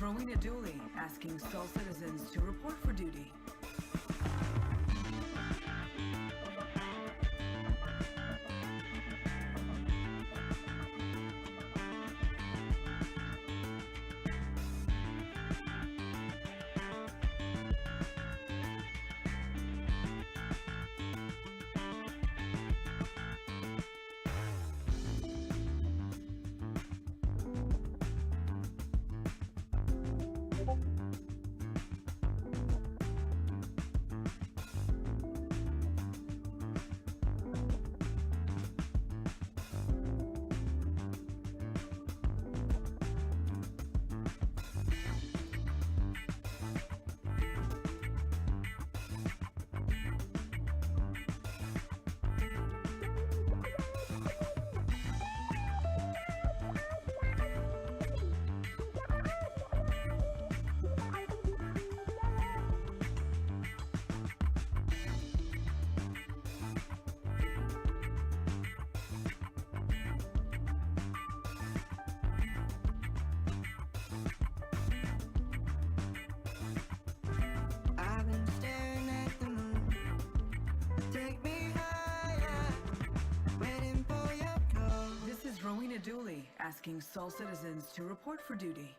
Rowena Dooley asking Sol citizens to report for duty. Rowena Dooley asking Sol citizens to report for duty.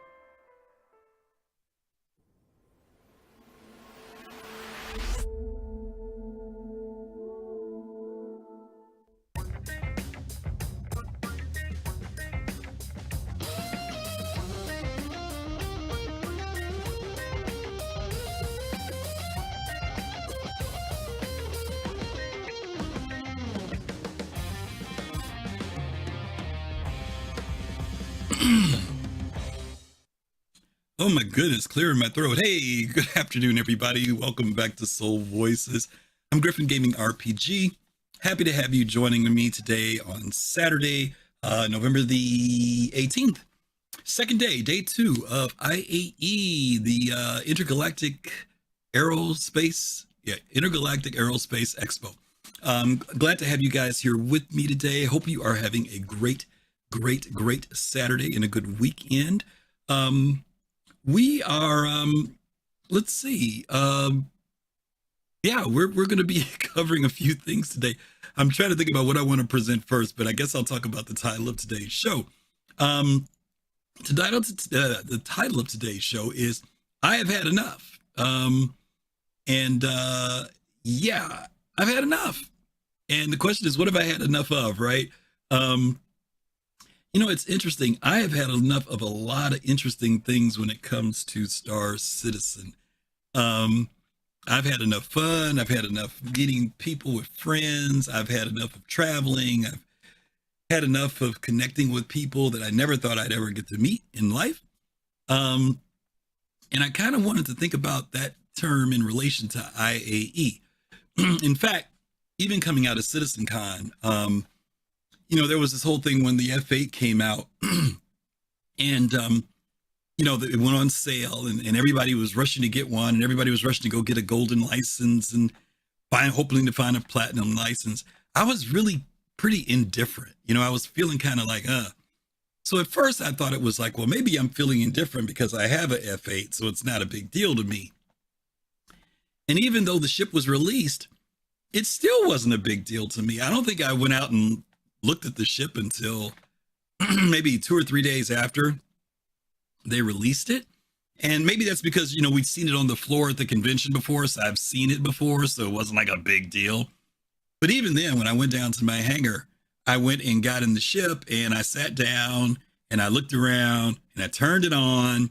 Oh my goodness, clearing my throat. Hey, good afternoon, everybody. Welcome back to Soul Voices. I'm Griffin Gaming RPG. Happy to have you joining me today on Saturday, November the 18th. Second day, day 2 of IAE, the Intergalactic Aerospace Expo. Glad to have you guys here with me today. Hope you are having a great Saturday and a good weekend. We are, let's see, we're going to be covering a few things today. I'm trying to think about what I want to present first, but I guess I'll talk about the title of today's show. The title of today's show is I Have Had Enough. I've had enough. And the question is, what have I had enough of, right? You know, it's interesting. I have had enough of a lot of interesting things when it comes to Star Citizen. I've had enough fun. I've had enough meeting people with friends. I've had enough of traveling. I've had enough of connecting with people that I never thought I'd ever get to meet in life. And I kind of wanted to think about that term in relation to IAE. In fact, even coming out of Citcon, you know, there was this whole thing when the F8 came out and, you know, it went on sale and everybody was rushing to get one and everybody was rushing to go get a golden license and hoping to find a platinum license. I was really pretty indifferent. You know, I was feeling kind of like, So at first I thought it was like, well, maybe I'm feeling indifferent because I have a F8, so it's not a big deal to me. And even though the ship was released, it still wasn't a big deal to me. I don't think I went out and looked at the ship until maybe 2 or 3 days after they released it. And maybe that's because, you know, we'd seen it on the floor at the convention before, so I've seen it before, so it wasn't like a big deal. But even then, when I went down to my hangar, I went and got in the ship and I sat down and I looked around and I turned it on.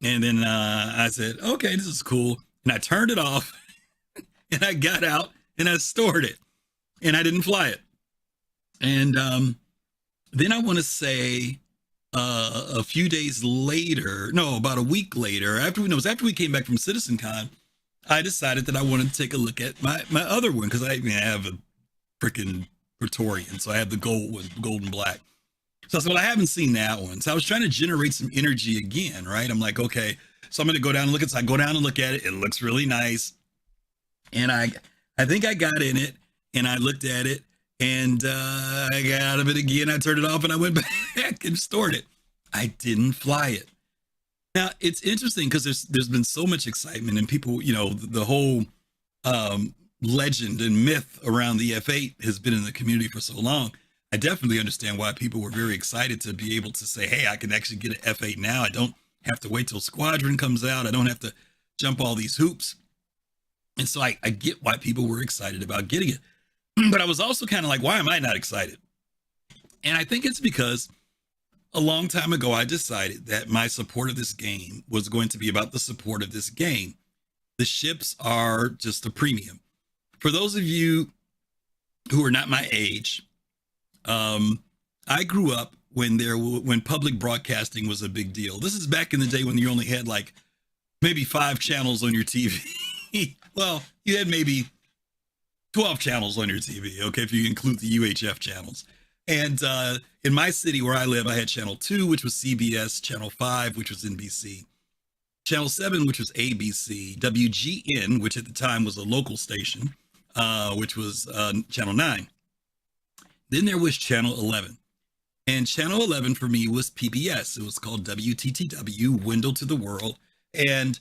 And then I said, okay, this is cool. And I turned it off and I got out and I stored it and I didn't fly it. And then I want to say a few days later, no, about a week later, after we came back from Citcon, I decided that I wanted to take a look at my other one because I have a freaking Praetorian, so I have the gold and black. So I said, well, I haven't seen that one. So I was trying to generate some energy again, right? I'm like, okay, so I'm going to go down and look at it. So I go down and look at it. It looks really nice. And I think I got in it and I looked at it. And I got out of it again. I turned it off and I went back and stored it. I didn't fly it. Now it's interesting because there's been so much excitement and people, the whole legend and myth around the F8 has been in the community for so long. I definitely understand why people were very excited to be able to say, hey, I can actually get an F8 now. I don't have to wait till Squadron comes out. I don't have to jump all these hoops. And so I get why people were excited about getting it. But I was also kind of like, why am I not excited? And I think it's because a long time ago, I decided that my support of this game was going to be about the support of this game. The ships are just a premium. For those of you who are not my age, I grew up when public broadcasting was a big deal. This is back in the day when you only had like maybe 5 channels on your TV. Well, you had maybe 12 channels on your TV, okay, if you include the UHF channels. And in my city where I live, I had Channel 2, which was CBS, Channel 5, which was NBC, Channel 7, which was ABC, WGN, which at the time was a local station, which was Channel 9. Then there was Channel 11. And Channel 11 for me was PBS. It was called WTTW, Window to the World. And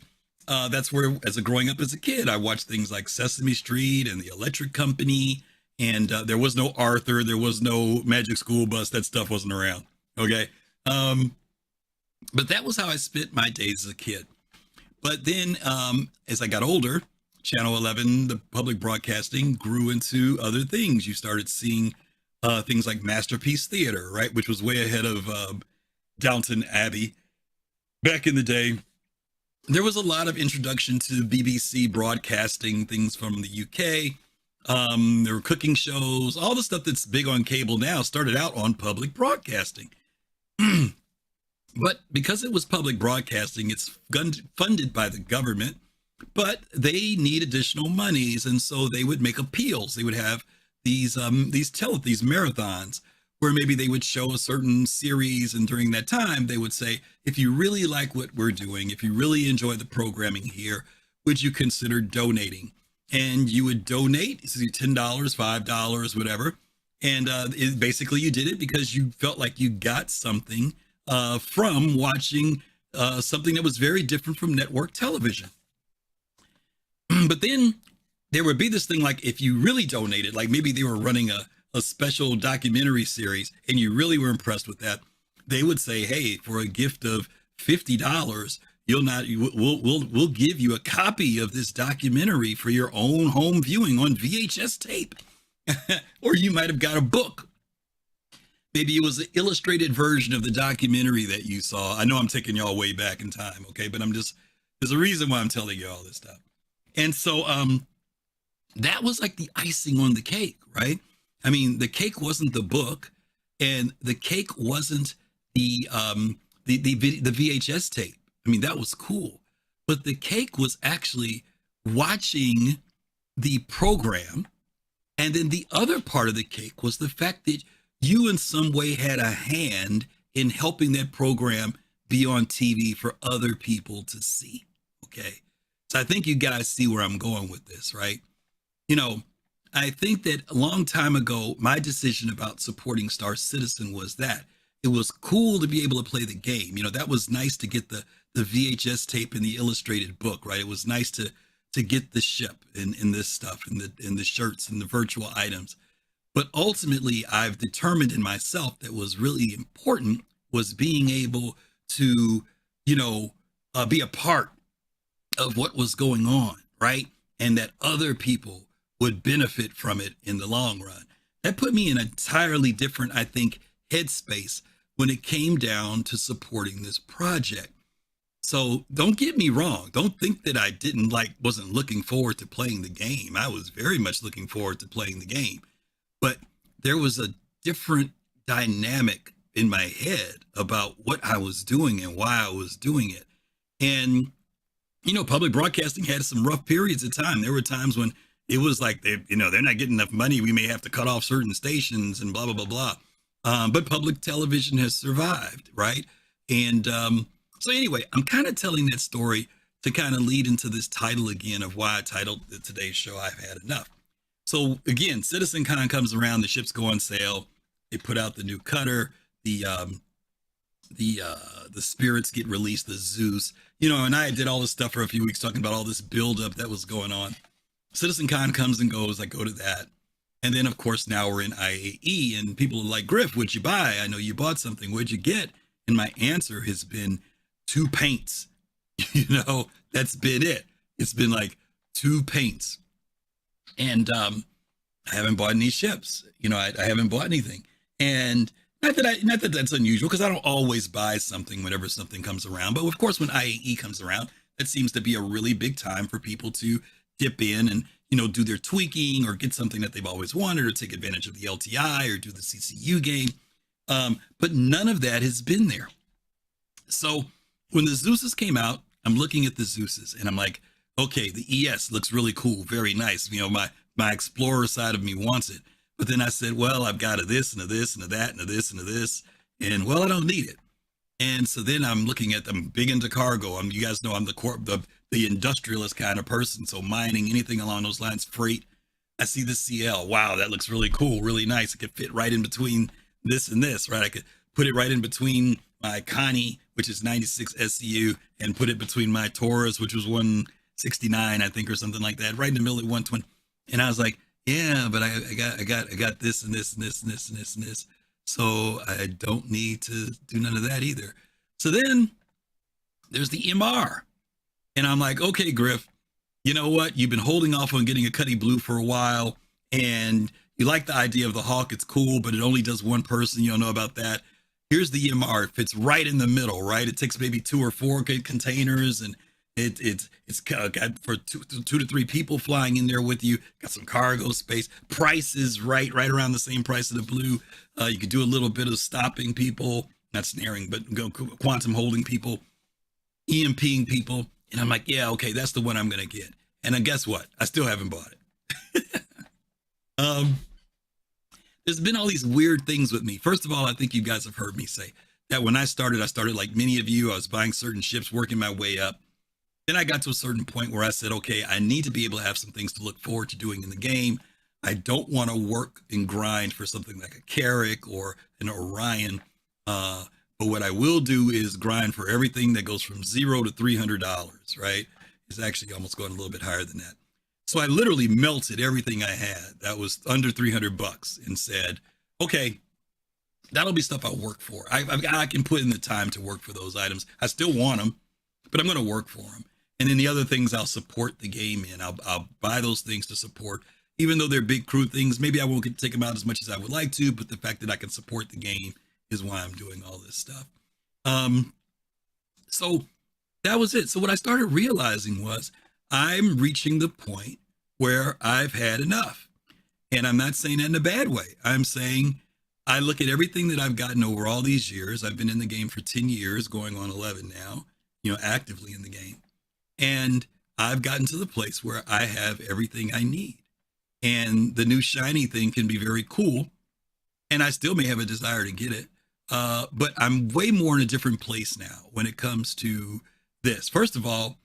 that's where, growing up as a kid, I watched things like Sesame Street and The Electric Company. And there was no Arthur. There was no Magic School Bus. That stuff wasn't around. Okay. But that was how I spent my days as a kid. But then as I got older, Channel 11, the public broadcasting, grew into other things. You started seeing things like Masterpiece Theater, right, which was way ahead of Downton Abbey. Back in the day, there was a lot of introduction to BBC broadcasting, things from the UK. There were cooking shows. All the stuff that's big on cable now started out on public broadcasting. But because it was public broadcasting, it's funded by the government, but they need additional monies. And so they would make appeals. They would have these marathons where maybe they would show a certain series. And during that time, they would say, if you really like what we're doing, if you really enjoy the programming here, would you consider donating? And you would donate, so $10, $5, whatever. And basically you did it because you felt like you got something from watching something that was very different from network television. But then there would be this thing like if you really donated, like maybe they were running a special documentary series and you really were impressed with that, they would say, hey, for a gift of $50, we'll give you a copy of this documentary for your own home viewing on VHS tape. Or you might have got a book. Maybe it was an illustrated version of the documentary that you saw. I know I'm taking y'all way back in time, okay? But there's a reason why I'm telling you all this stuff. And so that was like the icing on the cake, right? I mean, the cake wasn't the book, and the cake wasn't the VHS tape. I mean, that was cool. But the cake was actually watching the program. And then the other part of the cake was the fact that you in some way had a hand in helping that program be on TV for other people to see. Okay. So I think you guys see where I'm going with this, right? You know, I think that a long time ago, my decision about supporting Star Citizen was that it was cool to be able to play the game. You know, that was nice to get the VHS tape and the illustrated book, right? It was nice to get the ship and this stuff and the shirts and the virtual items. But ultimately, I've determined in myself that was really important was being able to, be a part of what was going on, right? And that other people would benefit from it in the long run. That put me in an entirely different, I think, headspace when it came down to supporting this project. So don't get me wrong. Don't think that I wasn't looking forward to playing the game. I was very much looking forward to playing the game. But there was a different dynamic in my head about what I was doing and why I was doing it. And, public broadcasting had some rough periods of time. There were times when it was like, they're not getting enough money. We may have to cut off certain stations and blah, blah, blah, blah. But public television has survived, right? And so anyway, I'm kind of telling that story to kind of lead into this title again of why I titled today's show, I've Had Enough. So again, CitizenCon comes around, the ships go on sale. They put out the new cutter. The the spirits get released, the Zeus, and I did all this stuff for a few weeks talking about all this buildup that was going on. CitizenCon comes and goes. I go to that. And then, of course, now we're in IAE, and people are like, Griff, what'd you buy? I know you bought something. What'd you get? And my answer has been 2 paints. That's been it. It's been like 2 paints. And I haven't bought any ships. I haven't bought anything. And not that that's unusual, because I don't always buy something whenever something comes around. But of course, when IAE comes around, that seems to be a really big time for people to dip in and, do their tweaking or get something that they've always wanted, or take advantage of the LTI or do the CCU game. But none of that has been there. So when the Zeuses came out, I'm looking at the Zeuses and I'm like, okay, the ES looks really cool. Very nice. My explorer side of me wants it. But then I said, well, I've got a this and a this and a that and a this and a this. And well, I don't need it. And so then I'm big into cargo. You guys know I'm the industrialist kind of person. So mining, anything along those lines, freight. I see the CL. Wow, that looks really cool, really nice. It could fit right in between this and this, right? I could put it right in between my Connie, which is 96 SCU, and put it between my Taurus, which was 169, I think, or something like that, right in the middle of 120. And I was like, yeah, but I got this and this and this and this and this and this. So I don't need to do none of that either. So then there's the MR. And I'm like, okay, Griff, you know what? You've been holding off on getting a Cuddy Blue for a while, and you like the idea of the Hawk. It's cool, but it only does one person. You don't know about that. Here's the MR. It fits right in the middle, right? It takes maybe 2 or 4 containers, and it's got for two to three people flying in there with you. Got some cargo space. Price is right around the same price of the Blue. You could do a little bit of stopping people, not snaring, but go quantum holding people, EMPing people. And I'm like, yeah, okay, that's the one I'm going to get. And then guess what? I still haven't bought it. There's been all these weird things with me. First of all, I think you guys have heard me say that when I started like many of you. I was buying certain ships, working my way up. Then I got to a certain point where I said, okay, I need to be able to have some things to look forward to doing in the game. I don't want to work and grind for something like a Carrack or an Orion. But what I will do is grind for everything that goes from $0 to $300, right? It's actually almost going a little bit higher than that. So I literally melted everything I had that was under $300 and said, okay, that'll be stuff I'll work for. I can put in the time to work for those items. I still want them, but I'm going to work for them. And then the other things I'll support the game in. I'll buy those things to support, even though they're big crew things. Maybe I won't take them out as much as I would like to, but the fact that I can support the game is why I'm doing all this stuff. So that was it. So what I started realizing was I'm reaching the point where I've had enough. And I'm not saying that in a bad way. I'm saying I look at everything that I've gotten over all these years. I've been in the game for 10 years, going on 11 now, actively in the game. And I've gotten to the place where I have everything I need. And the new shiny thing can be very cool. And I still may have a desire to get it. But I'm way more in a different place now when it comes to this. First of all,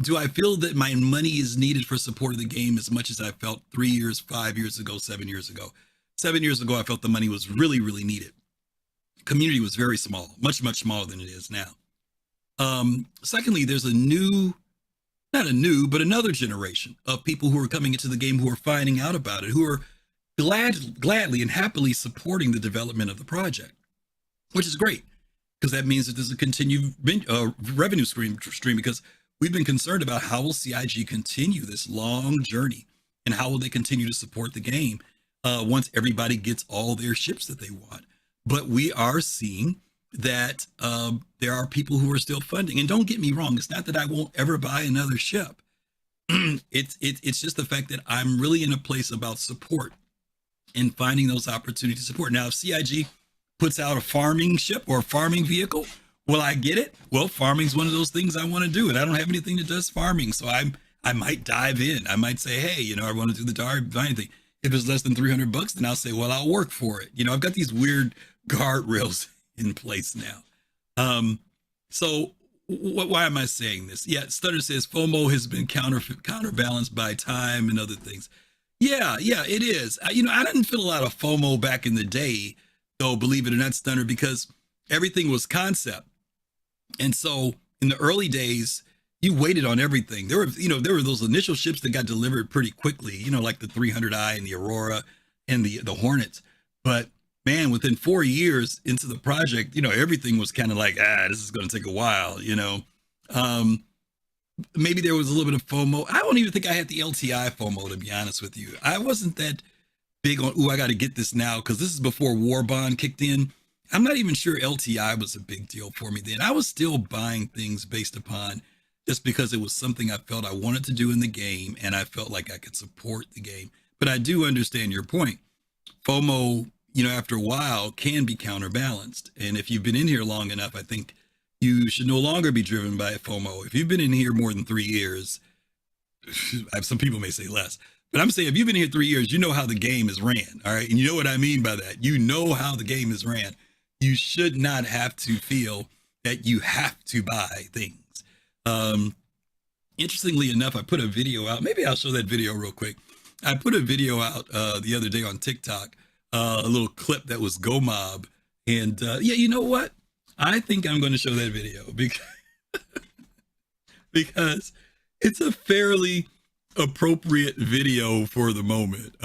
do I feel that my money is needed for support of the game as much as I felt 3 years, 5 years ago, 7 years ago? 7 years ago, I felt the money was really, really needed. Community was very small, much, much smaller than it is now. Secondly, there's another generation of people who are coming into the game, who are finding out about it, who are gladly and happily supporting the development of the project, which is great, because that means that there's a continued revenue stream, because we've been concerned about how will CIG continue this long journey, and how will they continue to support the game once everybody gets all their ships that they want. But we are seeing that there are people who are still funding. And don't get me wrong, it's not that I won't ever buy another ship. It's just the fact that I'm really in a place about support and finding those opportunities to support. Now, if CIG puts out a farming ship or a farming vehicle, will I get it? Well, farming is one of those things I want to do, and I don't have anything that does farming, so I might dive in. I might say, hey, I want to do the dive thing. If it's less than $300, then I'll say, well, I'll work for it. I've got these weird guardrails in place now. So why am I saying this? Yeah, Stutter says FOMO has been counterbalanced by time and other things. Yeah, it is. I didn't feel a lot of FOMO back in the day, though, believe it or not, Stunner, because everything was concept. And so in the early days, you waited on everything. There were those initial ships that got delivered pretty quickly, like the 300i and the Aurora and the Hornets. But man, within 4 years into the project, everything was kind of like, this is going to take a while, maybe there was a little bit of FOMO. I don't even think I had the LTI FOMO, to be honest with you. I wasn't that big on, I got to get this now, because this is before War Bond kicked in. I'm not even sure LTI was a big deal for me then. I was still buying things based upon just because it was something I felt I wanted to do in the game, and I felt like I could support the game. But I do understand your point. FOMO, after a while can be counterbalanced. And if you've been in here long enough, I think you should no longer be driven by FOMO. If you've been in here more than 3 years, some people may say less, but I'm saying if you've been here 3 years, you know how the game is ran. All right. And you know what I mean by that. You know how the game is ran. You should not have to feel that you have to buy things. Interestingly enough, I put a video out. Maybe I'll show that video real quick. I put a video out the other day on TikTok, a little clip that was Go Mob. And you know what? I think I'm going to show that video because it's a fairly appropriate video for the moment.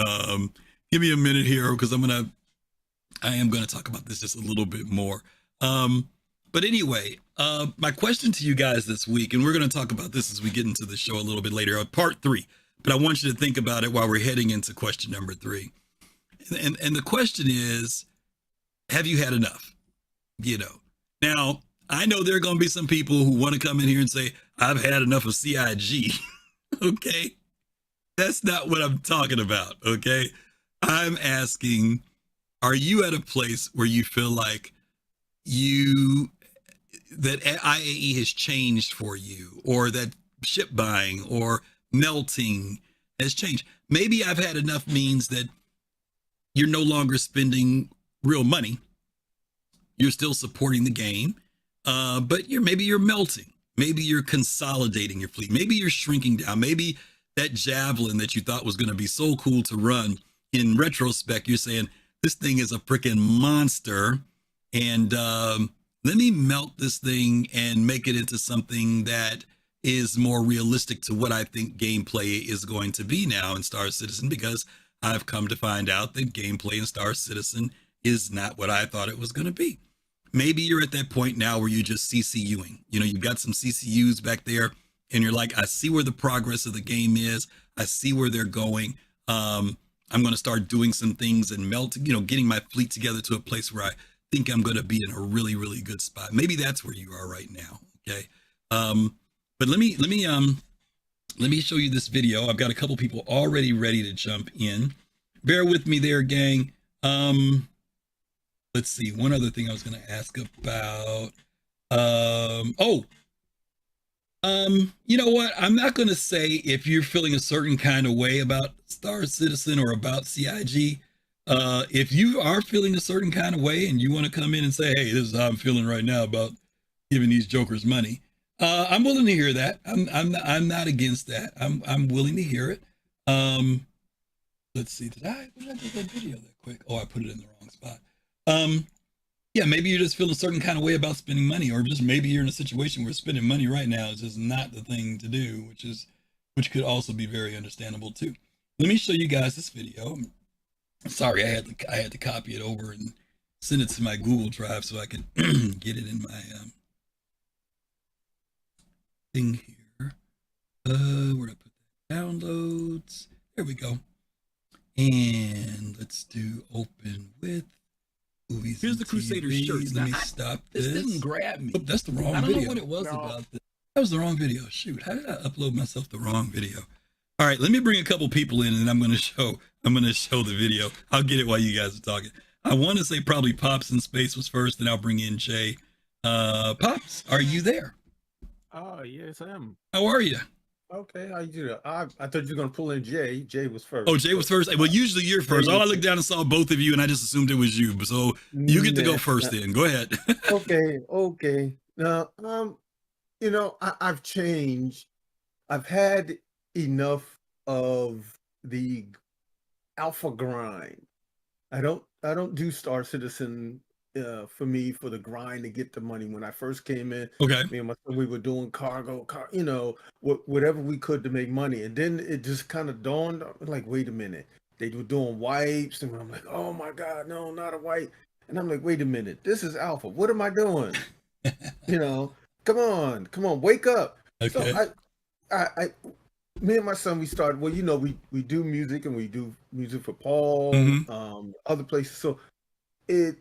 Give me a minute here, because I am going to talk about this just a little bit more. But anyway, my question to you guys this week, and we're going to talk about this as we get into the show a little bit later, part 3. But I want you to think about it while we're heading into question number 3. And the question is, have you had enough? Now, I know there are going to be some people who want to come in here and say, I've had enough of CIG. Okay. That's not what I'm talking about. Okay. I'm asking, are you at a place where you feel like that IAE has changed for you, or that ship buying or melting has changed? Maybe I've had enough means that you're no longer spending real money. You're still supporting the game, but maybe you're melting. Maybe you're consolidating your fleet. Maybe you're shrinking down. Maybe that Javelin that you thought was going to be so cool to run, in retrospect, you're saying, this thing is a freaking monster, and let me melt this thing and make it into something that is more realistic to what I think gameplay is going to be now in Star Citizen, because I've come to find out that gameplay in Star Citizen is not what I thought it was going to be. Maybe you're at that point now where you're just CCUing. You've got some CCUs back there, and you're like, I see where the progress of the game is. I see where they're going. I'm going to start doing some things and getting my fleet together to a place where I think I'm going to be in a really, really good spot. Maybe that's where you are right now. Okay. But let me show you this video. I've got a couple people already ready to jump in. Bear with me there, gang. Let's see. One other thing I was going to ask about. You know what? I'm not going to say if you're feeling a certain kind of way about Star Citizen or about CIG. If you are feeling a certain kind of way and you want to come in and say, hey, this is how I'm feeling right now about giving these jokers money, I'm willing to hear that. I'm not against that. I'm willing to hear it. Let's see. Did I do that video that quick? Oh, I put it in the wrong spot. Yeah, maybe you just feel a certain kind of way about spending money, or just maybe you're in a situation where spending money right now is just not the thing to do, which could also be very understandable too. Let me show you guys this video. Sorry, I had to copy it over and send it to my Google Drive so I can get it in my thing here. Where did I put that? Downloads. There we go. And let's do open with movies. Here's the Crusader shirts. Let me stop this. This didn't grab me. Oh, that's the wrong video. I don't know what it was about this. That was the wrong video. Shoot, how did I upload myself the wrong video? All right, let me bring a couple people in, and I'm going to show the video. I'll get it while you guys are talking. I want to say probably Pops in Space was first, and I'll bring in Jay. Pops, are you there? Oh, yes, I am. How are you? Okay, how you do? I thought you were gonna pull in Jay. Jay was first. Oh, Jay was first. Well, usually you're first. I looked down and saw both of you, and I just assumed it was you. So you get to go first. Then go ahead. Okay. Now, I've changed. I've had enough of the alpha grind. I don't do Star Citizen for me for the grind to get the money. When I first came in, Okay. me and my son, we were doing whatever we could to make money. And then it just kind of dawned on me, like, wait a minute. They were doing wipes, and I'm like, oh my God, no, not a wipe. And I'm like, wait a minute, this is alpha. What am I doing? Come on, wake up. So Okay. I me and my son, we started, well, we do music, and we do music for Paul, other places. So it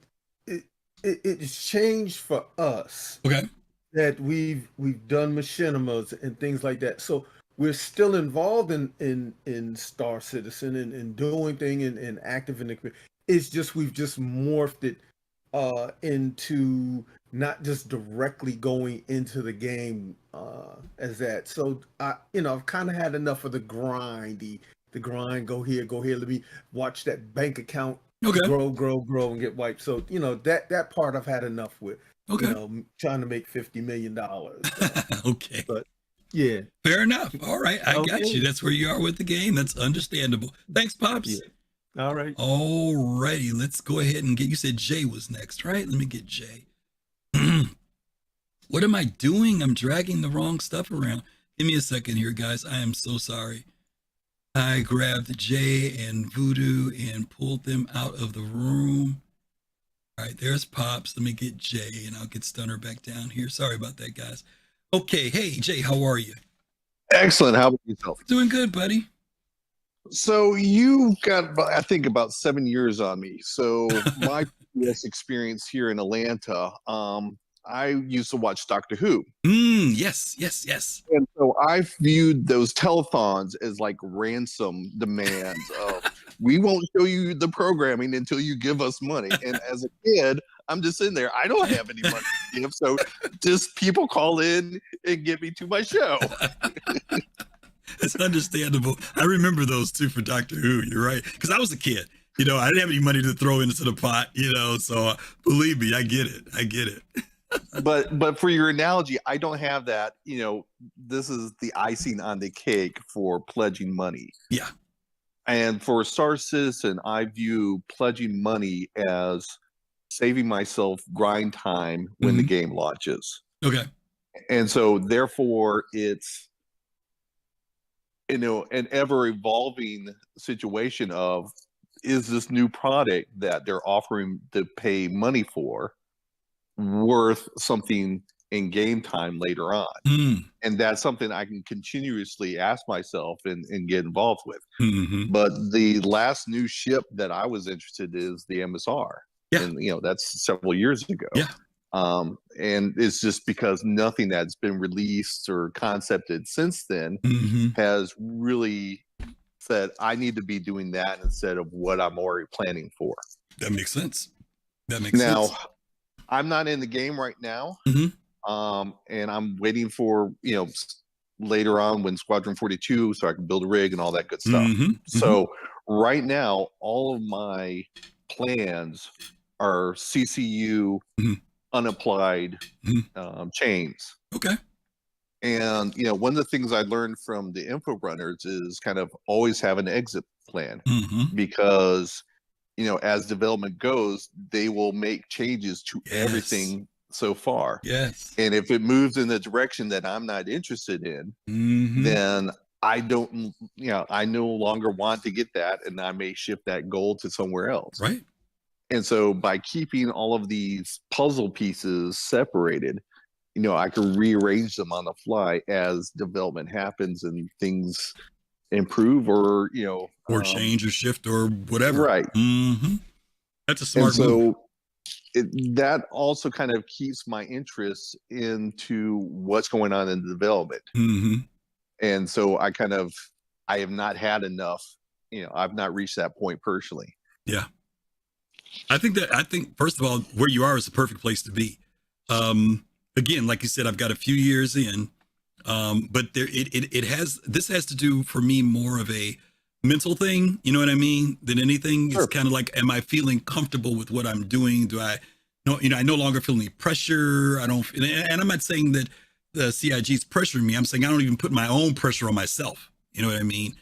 it's changed for us Okay. that we've done machinimas and things like that. So we're still involved in Star Citizen and doing thing and active in the community. It's just we've just morphed it into not just directly going into the game as that. So I've kind of had enough of the grind, go here, let me watch that bank account Okay. grow and get wiped. So that part I've had enough with. Okay. Trying to make $50 million. Okay. But yeah. Fair enough. All right. I got Okay. you. That's where you are with the game. That's understandable. Thanks, Pops. Yeah. All right. All righty. Let's go ahead and you said Jay was next, right? Let me get Jay. What am I doing? I'm dragging the wrong stuff around. Give me a second here, guys. I am so sorry. I grabbed Jay and Voodoo and pulled them out of the room. All right, there's Pops. Let me get Jay, and I'll get Stunner back down here. Sorry about that, guys. Okay, hey, Jay, how are you? Excellent. How about yourself? Doing good, buddy. So you got, I think, about 7 years on me. So my previous experience here in Atlanta, I used to watch Doctor Who. Yes. And so I viewed those telethons as like ransom demands of, we won't show you the programming until you give us money. And as a kid, I'm just sitting there, I don't have any money to give. So just people call in and get me to my show. It's understandable. I remember those too for Doctor Who. You're right. Because I was a kid. I didn't have any money to throw into the pot, so believe me, I get it. But for your analogy, I don't have that. This is the icing on the cake for pledging money. Yeah. And for Star Citizen, I view pledging money as saving myself grind time when the game launches. Okay. And so therefore it's an ever evolving situation of, is this new product that they're offering to pay money for worth something in game time later on? And that's something I can continuously ask myself and get involved with. But the last new ship that I was interested in is the MSR. Yeah. And that's several years ago. Yeah. And it's just because nothing that's been released or concepted since then has really said, I need to be doing that instead of what I'm already planning for. That makes sense. Now, I'm not in the game right now. And I'm waiting for, later on when Squadron 42, so I can build a rig and all that good stuff. So right now, all of my plans are CCU unapplied chains. Okay. And, one of the things I learned from the info runners is kind of always have an exit plan, because, as development goes, they will make changes to everything so far. Yes. And if it moves in the direction that I'm not interested in, then I don't, I no longer want to get that, and I may shift that goal to somewhere else. Right. And so by keeping all of these puzzle pieces separated, I can rearrange them on the fly as development happens and things improve or change or shift or whatever. Right. That's a smart move. That also kind of keeps my interest into what's going on in the development. And so I have not had enough, I've not reached that point personally. Yeah. I think first of all, where you are is the perfect place to be. Again, like you said, I've got a few years in, but this has to do for me more of a mental thing, you know what I mean, than anything. Sure. It's kind of like, am I feeling comfortable with what I'm doing? Do I I no longer feel any pressure. And I'm not saying that the CIG is pressuring me. I'm saying I don't even put my own pressure on myself. You know what I mean?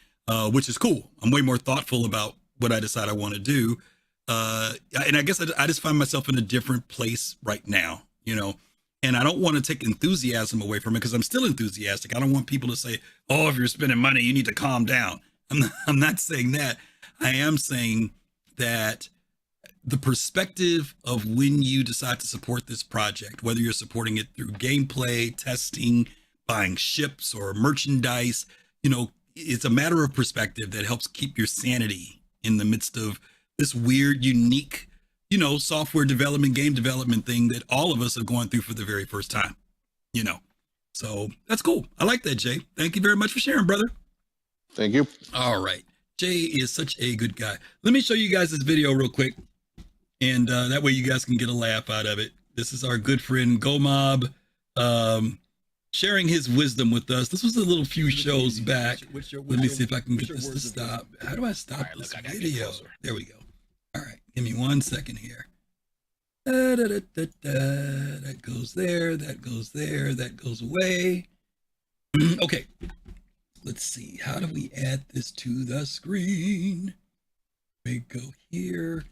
Which is cool. I'm way more thoughtful about what I decide I want to do. and I guess I just find myself in a different place right now, and I don't want to take enthusiasm away from it because I'm still enthusiastic. I don't want people to say, oh, if you're spending money, you need to calm down. I'm not saying that. I am saying that the perspective of when you decide to support this project, whether you're supporting it through gameplay, testing, buying ships or merchandise, it's a matter of perspective that helps keep your sanity in the midst of this weird, unique, software development, game development thing that all of us are going through for the very first time, So that's cool. I like that, Jay. Thank you very much for sharing, brother. Thank you. All right. Jay is such a good guy. Let me show you guys this video real quick. And that way you guys can get a laugh out of it. This is our good friend GoMob sharing his wisdom with us. This was a little few shows back. Let me see if I can get this to stop. How do I stop this video? There we go. All right. Give me 1 second here. That goes there. That goes there. That goes away. Okay. Let's see. How do we add this to the screen? We go here.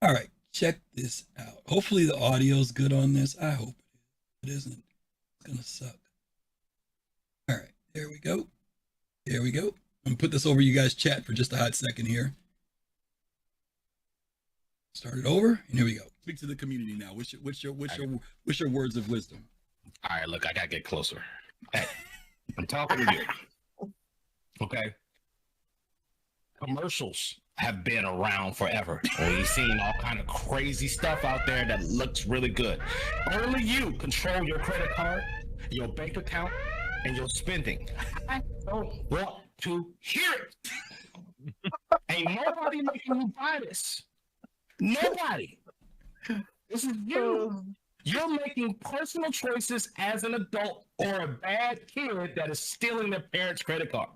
All right. Check this out. Hopefully the audio's good on this. I hope it isn't. It's gonna suck. All right, there we go. There we go. I'm gonna put this over you guys' chat for just a hot second here. Start it over, and here we go. Speak to the community now. What's your words of wisdom? All right, look, I gotta get closer. Hey, I'm talking to you. Okay. Commercials have been around forever. We've seen all kind of crazy stuff out there that looks really good. Only you control your credit card, your bank account, and your spending. I don't want to hear it. Ain't nobody making you buy this. Nobody. This is you. You're making personal choices as an adult or a bad kid that is stealing their parents' credit card.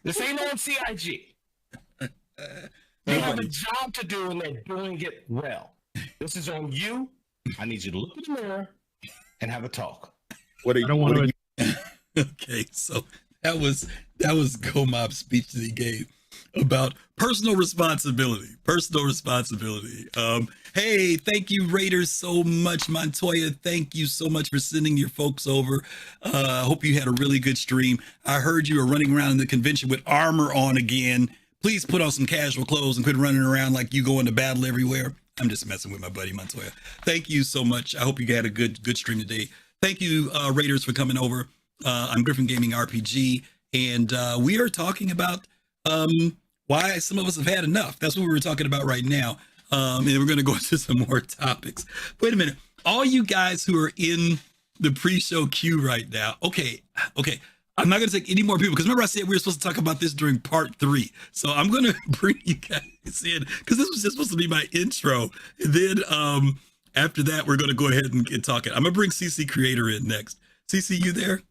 This ain't on CIG. You have a job to do and they're doing it well. This is on you. I need you to look in the mirror and have a talk. What do you don't want to? Okay, so that was GoMob's speech that he gave about personal responsibility. Hey, thank you, Raiders, so much. Montoya, thank you so much for sending your folks over. I hope you had a really good stream. I heard you were running around in the convention with armor on again. Please put on some casual clothes and quit running around like you go into battle everywhere. I'm just messing with my buddy Montoya. Thank you so much. I hope you had a good stream today. Thank you, Raiders, for coming over. I'm Griffin Gaming RPG, and we are talking about why some of us have had enough. That's what we're talking about right now. And we're going to go into some more topics. Wait a minute. All you guys who are in the pre-show queue right now. Okay. I'm not going to take any more people because remember I said we were supposed to talk about this during part 3. So I'm going to bring you guys in because this was just supposed to be my intro. And then after that, we're going to go ahead and get talking. I'm going to bring CC Creator in next. CC, you there?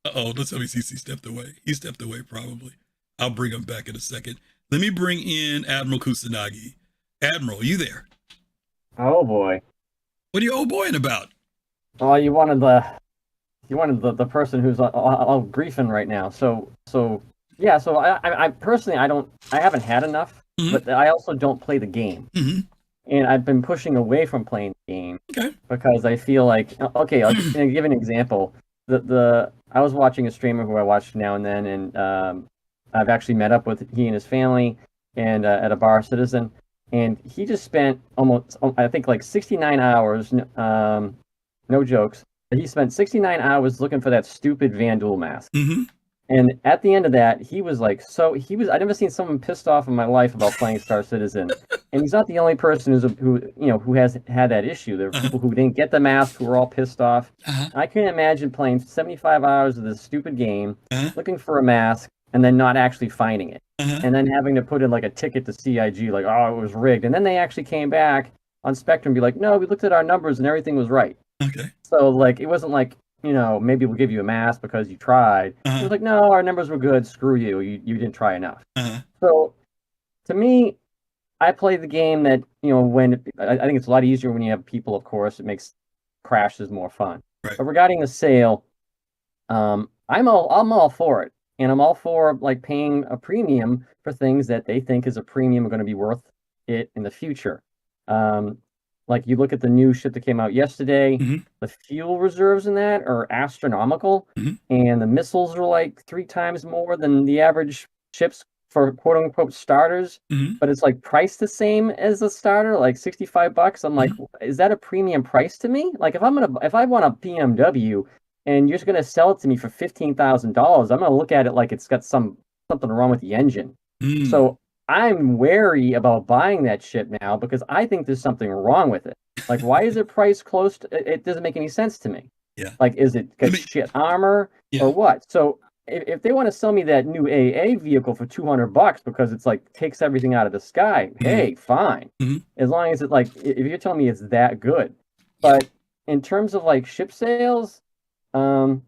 Uh-oh, don't tell me CC stepped away. He stepped away probably. I'll bring him back in a second. Let me bring in Admiral Kusanagi. Admiral, you there? Oh boy. What are you oh boying about? Oh, you wanted the person who's all griefing right now. So yeah. So I personally I haven't had enough, but I also don't play the game, and I've been pushing away from playing the game because I feel like I'll give an example. I was watching a streamer who I watch now and then, and I've actually met up with he and his family and at a bar, Citizen, and he just spent almost, I think, like 69 hours, no jokes. He spent 69 hours looking for that stupid Vandal mask. And at the end of that, he was like, I've never seen someone pissed off in my life about playing Star Citizen. And he's not the only person who has had that issue. There are people who didn't get the mask who were all pissed off. I can't imagine playing 75 hours of this stupid game, looking for a mask, and then not actually finding it. And then having to put in like a ticket to CIG, like, oh, it was rigged. And then they actually came back on Spectrum and be like, no, we looked at our numbers and everything was right. So like, it wasn't like, maybe we'll give you a mask because you tried. It was like, no, our numbers were good. Screw you. You didn't try enough. So to me, I play the game that, when I think it's a lot easier when you have people, of course, it makes crashes more fun. But regarding the sale, I'm all for it. and I'm all for like paying a premium for things that they think is a premium are going to be worth it in the future. Like you look at the new ship that came out yesterday, the fuel reserves in that are astronomical, and the missiles are like 3 times more than the average ships for quote unquote starters. But it's like priced the same as a starter, like $65. I'm like, is that a premium price to me? Like if I want a BMW and you're just gonna sell it to me for $15,000, I'm gonna look at it like it's got something wrong with the engine. So I'm wary about buying that ship now because I think there's something wrong with it. Like, why is it priced close to, it doesn't make any sense to me. Yeah. Like, is it got shit armor or what? So if they want to sell me that new AA vehicle for $200 because it's like takes everything out of the sky, hey, fine. As long as it like, if you're telling me it's that good. But in terms of like ship sales, you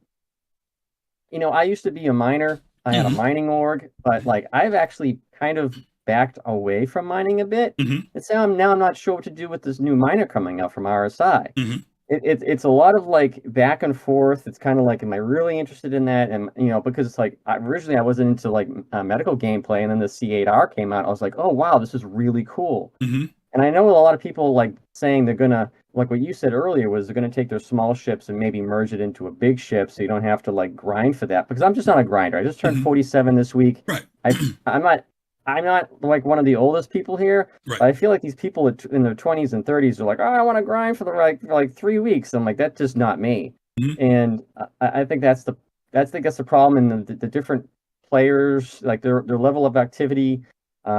know, I used to be a miner. I had a mining org, but like I've actually kind of backed away from mining a bit. And so I'm not sure what to do with this new miner coming out from RSI. It's a lot of like back and forth. It's kind of like, am I really interested in that? And you know, because it's like originally I wasn't into like medical gameplay, and then the C8R came out. I was like, oh wow, this is really cool. And I know a lot of people like saying they're gonna, like what you said earlier, was they're gonna take their small ships and maybe merge it into a big ship, so you don't have to like grind for that. Because I'm just not a grinder. I just turned 47 this week. Right. I'm not like one of the oldest people here. Right. But I feel like these people in their 20s and 30s are like, oh, I want to grind for like 3 weeks. I'm like, that's just not me. And I think that's the problem. And the different players, like their level of activity.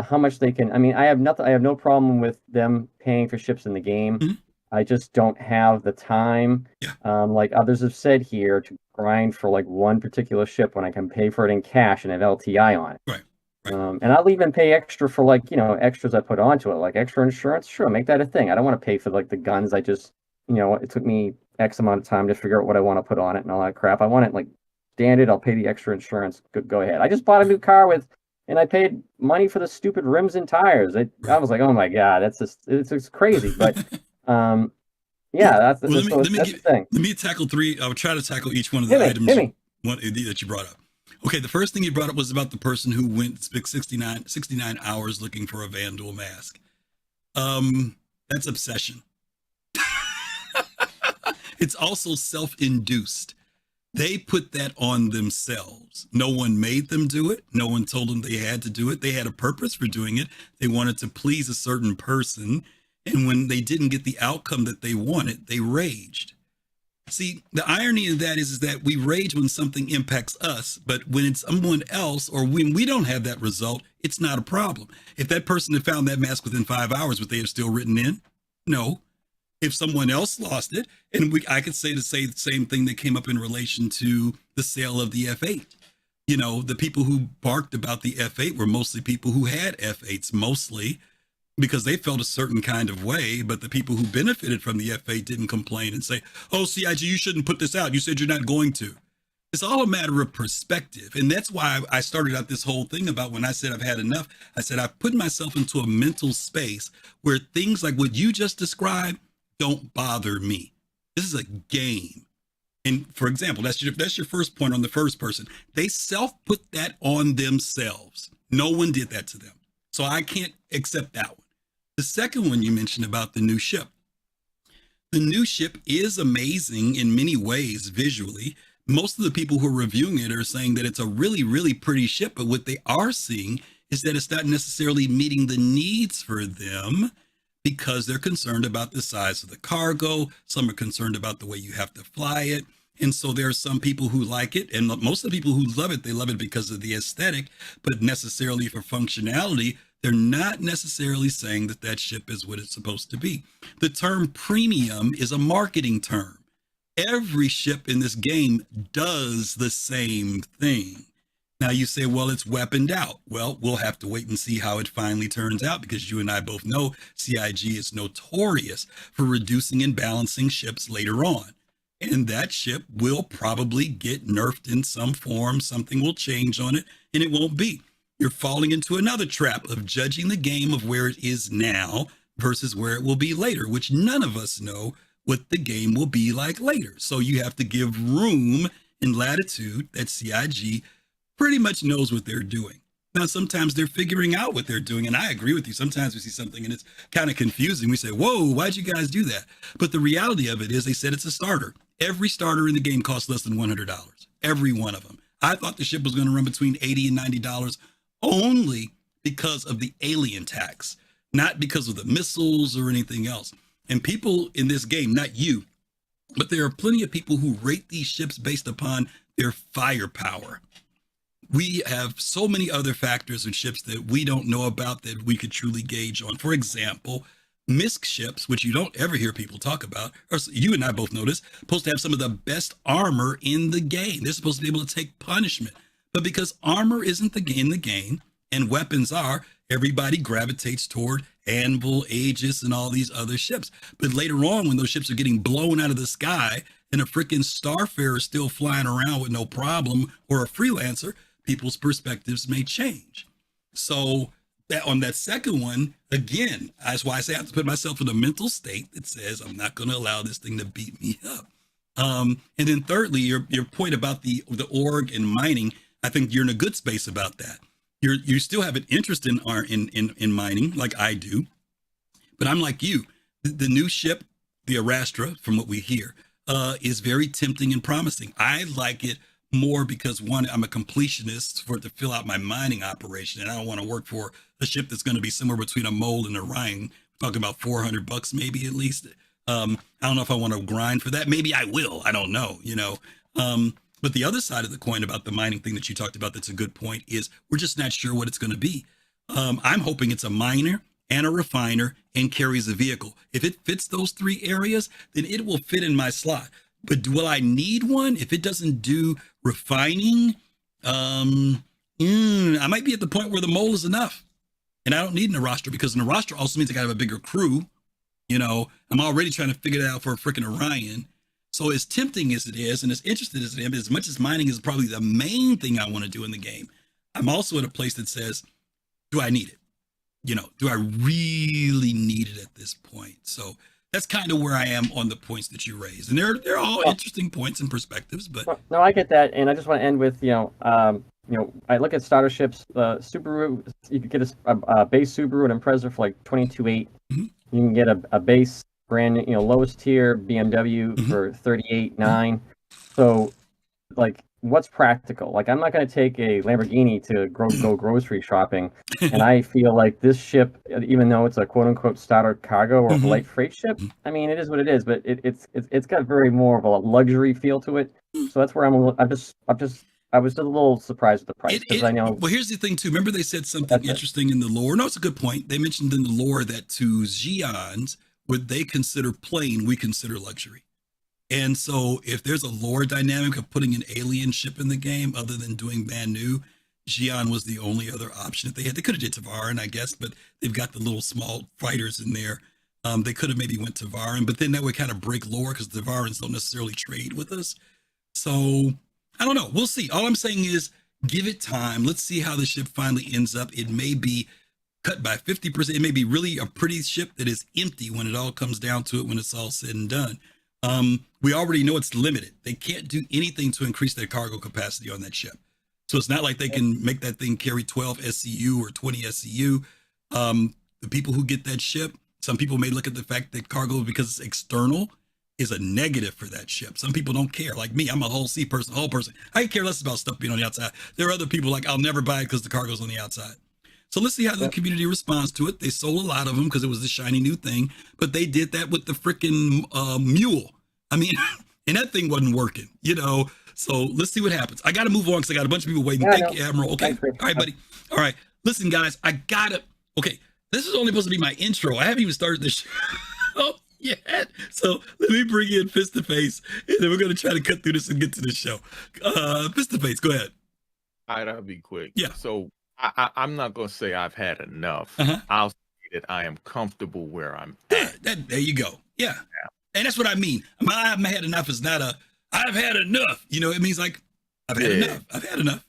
How much they can. I mean, I have no problem with them paying for ships in the game. I just don't have the time, like others have said here, to grind for like one particular ship when I can pay for it in cash and have LTI on it. Right. And I'll even pay extra for like, you know, extras I put onto it, like extra insurance. Sure, make that a thing. I don't want to pay for like the guns. I just, you know, it took me X amount of time to figure out what I want to put on it and all that crap. I want it like standard. I'll pay the extra insurance. Go ahead. I just bought a new car and I paid money for the stupid rims and tires. I was like, oh my God, it's crazy. But that's the thing. Let me tackle 3. I would try to tackle each one of the items that you brought up. Okay, the first thing you brought up was about the person who went 69 hours looking for a Vandal mask. That's obsession. It's also self-induced. They put that on themselves. No one made them do it. No one told them they had to do it. They had a purpose for doing it. They wanted to please a certain person. And when they didn't get the outcome that they wanted, they raged. See, the irony of that is that we rage when something impacts us, but when it's someone else or when we don't have that result, it's not a problem. If that person had found that mask within 5 hours, would they have still written in? No. If someone else lost it, and I could say the same thing that came up in relation to the sale of the F8. You know, the people who barked about the F8 were mostly people who had F8s, mostly because they felt a certain kind of way, but the people who benefited from the F8 didn't complain and say, oh, CIG, you shouldn't put this out. You said you're not going to. It's all a matter of perspective. And that's why I started out this whole thing about when I said I've had enough. I said I've put myself into a mental space where things like what you just described don't bother me. This is a game. And for example, that's your first point on the first person. They self-put that on themselves. No one did that to them. So I can't accept that one. The second one you mentioned about the new ship. The new ship is amazing in many ways visually. Most of the people who are reviewing it are saying that it's a really, really pretty ship, but what they are seeing is that it's not necessarily meeting the needs for them because they're concerned about the size of the cargo. Some are concerned about the way you have to fly it. And so there are some people who like it, and most of the people who love it, they love it because of the aesthetic, but necessarily for functionality, they're not necessarily saying that that ship is what it's supposed to be. The term premium is a marketing term. Every ship in this game does the same thing. Now you say, well, it's weaponed out. Well, we'll have to wait and see how it finally turns out, because you and I both know CIG is notorious for reducing and balancing ships later on. And that ship will probably get nerfed in some form. Something will change on it, and it won't be. You're falling into another trap of judging the game of where it is now versus where it will be later, which none of us know what the game will be like later. So you have to give room and latitude that CIG pretty much knows what they're doing. Now, sometimes they're figuring out what they're doing, and I agree with you. Sometimes we see something and it's kind of confusing. We say, whoa, why'd you guys do that? But the reality of it is they said it's a starter. Every starter in the game costs less than $100. Every one of them. I thought the ship was going to run between $80 and $90 only because of the alien tax, not because of the missiles or anything else. And people in this game, not you, but there are plenty of people who rate these ships based upon their firepower. We have so many other factors in ships that we don't know about that we could truly gauge on. For example, MISC ships, which you don't ever hear people talk about, or you and I both know this, supposed to have some of the best armor in the game. They're supposed to be able to take punishment. But because armor isn't in the game and weapons are, everybody gravitates toward Anvil, Aegis, and all these other ships. But later on, when those ships are getting blown out of the sky and a freaking Starfarer is still flying around with no problem, or a freelancer, people's perspectives may change. So that on that second one, again, that's why I say I have to put myself in a mental state that says I'm not going to allow this thing to beat me up. And then thirdly, your point about the org and mining, I think you're in a good space about that. You still have an interest in mining like I do, but I'm like you. The new ship, the Arastra, from what we hear, is very tempting and promising. I like it more because, one, I'm a completionist for it to fill out my mining operation, and I don't want to work for a ship that's going to be somewhere between a Mole and Orion. Talking about $400 maybe at least. I don't know if I want to grind for that. Maybe I will. I don't know. But the other side of the coin about the mining thing that you talked about, that's a good point, is we're just not sure what it's going to be. I'm hoping it's a miner and a refiner and carries a vehicle. If it fits those three areas, then it will fit in my slot. But will I need one if it doesn't do refining? I might be at the point where the Mole is enough. And I don't need an Arastra, because an Arastra also means I got to have a bigger crew. I'm already trying to figure it out for a freaking Orion. So as tempting as it is, and as interested as I am, as much as mining is probably the main thing I want to do in the game, I'm also at a place that says, do I need it? Do I really need it at this point? So that's kind of where I am on the points that you raised. And they're all interesting points and perspectives, but no, I get that. And I just want to end with, I look at starter ships, Subaru, you could get a base Subaru and Impreza for like $22,800. Mm-hmm. You can get a base brand, lowest tier BMW Mm-hmm. for $38,900. So, like, what's practical? Like, I'm not going to take a Lamborghini to go grocery shopping, and I feel like this ship, even though it's a quote unquote starter cargo or Mm-hmm. light freight ship, I mean, it is what it is, but it's got very more of a luxury feel to it. So that's where I was just a little surprised with the price, because I know. Well, here's the thing too. Remember, they said something interesting in the lore. No, it's a good point. They mentioned in the lore that to Xi'ans, what they consider plain, we consider luxury. And so if there's a lore dynamic of putting an alien ship in the game other than doing Banu, Xi'an was the only other option that they had. They could have did Tavaran, I guess, but they've got the little small fighters in there. They could have maybe went Tavaran, but then that would kind of break lore because Tavarans don't necessarily trade with us. So I don't know. We'll see. All I'm saying is give it time. Let's see how the ship finally ends up. It may be cut by 50%. It may be really a pretty ship that is empty when it all comes down to it, when it's all said and done. We already know it's limited. They can't do anything to increase their cargo capacity on that ship. So it's not like they can make that thing carry 12 SCU or 20 SCU. The people who get that ship, some people may look at the fact that cargo, because it's external, is a negative for that ship. Some people don't care. Like me, I'm a whole person. I care less about stuff being on the outside. There are other people like, I'll never buy it because the cargo's on the outside. So let's see how the community responds to it. They sold a lot of them because it was the shiny new thing, but they did that with the freaking mule. I mean, and that thing wasn't working, So let's see what happens. I got to move on because I got a bunch of people waiting. Yeah, Thank you, Admiral. Okay. All right, buddy. All right. Listen, guys, okay. This is only supposed to be my intro. I haven't even started this show yet. So let me bring in Fist to Face, and then we're going to try to cut through this and get to the show. Fist to Face, go ahead. All right, I'll be quick. Yeah. So I'm not going to say I've had enough. Uh-huh. I'll say that I am comfortable where I'm at. There you go. Yeah. And that's what I mean. I haven't had enough is not I've had enough. It means like, I've had enough. I've had enough.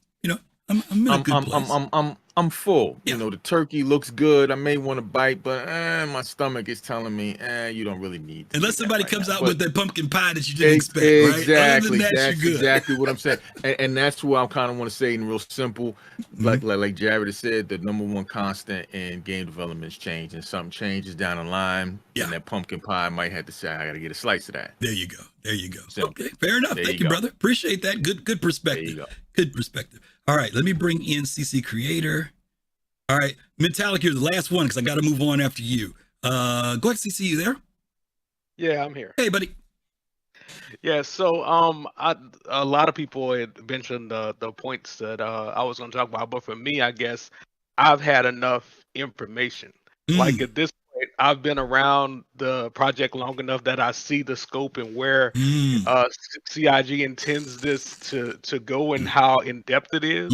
I'm in a good place. I'm full. Yeah. You know, the turkey looks good. I may want to bite, but my stomach is telling me, you don't really need to. Unless do that somebody right comes now. out But with that pumpkin pie that you didn't expect, right? Other than exactly. that, That's you're good. exactly what I'm saying, and that's what I kind of want to say in real simple. Like Jared has said, the number one constant in game development is change, and something changes down the line, and that pumpkin pie might have to say, I got to get a slice of that. There you go. There you go. Simple. Okay, fair enough. There Thank you you, go. brother. Appreciate that. Good perspective. There you go. Good perspective. All right, let me bring in CC Creator. All right, Metallic, you're the last one because I got to move on after you. Go ahead, CC. You there? Yeah, I'm here. Hey, buddy. Yeah, so a lot of people had mentioned the points that I was going to talk about, but for me, I guess I've had enough information. Like at this point, I've been around the project long enough that I see the scope and where CIG intends this to go and how in depth it is,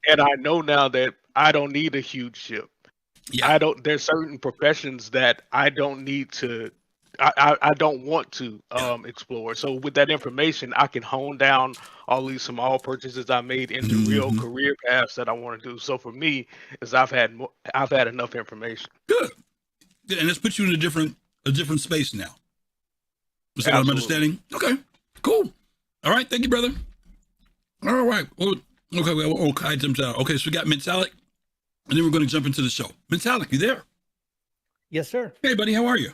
and I know now that I don't need a huge ship. Yeah. There's certain professions that I don't need to. I don't want to explore. So with that information, I can hone down all these small purchases I made into real career paths that I want to do. So for me, is I've had enough information. Good. And let's put you in a different space now. Is that what I'm understanding? Okay. Cool. All right. Thank you, brother. All right. Well, okay. We have all items out. Okay. So we got Metallic, and then we're going to jump into the show. Metallic, you there? Yes, sir. Hey, buddy. How are you?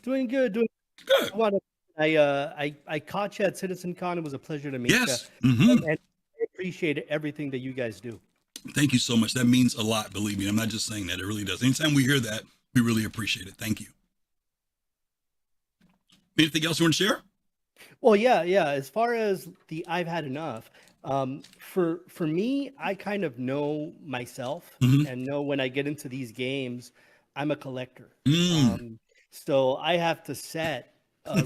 Doing good. Doing good. I caught you at Citcon. It was a pleasure to meet you. And I appreciate everything that you guys do. Thank you so much. That means a lot. Believe me, I'm not just saying that. It really does. Anytime we hear that, we really appreciate it. Thank you. Anything else you want to share? Well, yeah. As far as I've had enough. For me, I kind of know myself and know when I get into these games, I'm a collector. So I have to set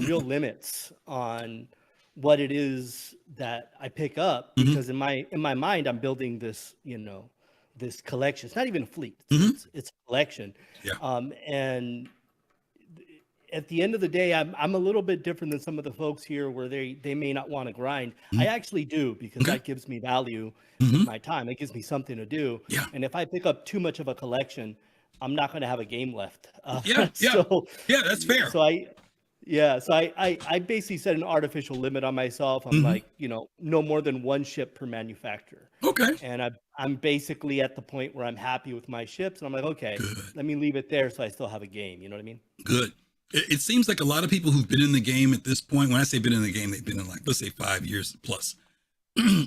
real limits on what it is that I pick up because in my mind I'm building this, this collection. It's not even a fleet. It's a collection. Yeah. And at the end of the day, I'm a little bit different than some of the folks here where they may not want to grind. I actually do because that gives me value with my time. It gives me something to do. Yeah. And if I pick up too much of a collection, I'm not going to have a game left. Yeah, that's fair. So I basically set an artificial limit on myself. I'm like, no more than one ship per manufacturer. Okay. And I'm basically at the point where I'm happy with my ships, and I'm like, okay, let me leave it there so I still have a game. You know what I mean? Good. It seems like a lot of people who've been in the game at this point, when I say been in the game, they've been in let's say 5 years plus.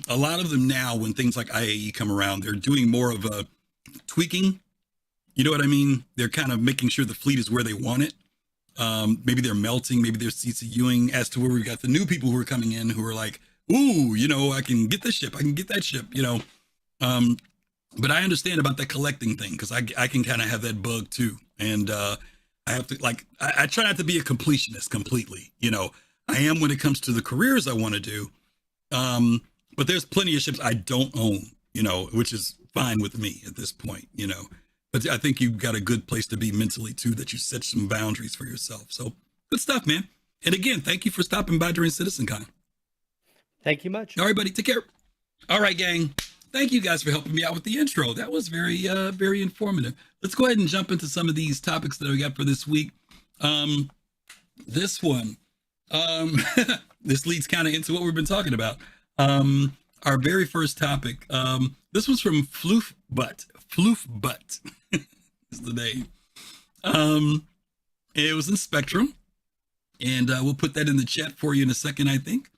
A lot of them now, when things like IAE come around, they're doing more of a tweaking. You know what I mean? They're kind of making sure the fleet is where they want it. Maybe they're melting, maybe they're CCUing as to where we've got the new people who are coming in who are like, ooh, I can get this ship, I can get that ship, But I understand about that collecting thing because I can kind of have that bug too. And I have to I try not to be a completionist completely. I am when it comes to the careers I want to do. But there's plenty of ships I don't own, which is fine with me at this point, But I think you've got a good place to be mentally too, that you set some boundaries for yourself. So good stuff, man. And again, thank you for stopping by during CitizenCon. Thank you much. All right, buddy. Take care. All right, gang. Thank you guys for helping me out with the intro. That was very, very informative. Let's go ahead and jump into some of these topics that we got for this week. This one, this leads kind of into what we've been talking about. Our very first topic. This was from Floofbutt. Floofbutt is the name. It was in Spectrum, and we'll put that in the chat for you in a second, I think.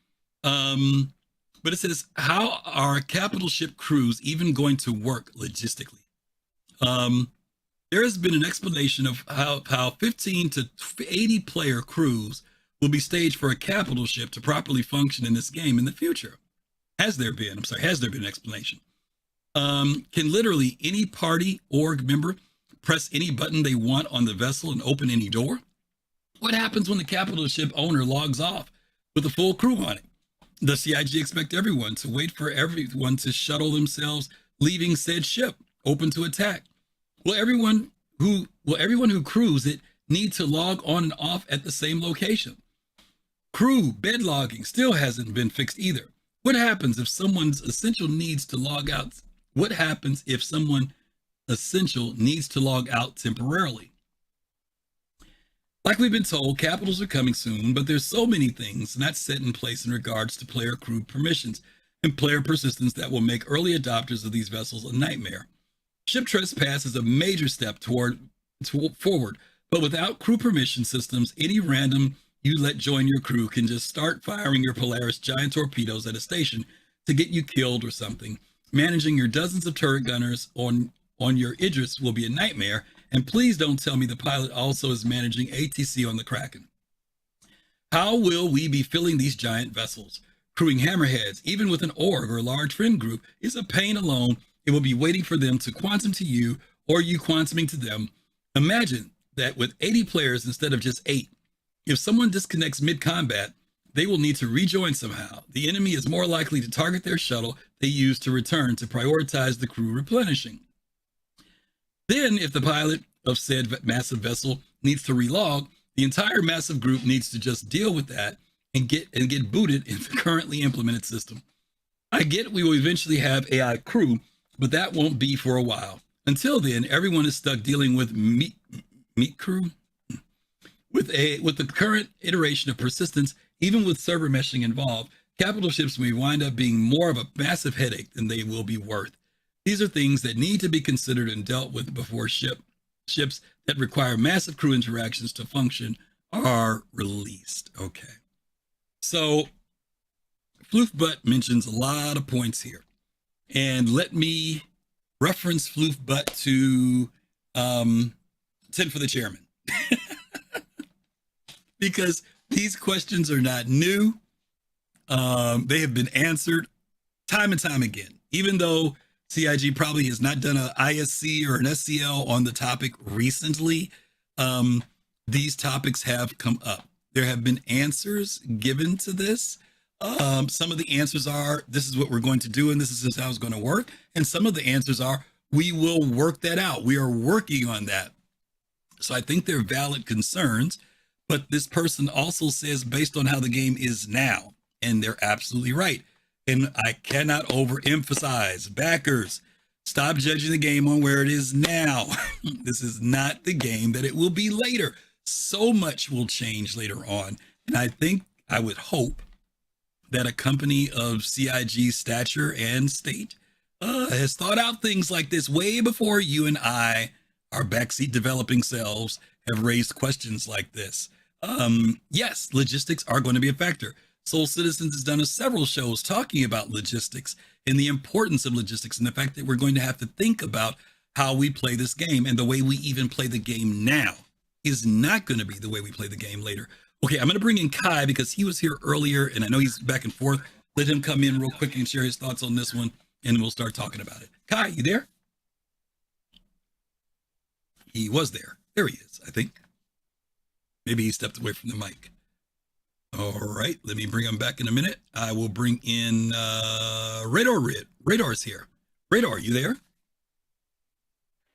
But it says, how are capital ship crews even going to work logistically? There has been an explanation of how 15 to 80 player crews will be staged for a capital ship to properly function in this game in the future. Has there been an explanation? Can literally any party org member press any button they want on the vessel and open any door? What happens when the capital ship owner logs off with a full crew on it? Does CIG expect everyone to wait for everyone to shuttle themselves leaving said ship open to attack? Will everyone who crews it need to log on and off at the same location? Crew bed logging still hasn't been fixed either. What happens if someone's essential needs to log out? What happens if someone essential needs to log out temporarily? Like we've been told, capitals are coming soon, but there's so many things not set in place in regards to player crew permissions and player persistence that will make early adopters of these vessels a nightmare. Ship trespass is a major step forward, but without crew permission systems, any random you let join your crew can just start firing your Polaris giant torpedoes at a station to get you killed or something. Managing your dozens of turret gunners on your Idris will be a nightmare, and please don't tell me the pilot also is managing ATC on the Kraken. How will we be filling these giant vessels? Crewing hammerheads, even with an org or a large friend group, is a pain alone. It will be waiting for them to quantum to you or you quantuming to them. Imagine that with 80 players instead of just 8. If someone disconnects mid-combat, they will need to rejoin somehow. The enemy is more likely to target their shuttle they use to return to prioritize the crew replenishing. Then, if the pilot of said massive vessel needs to relog, the entire massive group needs to just deal with that and get booted in the currently implemented system. I get we will eventually have AI crew, but that won't be for a while. Until then, everyone is stuck dealing with meat crew. With the current iteration of persistence, even with server meshing involved, capital ships may wind up being more of a massive headache than they will be worth. These are things that need to be considered and dealt with before ships that require massive crew interactions to function are released. Okay. So Floofbutt mentions a lot of points here. And let me reference Floofbutt to 10 for the chairman. Because these questions are not new. They have been answered time and time again. Even though CIG probably has not done an ISC or an SCL on the topic recently, these topics have come up. There have been answers given to this. Some of the answers are, this is what we're going to do and this is just how it's going to work. And some of the answers are, we will work that out. We are working on that. So I think they're valid concerns. But this person also says based on how the game is now, and they're absolutely right. And I cannot overemphasize, backers, stop judging the game on where it is now. This is not the game that it will be later. So much will change later on. And I would hope that a company of CIG stature and state has thought out things like this way before you and I, our backseat developing selves, have raised questions like this. Yes, logistics are going to be a factor. Soul Citizens has done several shows talking about logistics and the importance of logistics and the fact that we're going to have to think about how we play this game, and the way we even play the game now is not going to be the way we play the game later. Okay, I'm going to bring in Kai because he was here earlier and I know he's back and forth. Let him come in real quick and share his thoughts on this one and we'll start talking about it. Kai, you there? He was there. There he is, I think. Maybe he stepped away from the mic. All right, let me bring him back in a minute. I will bring in Radar. Radar's here. Radar, you there?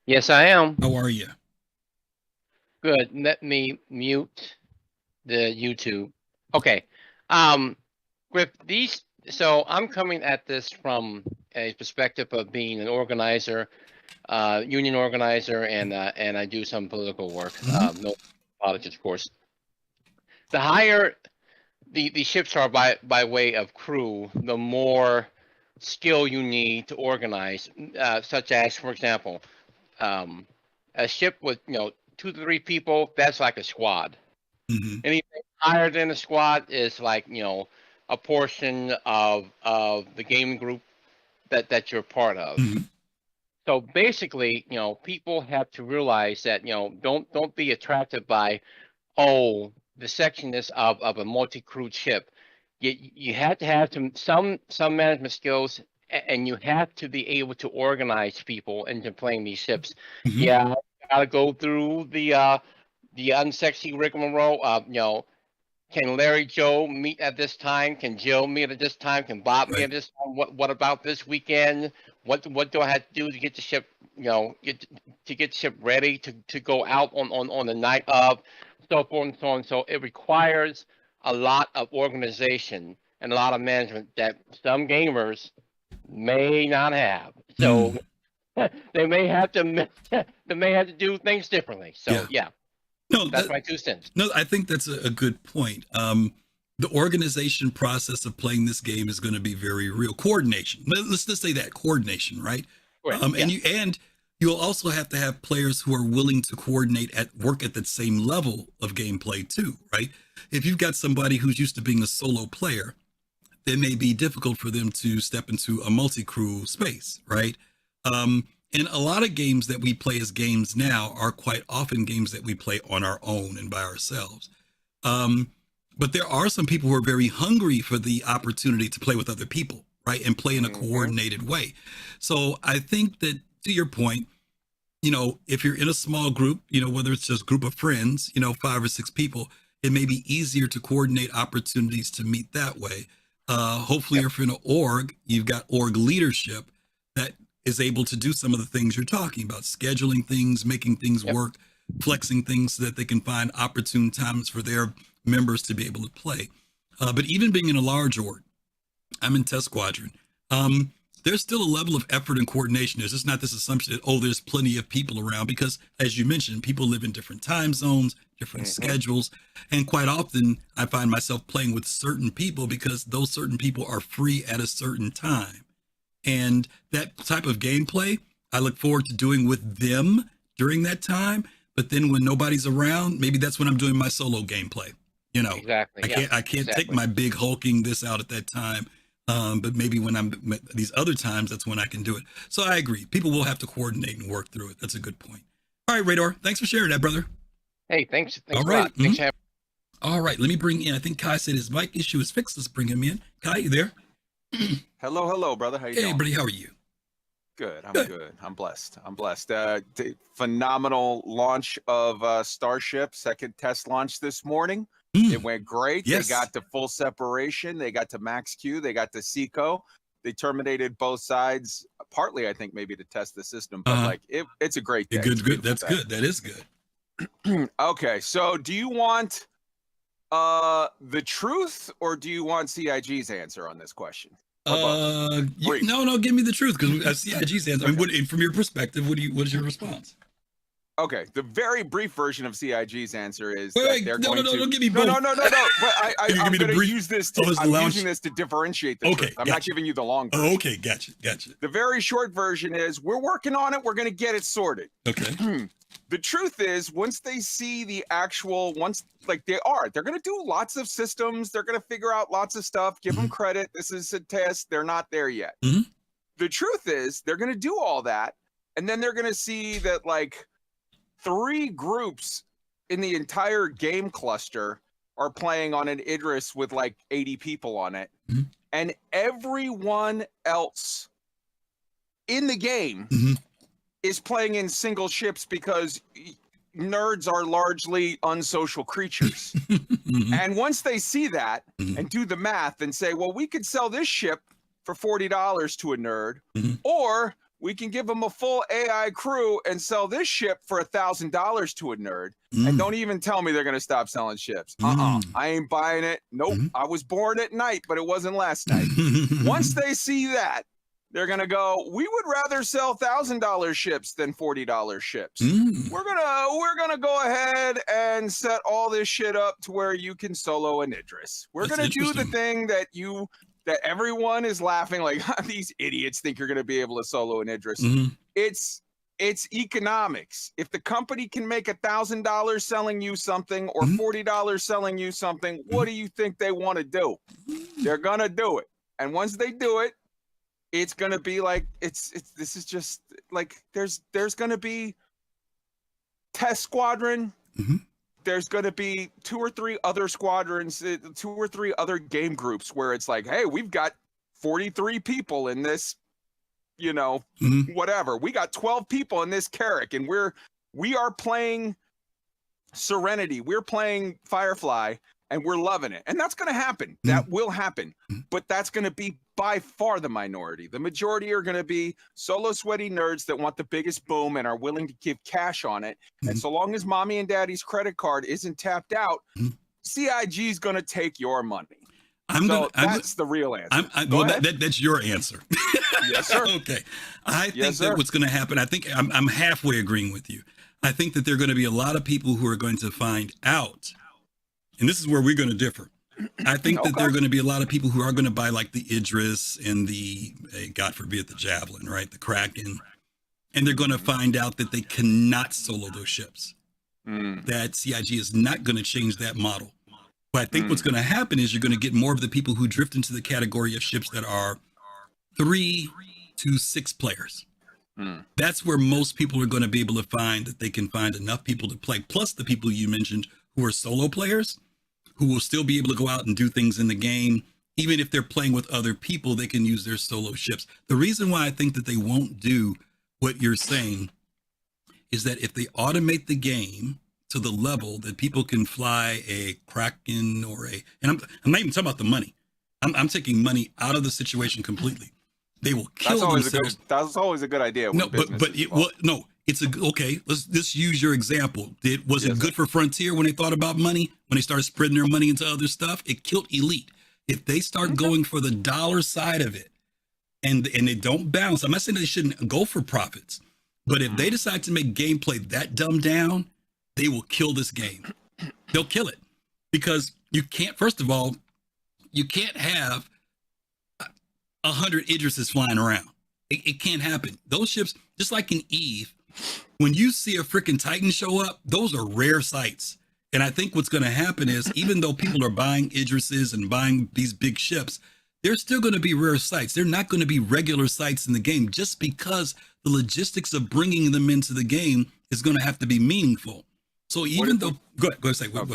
Yes, I am. How are you? Good. Let me mute the YouTube. Okay. With these, so I'm coming at this from a perspective of being an organizer, union organizer, and I do some political work. No politics, of course. The higher the ships are by way of crew, the more skill you need to organize. Such as, for example, a ship with 2 to 3 people, that's like a squad. Mm-hmm. Anything higher than a squad is like a portion of the gaming group that you're part of. Mm-hmm. So basically, people have to realize that don't be attracted by the sectionness of a multi-crewed ship. You have to have some management skills, and you have to be able to organize people into playing these ships. Mm-hmm. Yeah, gotta go through the unsexy rigmarole. Can Larry Joe meet at this time? Can Jill meet at this time? Can Bob meet at this time? What about this weekend? What do I have to do to get the ship get the ship ready to go out on the night of, so forth and so on. So it requires a lot of organization and a lot of management that some gamers may not have. So they may have to do things differently. So yeah. No, that's my 2 cents. No, I think that's a good point. The organization process of playing this game is going to be very real. Coordination. Let's just say that coordination, right? Right. And you'll also have to have players who are willing to coordinate work at the same level of gameplay too, right? If you've got somebody who's used to being a solo player, it may be difficult for them to step into a multi-crew space, right? And a lot of games that we play as games now are quite often games that we play on our own and by ourselves. But there are some people who are very hungry for the opportunity to play with other people, right? And play in a coordinated way. So I think that, to your point, if you're in a small group, whether it's just a group of friends, 5 or 6 people, it may be easier to coordinate opportunities to meet that way. Hopefully, if you're in an org, you've got org leadership that is able to do some of the things you're talking about, scheduling things, making things work, flexing things so that they can find opportune times for their members to be able to play. But even being in a large org, I'm in Test Squadron. There's still a level of effort and coordination. There's just not this assumption that, there's plenty of people around, because as you mentioned, people live in different time zones, different schedules. And quite often I find myself playing with certain people because those certain people are free at a certain time. And that type of gameplay, I look forward to doing with them during that time. But then when nobody's around, maybe that's when I'm doing my solo gameplay. Exactly. I can't take my big hulking this out at that time. But maybe when I'm these other times, that's when I can do it. So I agree. People will have to coordinate and work through it. That's a good point. All right, Radar. Thanks for sharing that, brother. Hey, thanks. All a right. lot. Thanks for having All right. Let me bring in, I think Kai said his mic issue is fixed. Let's bring him in. Kai, you there? Hello, brother. How you doing? Hey, buddy. How are you? Good. I'm good. I'm blessed. Phenomenal launch of Starship, second test launch this morning. It went great. Yes. They got to full separation. They got to max Q. They got to SECO. They terminated both sides, partly, I think, maybe to test the system. But it's a great day. Good. That's good. That is good. Okay. So do you want the truth, or do you want CIG's answer on this question? No, give me the truth, because CIG's answer. I mean, from your perspective, what is your response? Okay, the very brief version of CIG's answer is don't give me both. No. But I'm going to use this. I'm using this to differentiate the truth. I'm not giving you the long version. Okay, gotcha. The very short version is we're working on it. We're going to get it sorted. Okay. The truth is, once they see the actual, they're going to do lots of systems. They're going to figure out lots of stuff. Give them credit. This is a test. They're not there yet. The truth is, they're going to do all that, and then they're going to see that 3 groups in the entire game cluster are playing on an Idris with 80 people on it. And everyone else in the game is playing in single ships because nerds are largely unsocial creatures. And once they see that and do the math and say, well, we could sell this ship for $40 to a nerd, or we can give them a full AI crew and sell this ship for $1,000 to a nerd. And don't even tell me they're going to stop selling ships. I ain't buying it. Nope. I was born at night, but it wasn't last night. Once they see that, they're going to go, we would rather sell $1,000 ships than $40 ships. We're going to go ahead and set all this shit up to where you can solo an Idris. We're going to do the thing that everyone is laughing these idiots think you're going to be able to solo an Idris. It's economics. If the company can make $1,000 selling you something or $40 selling you something, what do you think they want to do? They're going to do it. And once they do it, it's going to be this is just there's going to be Test Squadron. There's going to be 2 or 3 other squadrons, 2 or 3 other game groups where it's hey, we've got 43 people in this, whatever. We got 12 people in this Carrack, and we are playing Serenity. We're playing Firefly, and we're loving it. And that's going to happen. That will happen. But that's going to be by far the minority. The majority are going to be solo sweaty nerds that want the biggest boom and are willing to give cash on it. And so long as mommy and daddy's credit card isn't tapped out, CIG is going to take your money. That's the real answer. That's your answer. Yes, sir. Okay. I think that what's going to happen, I think I'm halfway agreeing with you. I think that there are going to be a lot of people who are going to find out, and this is where we're going to differ. I think that there are going to be a lot of people who are going to buy like the Idris and the, God forbid, the Javelin, right? The Kraken. And they're going to find out that they cannot solo those ships. That CIG is not going to change that model. But I think what's going to happen is you're going to get more of the people who drift into the category of ships that are 3 to 6 players. That's where most people are going to be able to find that they can find enough people to play, plus the people you mentioned who are solo players, who will still be able to go out and do things in the game. Even if they're playing with other people, they can use their solo ships. The reason why I think that they won't do what you're saying is that if they automate the game to the level that people can fly a Kraken or and I'm not even talking about the money. I'm taking money out of the situation completely. They will kill themselves. That's always a good idea. No, it's okay. Let's use your example. Was it good for Frontier when they thought about money? When they started spreading their money into other stuff, it killed Elite. If they start going for the dollar side of it, and they don't balance, I'm not saying they shouldn't go for profits, but if they decide to make gameplay that dumbed down, they will kill this game. They'll kill it because you can't. First of all, you can't have 100 Idrises flying around. It can't happen. Those ships, just like in Eve, when you see a freaking Titan show up, those are rare sights. And I think what's going to happen is, even though people are buying Idrises and buying these big ships, they're still going to be rare sites. They're not going to be regular sites in the game, just because the logistics of bringing them into the game is going to have to be meaningful. So even though, go ahead, say what?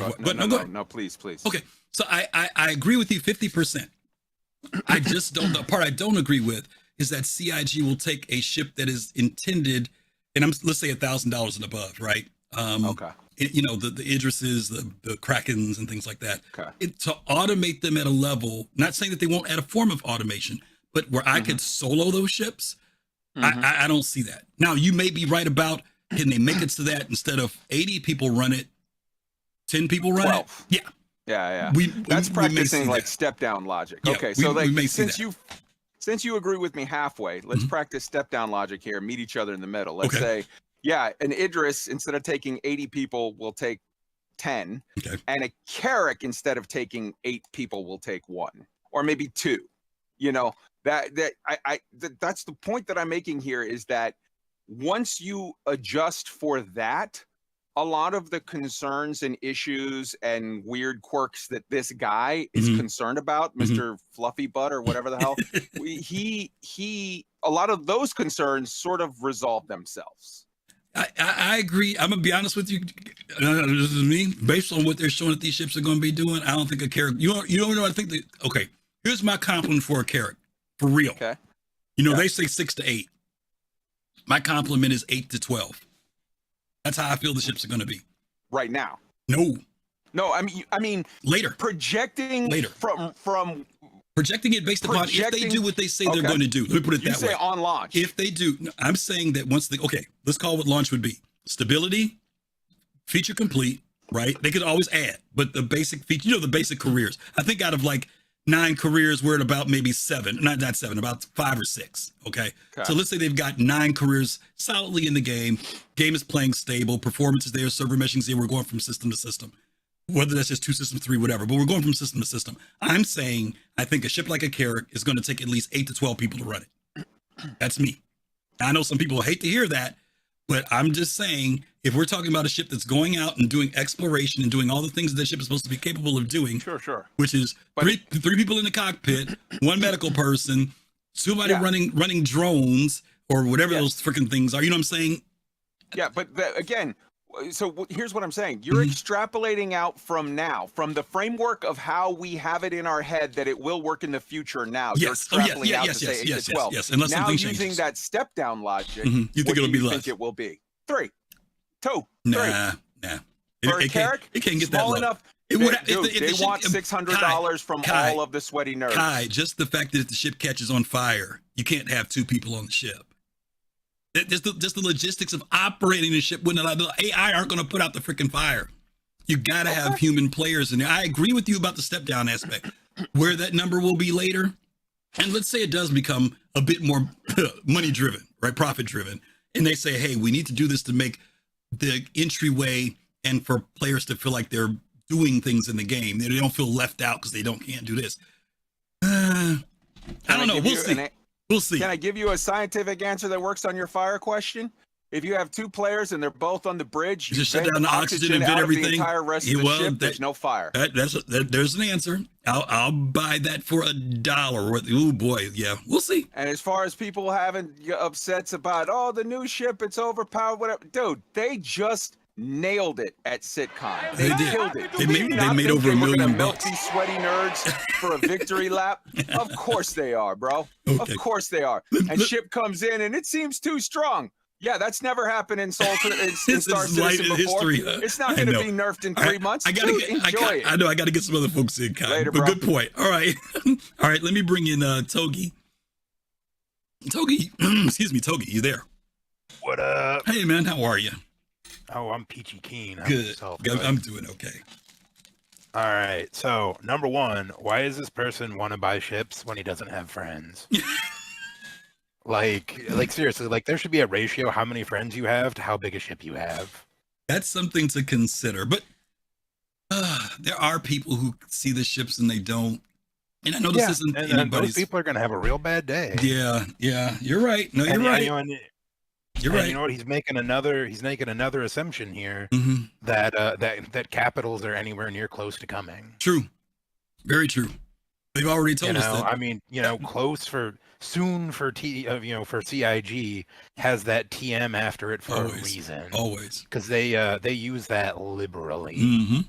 No, please. Okay, so I agree with you 50%. I just don't. The part I don't agree with is that CIG will take a ship that is intended, and let's say $1,000 and above, right? The Idrises, the Krakens, and things like that. To automate them at a level, not saying that they won't add a form of automation, but where I could solo those ships, I don't see that. Now, you may be right about, can they make it to that instead of 80 people run it, 10 people run 12. It? Yeah. That's practicing like step down logic. Yeah, okay, so since you agree with me halfway, let's practice step down logic here. Meet each other in the middle. Let's say, an Idris, instead of taking 80 people, will take 10, and a Carrack, instead of taking 8 people, will take 1 or maybe 2. That's the point that I'm making here, is that once you adjust for that, a lot of the concerns and issues and weird quirks that this guy is concerned about, Mr. Fluffy Butt or whatever the hell, a lot of those concerns sort of resolve themselves. I agree. I'm gonna be honest with you. This is me. Based on what they're showing that these ships are going to be doing, I don't think a Carrack. You don't know. I think that. Okay, here's my compliment for a Carrack, for real. Okay. They say 6 to 8. My compliment is 8 to 12. That's how I feel the ships are going to be. Right now. No, I mean later. Projecting later from projecting it based upon if they do what they say they're going to do. Let me put it that way. You say on launch. If they do, I'm saying that once let's call what launch would be. Stability, feature complete, right? They could always add, but the basic feature, the basic careers. I think out of like 9 careers, we're at about maybe 7, not 7, about 5 or 6. Okay. So let's say they've got 9 careers solidly in the game. Game is playing stable. Performance is there. Server meshing is there. We're going from system to system. Whether that's just 2 systems, 3, whatever, but we're going from system to system. I'm saying I think a ship like a Carrack is going to take at least 8 to 12 people to run it. That's me. I know some people hate to hear that, but I'm just saying, if we're talking about a ship that's going out and doing exploration and doing all the things that ship is supposed to be capable of doing, sure, which is three people in the cockpit, 1 medical person, somebody running drones or whatever those freaking things are. You know what I'm saying? Yeah, but again, so here's what I'm saying. You're extrapolating out from the framework of how we have it in our head that it will work in the future now. Yes. You're extrapolating out to say 8 to 12. Yes. Unless now, something using changes. that step down logic, you think it'll be less? Think it will be 3, 2, 3. Nah. For a Carrack, it can't get small that low. enough. They want $600 from all of the sweaty nerds. Kai, just the fact that if the ship catches on fire, you can't have 2 people on the ship. Just the logistics of operating the ship. When the AI aren't going to put out the freaking fire, you got to have human players in there. I agree with you about the step down aspect. where that number will be later. And let's say it does become a bit more money driven, right? Profit driven. And they say, hey, we need to do this to make the entryway and for players to feel like they're doing things in the game. They don't feel left out because they can't do this. I don't know. We'll see. We'll see. Can I give you a scientific answer that works on your fire question? If you have two players and they're both on the bridge, you just shut down the oxygen and vent everything. The entire rest of the ship, there's no fire. There's an answer. I'll buy that for $1. Oh boy, yeah, we'll see. And as far as people having upsets about, oh, the new ship, it's overpowered, whatever, dude, they just nailed it at Citcon. They killed it. They made over $1 million. These sweaty nerds for a victory lap. Of course they are, bro. Okay. Of course they are. And ship comes in and it seems too strong. Yeah, that's never happened in Star Citizen before. History, it's not going to be nerfed in 3 months. Enjoy it. I know. I got to get some other folks in. Later, but bro. Good point. All right. All right. Let me bring in Togi. Togi, excuse me, Togi, you there? What up? Hey, man. How are you? Oh, I'm peachy keen. Good. I'm doing okay. All right. So, number one, why does this person want to buy ships when he doesn't have friends? Like seriously, like there should be a ratio how many friends you have to how big a ship you have. That's something to consider. But there are people who see the ships and they don't. And I know this isn't anybody's. Those people are going to have a real bad day. Yeah. You're right. No, you're right. You're right. You know what? He's making another assumption here that capitals are anywhere near close to coming. True. Very true. They've already told us that. I mean, close for soon for for CIG has that TM after it for a reason. Always. Because they use that liberally. Mm-hmm.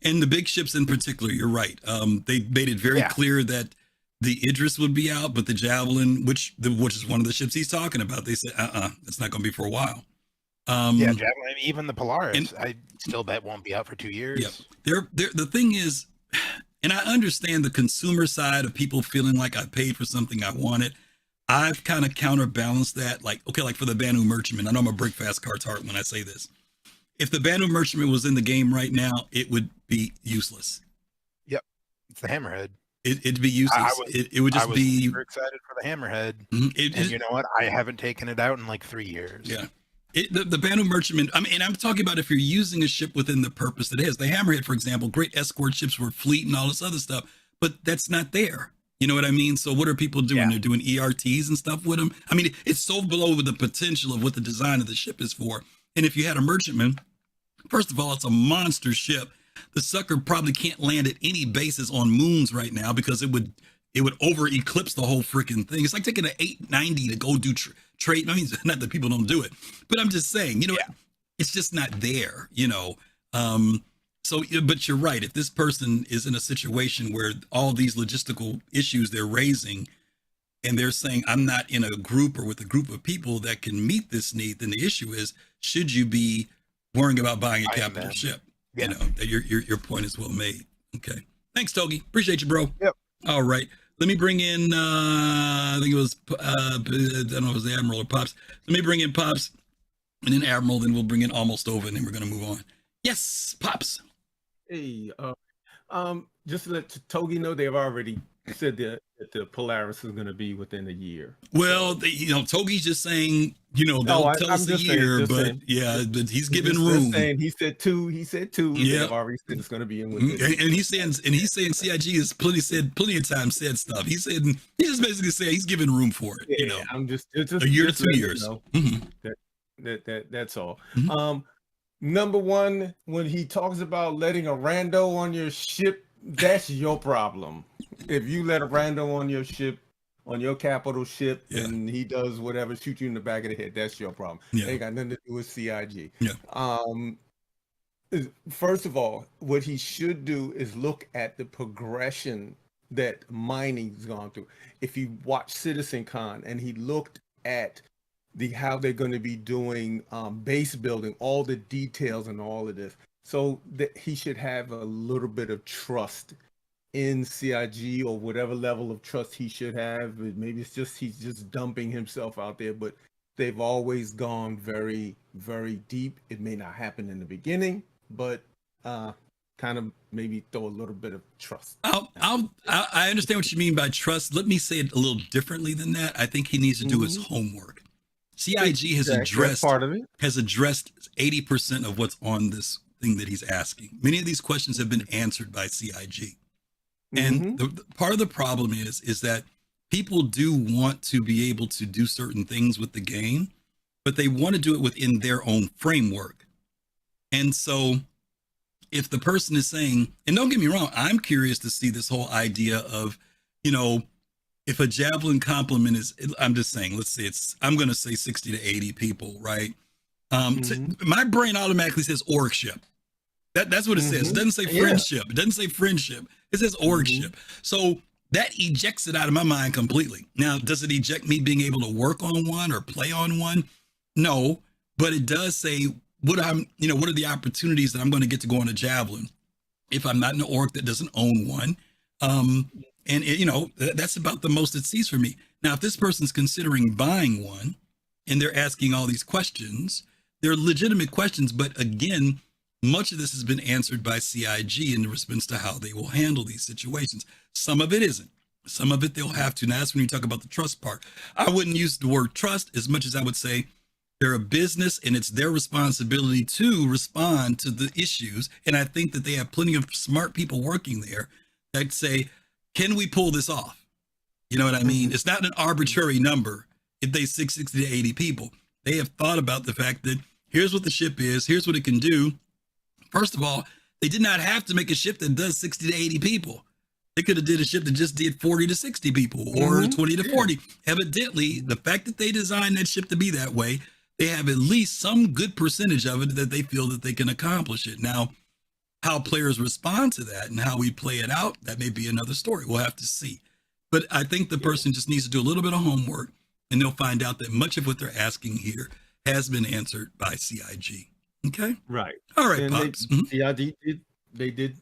And the big ships in particular, you're right. They made it very clear that the Idris would be out, but the Javelin, which is one of the ships he's talking about, they said, it's not going to be for a while. Javelin, even the Polaris, I still bet won't be out for 2 years. Yeah. The thing is, and I understand the consumer side of people feeling like I paid for something I wanted. I've kind of counterbalanced that. Like for the Banu Merchantman, I know I'm going to break Fast Card's heart when I say this. If the Banu Merchantman was in the game right now, it would be useless. Yep. It's the Hammerhead. It'd be useless. It would just be super excited for the Hammerhead. And you know what? I haven't taken it out in like 3 years. Yeah. The Banu Merchantman, and I'm talking about if you're using a ship within the purpose that it is. The Hammerhead, for example, great escort ships for fleet and all this other stuff, but that's not there. You know what I mean? So what are people doing? Yeah. They're doing ERTs and stuff with them. I mean, it's so below the potential of what the design of the ship is for. And if you had a Merchantman, first of all, it's a monster ship. The sucker probably can't land at any bases on moons right now because it would over eclipse the whole freaking thing. It's like taking an 890 to go do trade. I mean, not that people don't do it, but I'm just saying, it's just not there, So, but you're right. If this person is in a situation where all these logistical issues they're raising and they're saying, I'm not in a group or with a group of people that can meet this need, then the issue is, should you be worrying about buying a capital ship? Yeah. Your point is well made. Okay. Thanks, Togi. Appreciate you, bro. Yep. All right. Let me bring in, I think it was, I don't know if it was the Admiral or Pops. Let me bring in Pops and then Admiral, then we'll bring in Almost Over and then we're going to move on. Yes, Pops. Hey, just to let Togi know, they've already said that the Polaris is going to be within a year. Well, Togi's just saying, they'll tell us a year, but he's giving room. He said two. Yeah, they've already said it's going to be in within. And he's saying CIG has plenty of times said stuff. He just basically said he's giving room for it. I'm just a year to 2 years. That's all. Mm-hmm. Number one, when he talks about letting a rando on your ship, that's your problem. If you let a rando on your ship, on your capital ship, and he does whatever, shoot you in the back of the head, that's your problem. It ain't got nothing to do with CIG. First of all, what he should do is look at the progression that mining's gone through. If he watched Citcon and he looked at how they're going to be doing base building, all the details and all of this, so that he should have a little bit of trust in CIG or whatever level of trust he should have. Maybe it's just he's just dumping himself out there, but they've always gone very, very deep. It may not happen in the beginning, but kind of maybe throw a little bit of trust. I understand what you mean by trust. Let me say it a little differently than that. I think he needs to do his homework. CIG has addressed part of it. Has addressed 80% of what's on this thing that he's asking. Many of these questions have been answered by CIG. And the part of the problem is that people do want to be able to do certain things with the game, but they want to do it within their own framework. And so if the person is saying, and don't get me wrong, I'm curious to see this whole idea of, you know, if a javelin complement is, I'm just saying, let's say I'm going to say 60 to 80 people, right? My brain automatically says org ship. That's what it says. It doesn't say friendship. It doesn't say friendship. It says org ship. So that ejects it out of my mind completely. Now, does it eject me being able to work on one or play on one? No, but it does say what are the opportunities that I'm going to get to go on a javelin if I'm not in an org that doesn't own one. And that's about the most it sees for me. Now, if this person's considering buying one and they're asking all these questions, they're legitimate questions. But again, much of this has been answered by CIG in response to how they will handle these situations. Some of it isn't. Some of it they'll have to. Now, that's when you talk about the trust part. I wouldn't use the word trust as much as I would say they're a business and it's their responsibility to respond to the issues. And I think that they have plenty of smart people working there that say, can we pull this off? You know what I mean? It's not an arbitrary number. If they 60 to 80 people, they have thought about the fact that here's what the ship is. Here's what it can do. First of all, they did not have to make a ship that does 60 to 80 people. They could have did a ship that just did 40 to 60 people or 20 to 40. Evidently, the fact that they designed that ship to be that way, they have at least some good percentage of it that they feel that they can accomplish it. Now, how players respond to that and how we play it out, that may be another story. We'll have to see. But I think the person just needs to do a little bit of homework and they'll find out that much of what they're asking here has been answered by CIG. Okay. Right. All right, and Pops. They did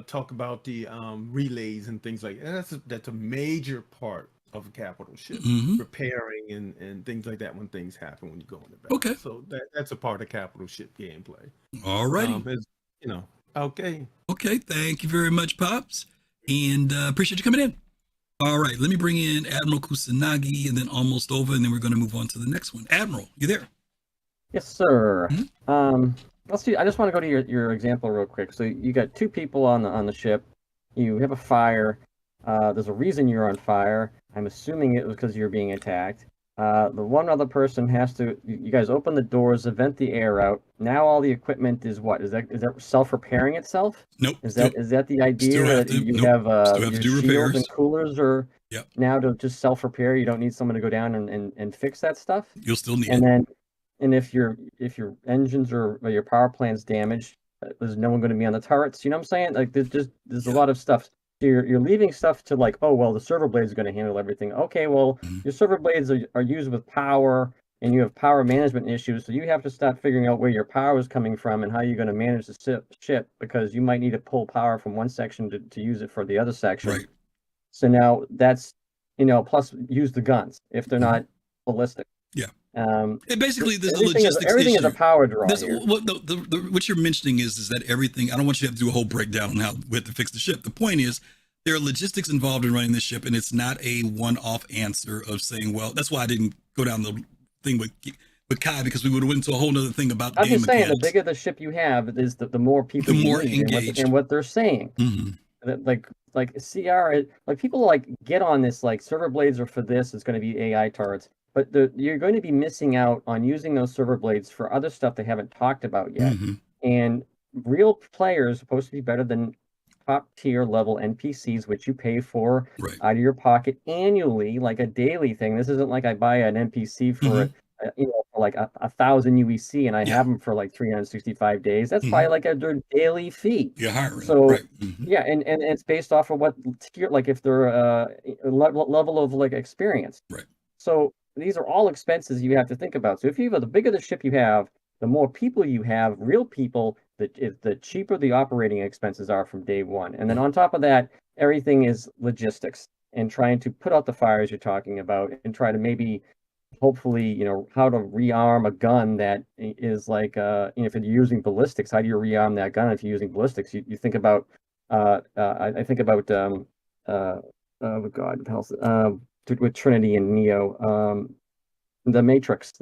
talk about the relays and things like that. That's a major part of a capital ship, repairing and things like that when things happen when you go in the battle. Okay. So that's a part of capital ship gameplay. All righty. Okay. Okay. Thank you very much, Pops. And appreciate you coming in. All right. Let me bring in Admiral Kusanagi and then Almost Over, and then we're going to move on to the next one. Admiral, you there? Yes, sir. Let's see. I just want to go to your example real quick. So you got two people on the ship. You have a fire. There's a reason you're on fire. I'm assuming it was because you're being attacked. The one other person has to. You guys open the doors, vent the air out. Now all the equipment is what? Is that self-repairing itself? Nope. Is that the idea that you have your shields repairs and coolers are now to just self-repair? You don't need someone to go down and fix that stuff. You'll still need it. And if your engines or your power plant's damaged, there's no one going to be on the turrets. You know what I'm saying? Like there's a lot of stuff. So you're leaving stuff to like, oh well, the server blades are going to handle everything. Okay, well your server blades are used with power, and you have power management issues. So you have to start figuring out where your power is coming from and how you're going to manage the ship, because you might need to pull power from one section to use it for the other section. Right. So now that's plus use the guns if they're not ballistic. Yeah. Basically, there's a everything logistics everything issue. is a power draw. What you're mentioning is that everything. I don't want you to have to do a whole breakdown on how we have to fix the ship. The point is, there are logistics involved in running this ship, and it's not a one-off answer of saying, "Well, that's why I didn't go down the thing with Kai, because we would have went into a whole other thing about." I'm game just saying, mechanics. the bigger the ship you have, is the more people, the you more need engaged, and what they're saying. Like CR, like people like get on this like server blades are for this. It's going to be AI turrets. But you're going to be missing out on using those server blades for other stuff they haven't talked about yet. And real players are supposed to be better than top tier level NPCs, which you pay for out of your pocket annually, like a daily thing. This isn't like I buy an NPC for for like 1,000 UEC and I have them for like 365 days. That's probably like their daily fee. You're hiring. So yeah, and it's based off of what tier, like if they're a level of like experience. Right. So these are all expenses you have to think about. So if you have the bigger the ship you have, the more people you have, real people, the cheaper the operating expenses are from day one. And then on top of that, everything is logistics and trying to put out the fires you're talking about and try to maybe hopefully, how to rearm a gun that is like, if you're using ballistics, how do you rearm that gun if you're using ballistics? You think about, I think about, oh God, with Trinity and Neo, the Matrix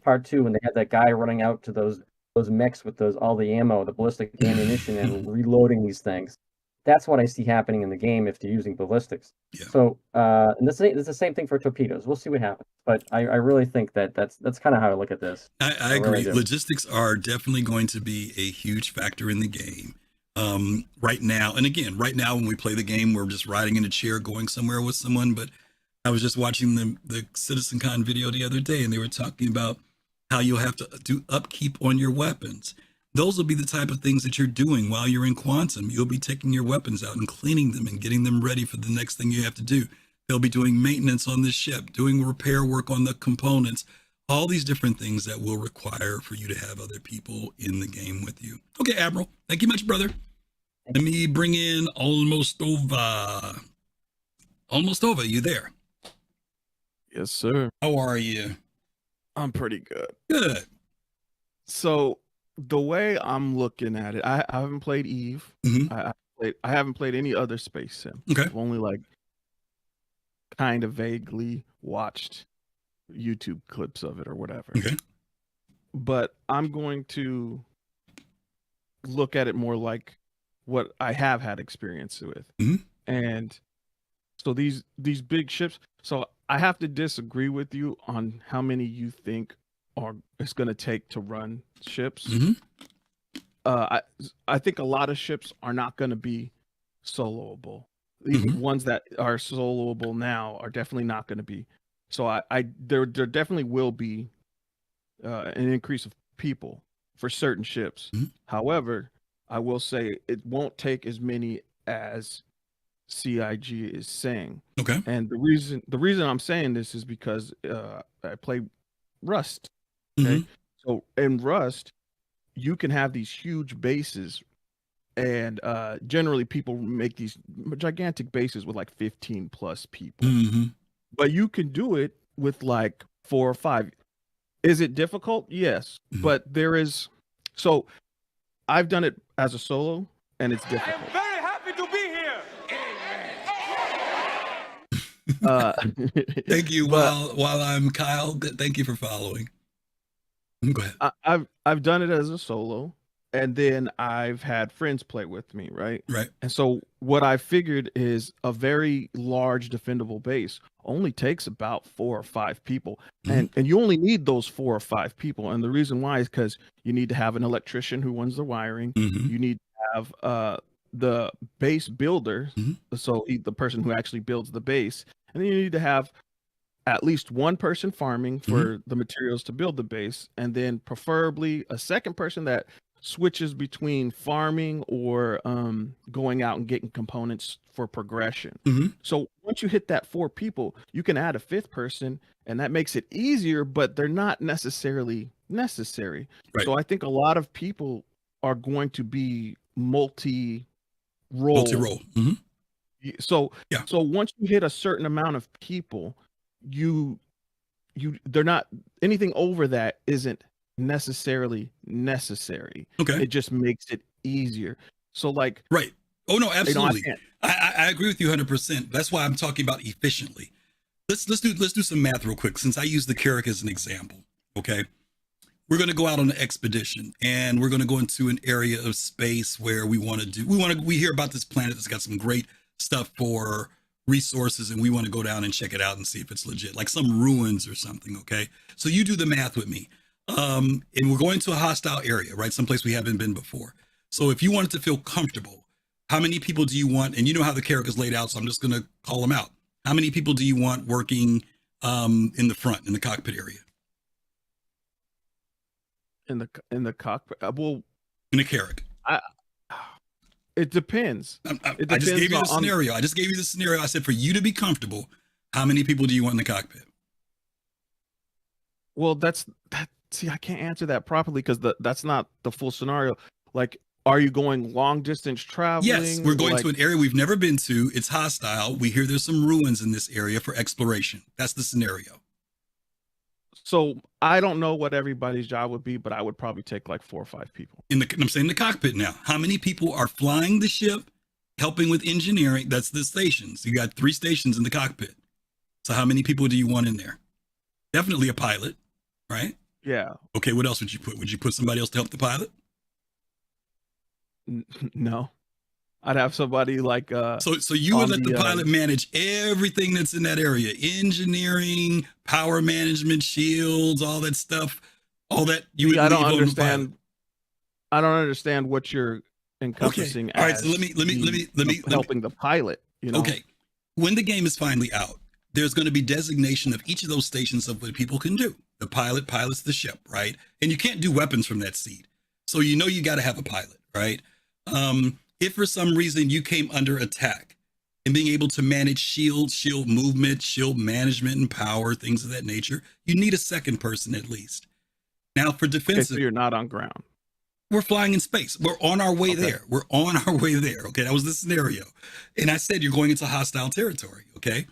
Part 2, when they had that guy running out to those mechs with all the ammo, the ballistic ammunition, and reloading these things. That's what I see happening in the game if they're using ballistics. Yeah. So, and it's the same thing for torpedoes. We'll see what happens. But I really think that's kind of how I look at this. I agree. Really Logistics are definitely going to be a huge factor in the game. Right now, and again, right now when we play the game, we're just riding in a chair going somewhere with someone. But I was just watching the Citcon video the other day, and they were talking about how you'll have to do upkeep on your weapons. Those will be the type of things that you're doing while you're in Quantum. You'll be taking your weapons out and cleaning them and getting them ready for the next thing you have to do. They'll be doing maintenance on the ship, doing repair work on the components, all these different things that will require for you to have other people in the game with you. Okay, Admiral, thank you much, brother. Let me bring in Almost Over. Almost Over, you there? Yes, sir. How are you? I'm pretty good. Good. So the way I'm looking at it, I haven't played Eve. I haven't played any other space sim. Okay. I've only kind of vaguely watched YouTube clips of it or whatever. Okay. But I'm going to look at it more like what I have had experience with. And so these big ships, so I have to disagree with you on how many you think it's going to take to run ships. I think a lot of ships are not going to be soloable. Even ones that are soloable now are definitely not going to be. So there definitely will be an increase of people for certain ships. However, I will say it won't take as many as CIG is saying. Okay. And the reason I'm saying this is because I play Rust. Okay. So in Rust, you can have these huge bases, and generally people make these gigantic bases with 15 plus people. But you can do it with 4 or 5. Is it difficult? Yes. But there is. So I've done it as a solo, and it's difficult. I am very happy to be here. Thank you. While I'm Kyle, thank you for following. Go ahead. I've done it as a solo, and then I've had friends play with me, right? Right. And so what I figured is a very large defendable base only takes about 4 or 5 people, and you only need those 4 or 5 people. And the reason why is because you need to have an electrician who runs the wiring. You need to have the base builder, so the person who actually builds the base, and then you need to have at least one person farming for the materials to build the base, and then preferably a second person that switches between farming or going out and getting components for progression. So once you hit that 4 people, you can add a 5th person, and that makes it easier, but they're not necessarily necessary. Right. So I think a lot of people are going to be multi-role. So once you hit a certain amount of people, they're not, anything over that isn't necessarily necessary. Okay. It just makes it easier. So right. Oh no, absolutely. You know, I agree with you 100%. That's why I'm talking about efficiently. Let's do some math real quick, since I use the Carrack as an example. Okay. We're going to go out on an expedition, and we're going to go into an area of space where we hear about this planet that's got some great stuff for resources, and we want to go down and check it out and see if it's legit, like some ruins or something. Okay. So you do the math with me. And we're going to a hostile area, right? Someplace we haven't been before. So if you wanted to feel comfortable, how many people do you want? And you know how the Carrack is laid out, so I'm just going to call them out. How many people do you want working in the front, in the cockpit area? in the cockpit. Well, in a Carrack. It depends. I just gave you the scenario. I just gave you the scenario. I said, for you to be comfortable, how many people do you want in the cockpit? Well, see, I can't answer that properly because that's not the full scenario. Are you going long distance traveling? Yes, we're going to an area we've never been to. It's hostile. We hear there's some ruins in this area for exploration. That's the scenario. So I don't know what everybody's job would be, but I would probably take like 4 or 5 people. I'm saying the cockpit now. How many people are flying the ship, helping with engineering? That's the stations. You got 3 stations in the cockpit. So how many people do you want in there? Definitely a pilot, right? Yeah. Okay, what else would you put? Would you put somebody else to help the pilot? No. I'd have somebody like so you would let the pilot manage everything that's in that area. Engineering, power management, shields, all that stuff. All that you would I don't understand. I don't understand what you're encompassing. Okay. All right, so let me helping the pilot, you know. Okay. When the game is finally out, there's going to be designation of each of those stations of what people can do. The pilot pilots the ship, right? And you can't do weapons from that seat. So you know you got to have a pilot, right? If for some reason you came under attack, and being able to manage shield movement, shield management and power, things of that nature, you need a second person at least. Now for defensive, so you're not on ground. We're flying in space. We're on our way there. We're on our way there. Okay, that was the scenario. And I said you're going into hostile territory. Okay,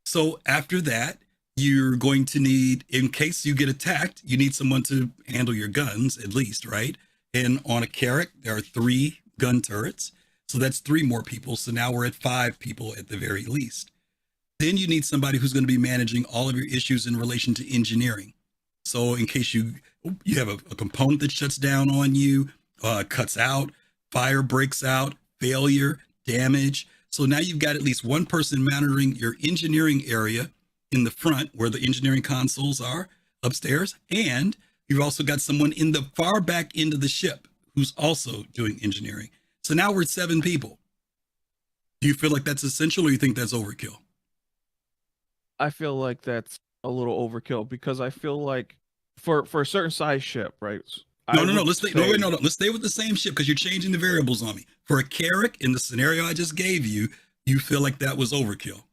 so after that, you're going to need, in case you get attacked, you need someone to handle your guns at least, right? And on a Carrack, there are 3 gun turrets. So that's 3 more people. So now we're at 5 people at the very least. Then you need somebody who's going to be managing all of your issues in relation to engineering. So in case you have a component that shuts down on you, cuts out, fire breaks out, failure, damage. So now you've got at least one person monitoring your engineering area in the front where the engineering consoles are upstairs. And you've also got someone in the far back end of the ship who's also doing engineering. So now we're at 7 people. Do you feel like that's essential or you think that's overkill? I feel like that's a little overkill because I feel like for a certain size ship, right? No. Let's stay with the same ship because you're changing the variables on me. For a Carrack, in the scenario I just gave you, you feel like that was overkill.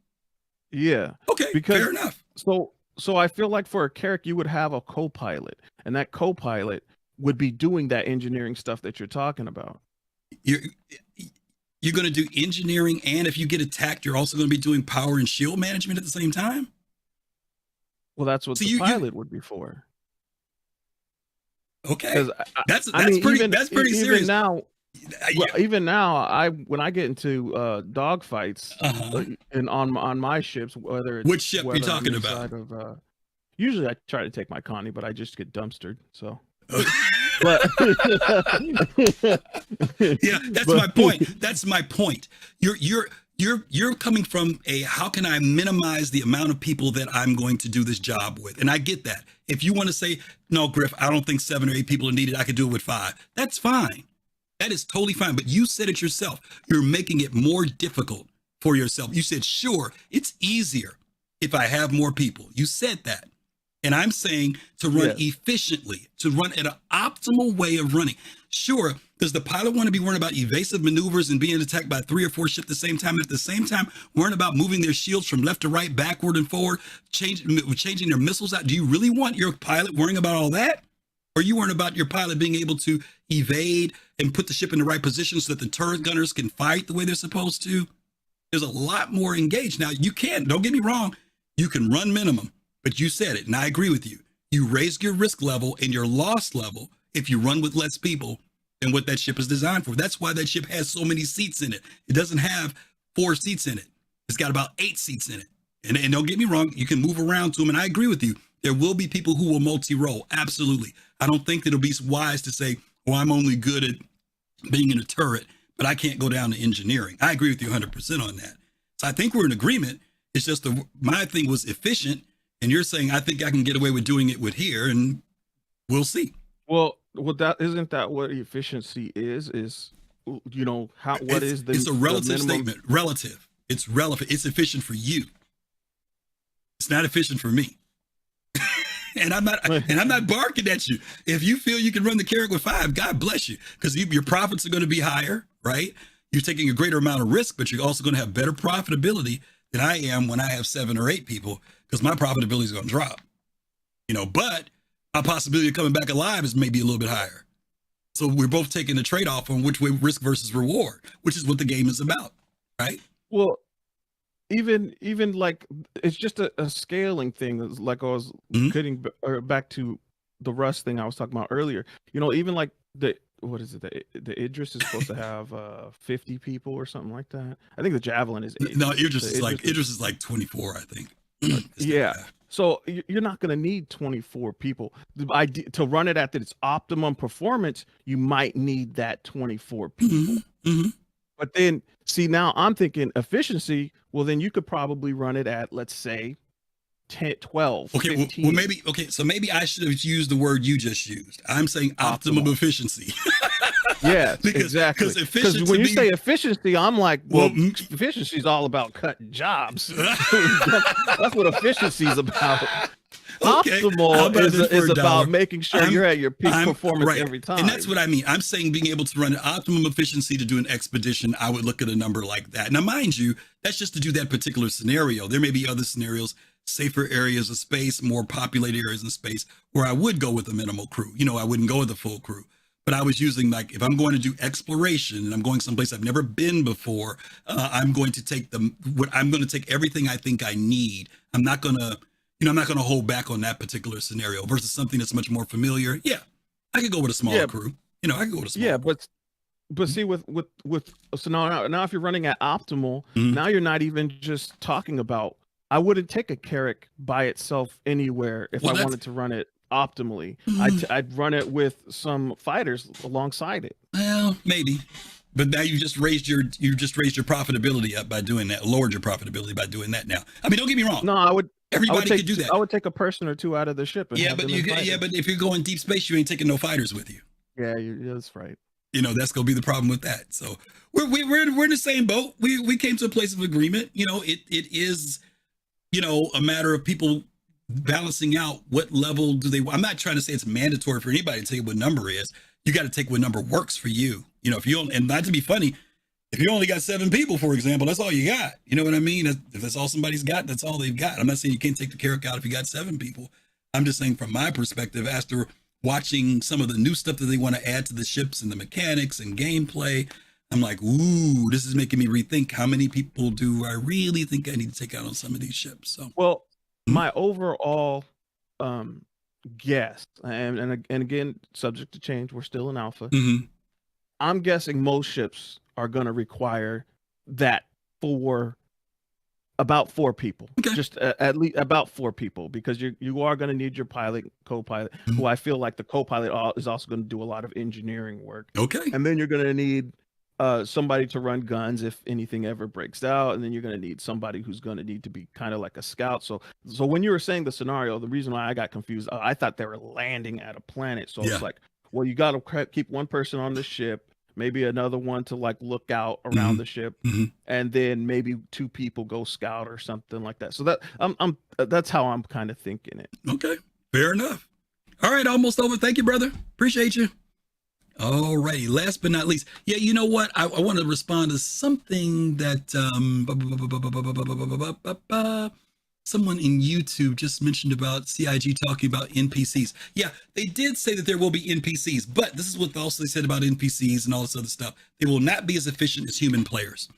Yeah. Okay, fair enough. So I feel like for a Carrack, you would have a co-pilot, and that co-pilot would be doing that engineering stuff that you're talking about. You're going to do engineering, and if you get attacked, you're also going to be doing power and shield management at the same time? Well, that's what the pilot would be for. Okay, that's pretty serious. Now, even now, when I get into dog fights and on my ships, whether it's which ship you talking about? Usually, I try to take my Connie, but I just get dumpstered. So. But yeah, my point. That's my point. You're coming from a how can I minimize the amount of people that I'm going to do this job with? And I get that. If you want to say, no, Griff, I don't think 7 or 8 people are needed, I could do it with 5. That's fine. That is totally fine. But you said it yourself. You're making it more difficult for yourself. You said, sure, it's easier if I have more people. You said that. And I'm saying to run efficiently, to run at an optimal way of running. Sure, does the pilot want to be worrying about evasive maneuvers and being attacked by 3 or 4 ships at the same time? And at the same time, worrying about moving their shields from left to right, backward and forward, changing their missiles out? Do you really want your pilot worrying about all that? Or are you worrying about your pilot being able to evade and put the ship in the right position so that the turret gunners can fight the way they're supposed to? There's a lot more engaged. Now, you can, don't get me wrong, you can run minimum. But you said it, and I agree with you. You raise your risk level and your loss level if you run with less people than what that ship is designed for. That's why that ship has so many seats in it. It doesn't have 4 seats in it. It's got about 8 seats in it. And don't get me wrong, you can move around to them, and I agree with you. There will be people who will multi-role, absolutely. I don't think it'll be wise to say, well, I'm only good at being in a turret, but I can't go down to engineering. I agree with you 100% on that. So I think we're in agreement. It's just my thing was efficient. And you're saying, I think I can get away with doing it with here, and we'll see. Well, that isn't that what efficiency is, you know, it's a relative statement. Relative. It's relevant. It's efficient for you. It's not efficient for me. and I'm not barking at you. If you feel you can run the Carrack with 5, God bless you. Because your profits are going to be higher, right? You're taking a greater amount of risk, but you're also going to have better profitability than I am when I have 7 or 8 people. Because my profitability is going to drop, you know, but my possibility of coming back alive is maybe a little bit higher. So we're both taking the trade-off on which way risk versus reward, which is what the game is about, right? Well, even like it's just a scaling thing. Like I was getting back to the Rust thing I was talking about earlier. Even like what is it? The Idris is supposed to have 50 people or something like that. I think the Javelin is 80. No, Idris is like 24, I think. Yeah. So you're not going to need 24 people. To run it at its optimum performance, you might need that 24 people. But then, see, now I'm thinking efficiency. Well, then you could probably run it at, let's say, 10, 12, okay, 15. well, maybe, so maybe I should have used the word you just used. I'm saying optimum efficiency. Yeah, exactly. Because when you say efficiency, I'm like, well, efficiency is all about cutting jobs. That's what efficiency is about. Okay. Optimal is about making sure you're at your peak performance every time. And that's what I mean. I'm saying being able to run an optimum efficiency to do an expedition, I would look at a number like that. Now, mind you, that's just to do that particular scenario. There may be other scenarios, safer areas of space, more populated areas of space, where I would go with a minimal crew. I wouldn't go with a full crew. But I was using, like, if I'm going to do exploration and I'm going someplace I've never been before, I'm going to take everything I think I need. I'm not going to hold back on that particular scenario versus something that's much more familiar. Yeah, I could go with a smaller crew. I could go with a smaller crew. But see, so now if you're running at optimal, now you're not even just talking about, I wouldn't take a Carrack by itself anywhere if I wanted to run it optimally. I'd run it with some fighters alongside it. Well, maybe. But now you just raised your profitability up by doing that, lowered your profitability by doing that now. I mean, don't get me wrong. No, everybody could do that. I would take a person or two out of the ship. But if you're going deep space, you ain't taking no fighters with you. Yeah, that's right. That's gonna be the problem with that. So we're in the same boat. We came to a place of agreement. It is, a matter of people balancing out what level do they. I'm not trying to say it's mandatory for anybody to tell you what number is. You got to take what number works for you. If you and not to be funny, if you only got 7 people, for example, that's all you got. You know what I mean? If that's all somebody's got, that's all they've got. I'm not saying you can't take the Carrack out if you got 7 people. I'm just saying from my perspective, after watching some of the new stuff that they want to add to the ships and the mechanics and gameplay, I'm like, ooh, this is making me rethink how many people do I really think I need to take out on some of these ships. So, well, my overall guess, and again, subject to change, we're still in alpha. I'm guessing most ships are going to require that for about 4 people. Okay. Just at least about 4 people, because you are going to need your pilot, co-pilot, who I feel like the co-pilot is also going to do a lot of engineering work. Okay. And then you're going to need somebody to run guns if anything ever breaks out, and then you're going to need somebody who's going to need to be kind of like a scout. So when you were saying the scenario, the reason why I got confused, I thought they were landing at a planet. So it's like, well, you got to keep one person on the ship, maybe another one to like look out around the ship, and then maybe 2 people go scout or something like that. So that that's how I'm kind of thinking it. Okay, fair enough. All right, almost over. Thank you, brother. Appreciate you. All righty. Last but not least, you know what? I want to respond to something that someone in YouTube just mentioned about CIG talking about NPCs. Yeah, they did say that there will be NPCs, but this is what also they said about NPCs and all this other stuff. They will not be as efficient as human players.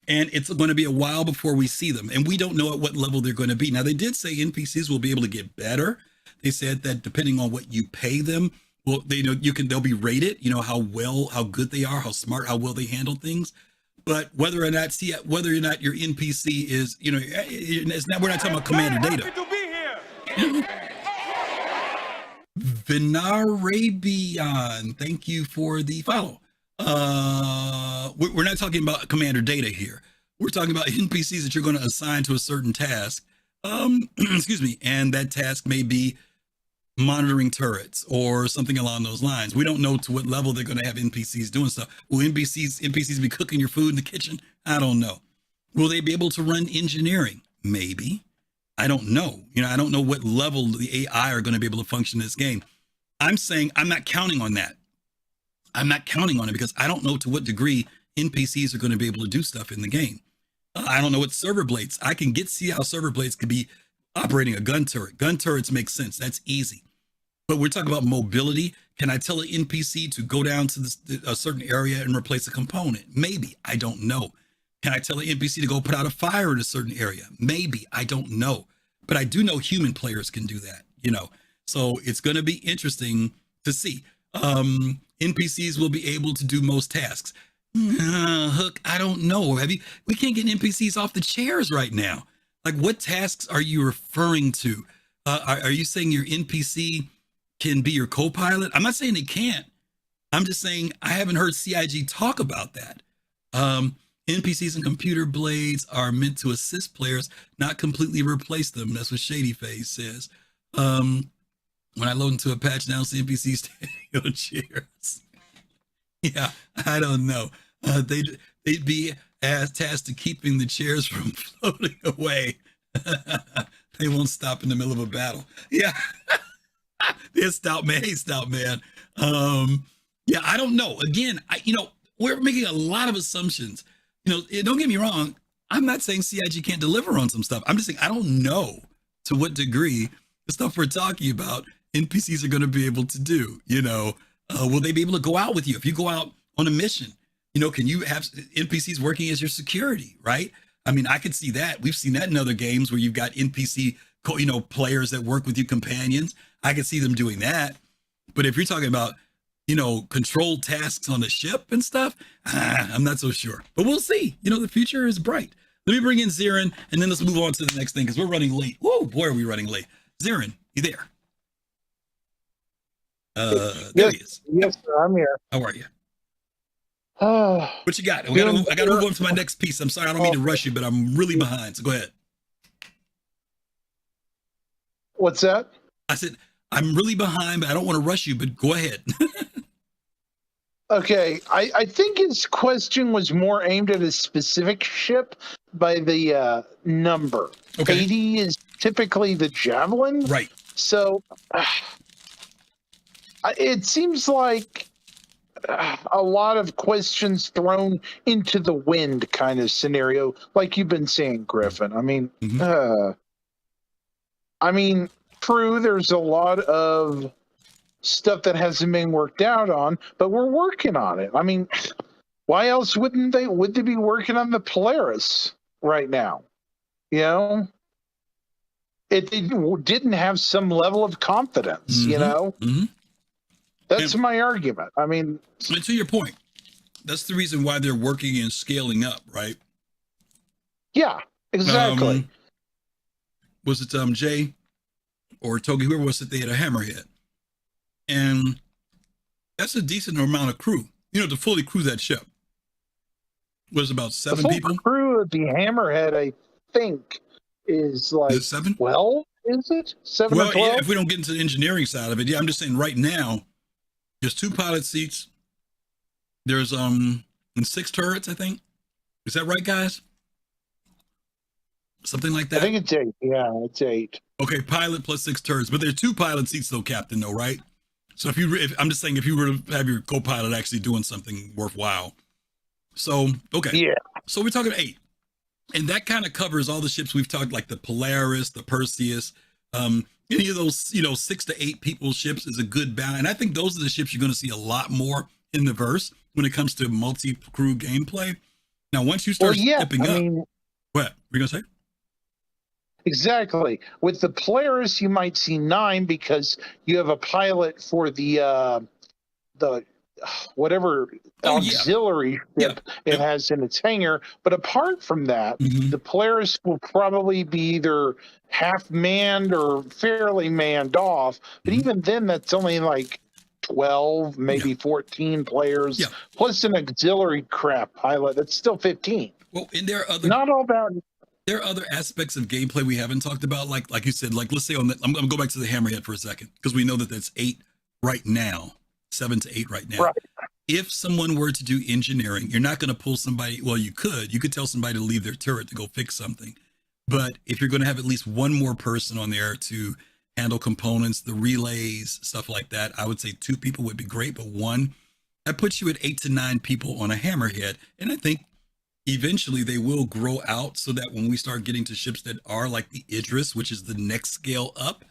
And it's going to be a while before we see them. And we don't know at what level they're going to be. Now, they did say NPCs will be able to get better. They said that depending on what you pay them, well, they'll be rated, how good they are, how smart, how well they handle things. But whether or not your NPC is, it's not, we're not talking about commander data. Vinarabian, thank you for the follow. We're not talking about commander data here. We're talking about NPCs that you're going to assign to a certain task. Excuse me, and that task may be monitoring turrets or something along those lines. We don't know to what level they're going to have NPCs doing stuff. Will NPCs be cooking your food in the kitchen? I don't know. Will they be able to run engineering? Maybe. I don't know. I don't know what level the AI are going to be able to function in this game. I'm saying I'm not counting on that. I'm not counting on it because I don't know to what degree NPCs are going to be able to do stuff in the game. I don't know what server blades. I can see how server blades could be operating a gun turret. Gun turrets make sense. That's easy. But we're talking about mobility. Can I tell an NPC to go down to a certain area and replace a component? Maybe. I don't know. Can I tell an NPC to go put out a fire in a certain area? Maybe. I don't know. But I do know human players can do that, you know. So it's going to be interesting to see. NPCs will be able to do most tasks. Hook, I don't know. We can't get NPCs off the chairs right now. Like, what tasks are you referring to? Are you saying your NPC can be your co-pilot? I'm not saying they can't. I'm just saying I haven't heard CIG talk about that. NPCs and computer blades are meant to assist players, not completely replace them. That's what Shady Face says. When I load into a patch now, see NPCs standing on chairs. Yeah, I don't know. They'd be tasked to keeping the chairs from floating away. They won't stop in the middle of a battle. Yeah. There's Stout Man. Hey, Stout Man. Yeah, I don't know. Again, we're making a lot of assumptions. Don't get me wrong. I'm not saying CIG can't deliver on some stuff. I'm just saying I don't know to what degree the stuff we're talking about NPCs are going to be able to do. Will they be able to go out with you? If you go out on a mission, can you have NPCs working as your security, right? I mean, I could see that. We've seen that in other games where you've got NPC, players that work with you, companions. I could see them doing that. But if you're talking about, controlled tasks on the ship and stuff, I'm not so sure. But we'll see. The future is bright. Let me bring in Zirin, and then let's move on to the next thing because we're running late. Whoa, boy, are we running late. Zirin, you there? There he is. Yes, sir, I'm here. How are you? What you got? I got to move on to my next piece. I'm sorry, I don't mean to rush you, but I'm really behind. So go ahead. What's that? I said, I'm really behind, but I don't want to rush you, but go ahead. Okay, I think his question was more aimed at a specific ship by the number. Okay. 80 is typically the Javelin. Right. So it seems like a lot of questions thrown into the wind kind of scenario, like you've been saying, Griffin. I mean, true, there's a lot of stuff that hasn't been worked out on, but we're working on it. I mean, why else would they be working on the Polaris right now? It didn't have some level of confidence, That's my argument. I mean, and to your point, that's the reason why they're working and scaling up, right? Yeah, exactly. Was it Jay or Togi, whoever was it, they had a Hammerhead. And that's a decent amount of crew. To fully crew that ship was about 7 people. The crew of the Hammerhead, I think, is like is it 7? 12, is it? 7 or 12? Yeah, if we don't get into the engineering side of it. Yeah, I'm just saying right now, there's 2 pilot seats. There's 6 turrets, I think. Is that right, guys? Something like that? I think it's 8. Yeah, it's 8. Okay, pilot plus 6 turrets. But there's 2 pilot seats though, Captain, though, right? So I'm just saying if you were to have your co-pilot actually doing something worthwhile. So, okay. Yeah. So we're talking 8. And that kind of covers all the ships we've talked, like the Polaris, the Perseus. Any of those, 6 to 8 people ships is a good balance. And I think those are the ships you're going to see a lot more in the verse when it comes to multi-crew gameplay. Now, once you start stepping up, what were you going to say? Exactly. With the Polaris, you might see 9 because you have a pilot for the whatever auxiliary ship it has in its hangar. But apart from that, the Polaris will probably be either half manned or fairly manned off. But even then, that's only like 12, maybe 14 players, plus an auxiliary crap pilot. That's still 15. Well, and there are other not all about. There are other aspects of gameplay we haven't talked about, like you said, like let's say I'm going to go back to the Hammerhead for a second because we know that that's 8 right now, 7 to 8 right now. Right. If someone were to do engineering, you're not going to pull somebody. Well, you could tell somebody to leave their turret to go fix something, but if you're going to have at least one more person on there to handle components, the relays, stuff like that, I would say 2 people would be great, but 1 that puts you at 8 to 9 people on a Hammerhead, and I think. Eventually, they will grow out so that when we start getting to ships that are like the Idris, which is the next scale up,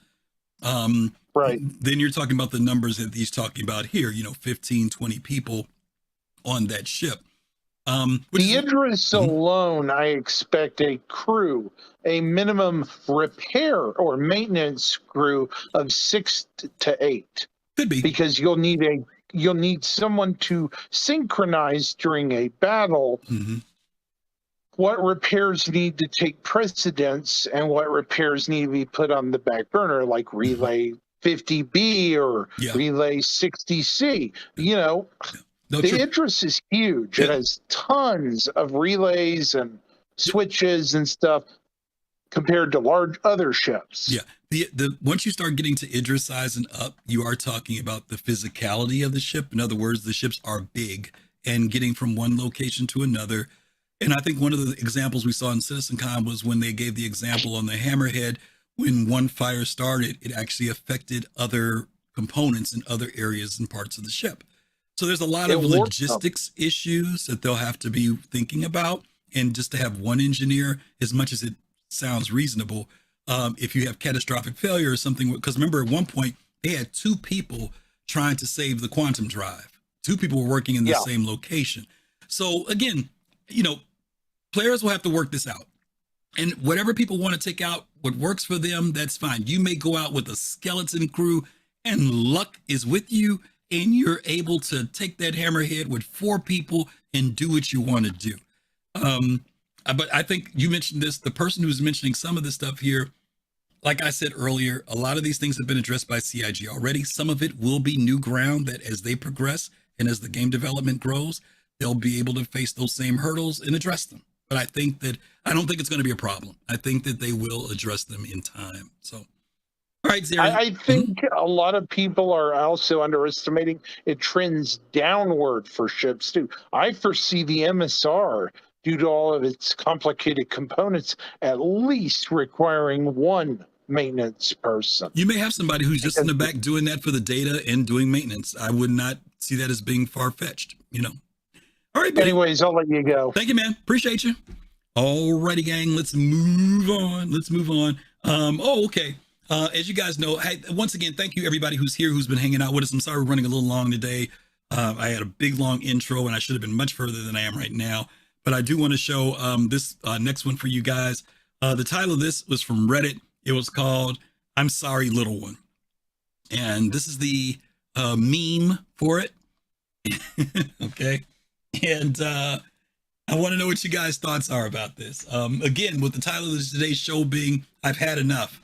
right? Then you're talking about the numbers that he's talking about here, 15, 20 people on that ship. The Idris alone, I expect a crew, a minimum repair or maintenance crew of 6 to 8. Could be, because you'll need someone to synchronize during a battle. What repairs need to take precedence and what repairs need to be put on the back burner, like relay 50B or relay 60C. You know, the Idris is huge. It has tons of relays and switches and stuff compared to large other ships. Yeah. The once you start getting to Idris size and up, you are talking about the physicality of the ship. In other words, the ships are big and getting from one location to another. And I think one of the examples we saw in Citcon was when they gave the example on the Hammerhead, when one fire started, it actually affected other components in other areas and parts of the ship. So there's a lot of logistics issues that they'll have to be thinking about. And just to have one engineer, as much as it sounds reasonable, if you have catastrophic failure or something, because remember at one point they had 2 people trying to save the quantum drive. 2 people were working in the same location. So again, you know, players will have to work this out. And whatever people want to take out, what works for them, that's fine. You may go out with a skeleton crew and luck is with you and you're able to take that Hammerhead with 4 people and do what you want to do. But I think you mentioned this, the person who's mentioning some of this stuff here, like I said earlier, a lot of these things have been addressed by CIG already. Some of it will be new ground that as they progress and as the game development grows, they'll be able to face those same hurdles and address them. But I don't think it's going to be a problem. I think that they will address them in time. So, all right, Zary. I think a lot of people are also underestimating it trends downward for ships too. I foresee the MSR, due to all of its complicated components, at least requiring 1 maintenance person. You may have somebody who's just in the back doing that for the data and doing maintenance. I would not see that as being far-fetched, you know. All right, buddy. Anyways, I'll let you go. Thank you, man. Appreciate you. All righty, gang. Let's move on. Okay. As you guys know, hey, once again, thank you everybody who's here, who's been hanging out with us. I'm sorry we're running a little long today. I had a big, long intro, and I should have been much further than I am right now. But I do want to show this next one for you guys. The title of this was from Reddit. It was called, "I'm Sorry, Little One." And this is the meme for it. Okay. And I want to know what you guys' thoughts are about this. Again, with the title of today's show being, "I've Had Enough."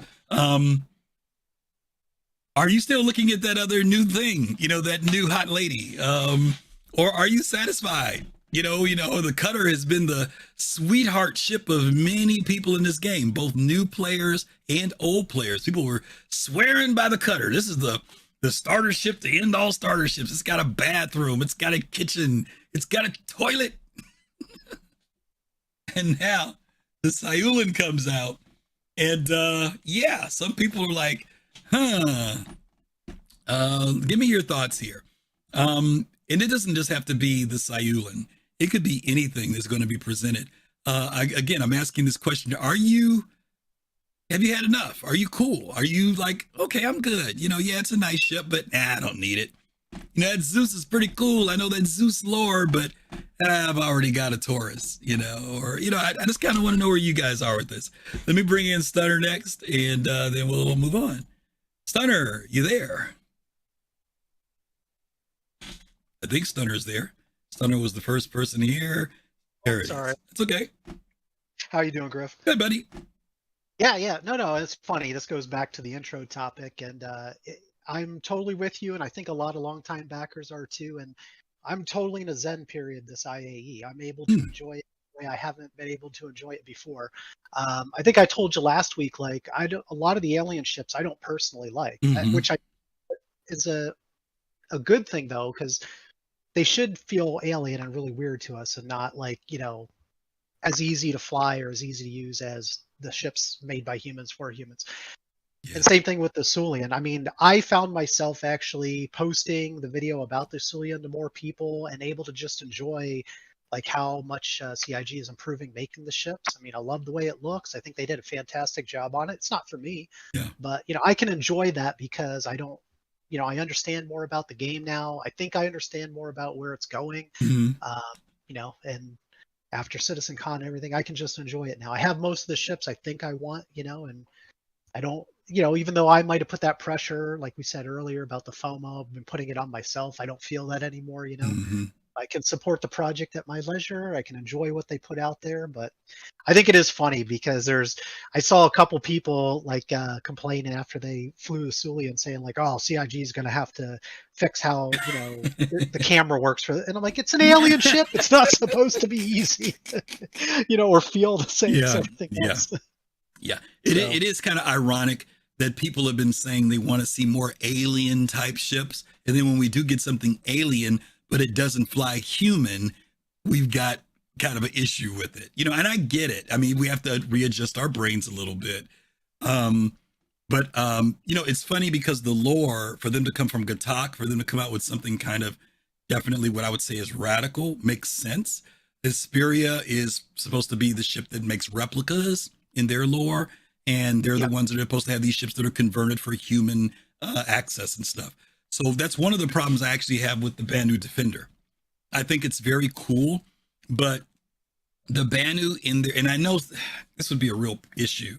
Are you still looking at that other new thing, you know, that new hot lady? Or are you satisfied? You know, the Cutter has been the sweetheart ship of many people in this game, both new players and old players. People were swearing by the Cutter. This is the starter ship, the end all starter ships. It's got a bathroom. It's got a kitchen. It's got a toilet. And now the Sayulan comes out. And some people are like, give me your thoughts here. And it doesn't just have to be the Sayulan. It could be anything that's going to be presented. I'm asking this question. Have you had enough? Are you cool? Are you like, okay, I'm good. You know, yeah, it's a nice ship, but I don't need it. You know, that Zeus is pretty cool. I know that Zeus lore, but I've already got a Taurus, you know, or, you know, I just kind of want to know where you guys are with this. Let me bring in Stunner next, and then we'll move on. Stunner, you there? I think Stunner's there. Stunner was the first person here. There it is. All right. It's okay. How you doing, Griff? Good, buddy. Yeah. No, it's funny. This goes back to the intro topic, and I'm totally with you, and I think a lot of longtime backers are too. And I'm totally in a zen period this IAE. I'm able to enjoy it the way I haven't been able to enjoy it before. I think I told you last week, like a lot of the alien ships I don't personally like, which is a good thing though, because they should feel alien and really weird to us, and not like, you know, as easy to fly or as easy to use as the ships made by humans for humans. Yeah. And same thing with the Sulian. I mean, I found myself actually posting the video about the Sulian to more people and able to just enjoy like how much CIG is improving making the ships. I mean, I love the way it looks. I think they did a fantastic job on it. It's not for me, but you know, I can enjoy that because I don't, you know, I understand more about the game now. I think I understand more about where it's going. You and after Citizen Con and everything, I can just enjoy it now. I have most of the ships I think I want, and I don't, even though I might have put that pressure, like we said earlier about the FOMO, I've been putting it on myself. I don't feel that anymore, I can support the project at my leisure. I can enjoy what they put out there, but I think it is funny because I saw a couple people like complaining after they flew to Sulian saying like, oh, CIG is going to have to fix how, the camera works and I'm like, it's an alien ship. It's not supposed to be easy, or feel the same as everything else. Yeah. It is kind of ironic that people have been saying they want to see more alien type ships. And then when we do get something alien, but it doesn't fly human, we've got kind of an issue with it, and I get it. I mean, we have to readjust our brains a little bit. But it's funny because the lore, for them to come from Gatak, for them to come out with something kind of definitely what I would say is radical, makes sense. Hesperia is supposed to be the ship that makes replicas in their lore, and they're the ones that are supposed to have these ships that are converted for human access and stuff. So that's one of the problems I actually have with the Banu Defender. I think it's very cool, but the Banu in there, and I know this would be a real issue.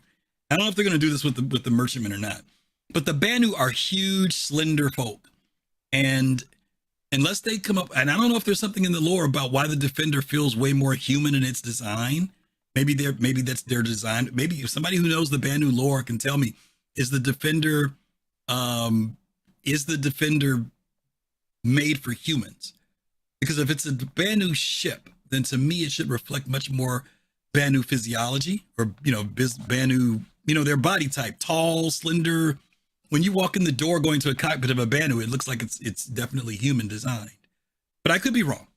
I don't know if they're going to do this with the merchantmen or not, but the Banu are huge, slender folk. And unless they come up, and I don't know if there's something in the lore about why the Defender feels way more human in its design. Maybe that's their design. Maybe if somebody who knows the Banu lore can tell me, is the Defender made for humans? Because if it's a Banu ship, then to me it should reflect much more Banu physiology, or Banu, their body type, tall, slender. When you walk in the door going to a cockpit of a Banu, it looks like it's definitely human designed. But I could be wrong.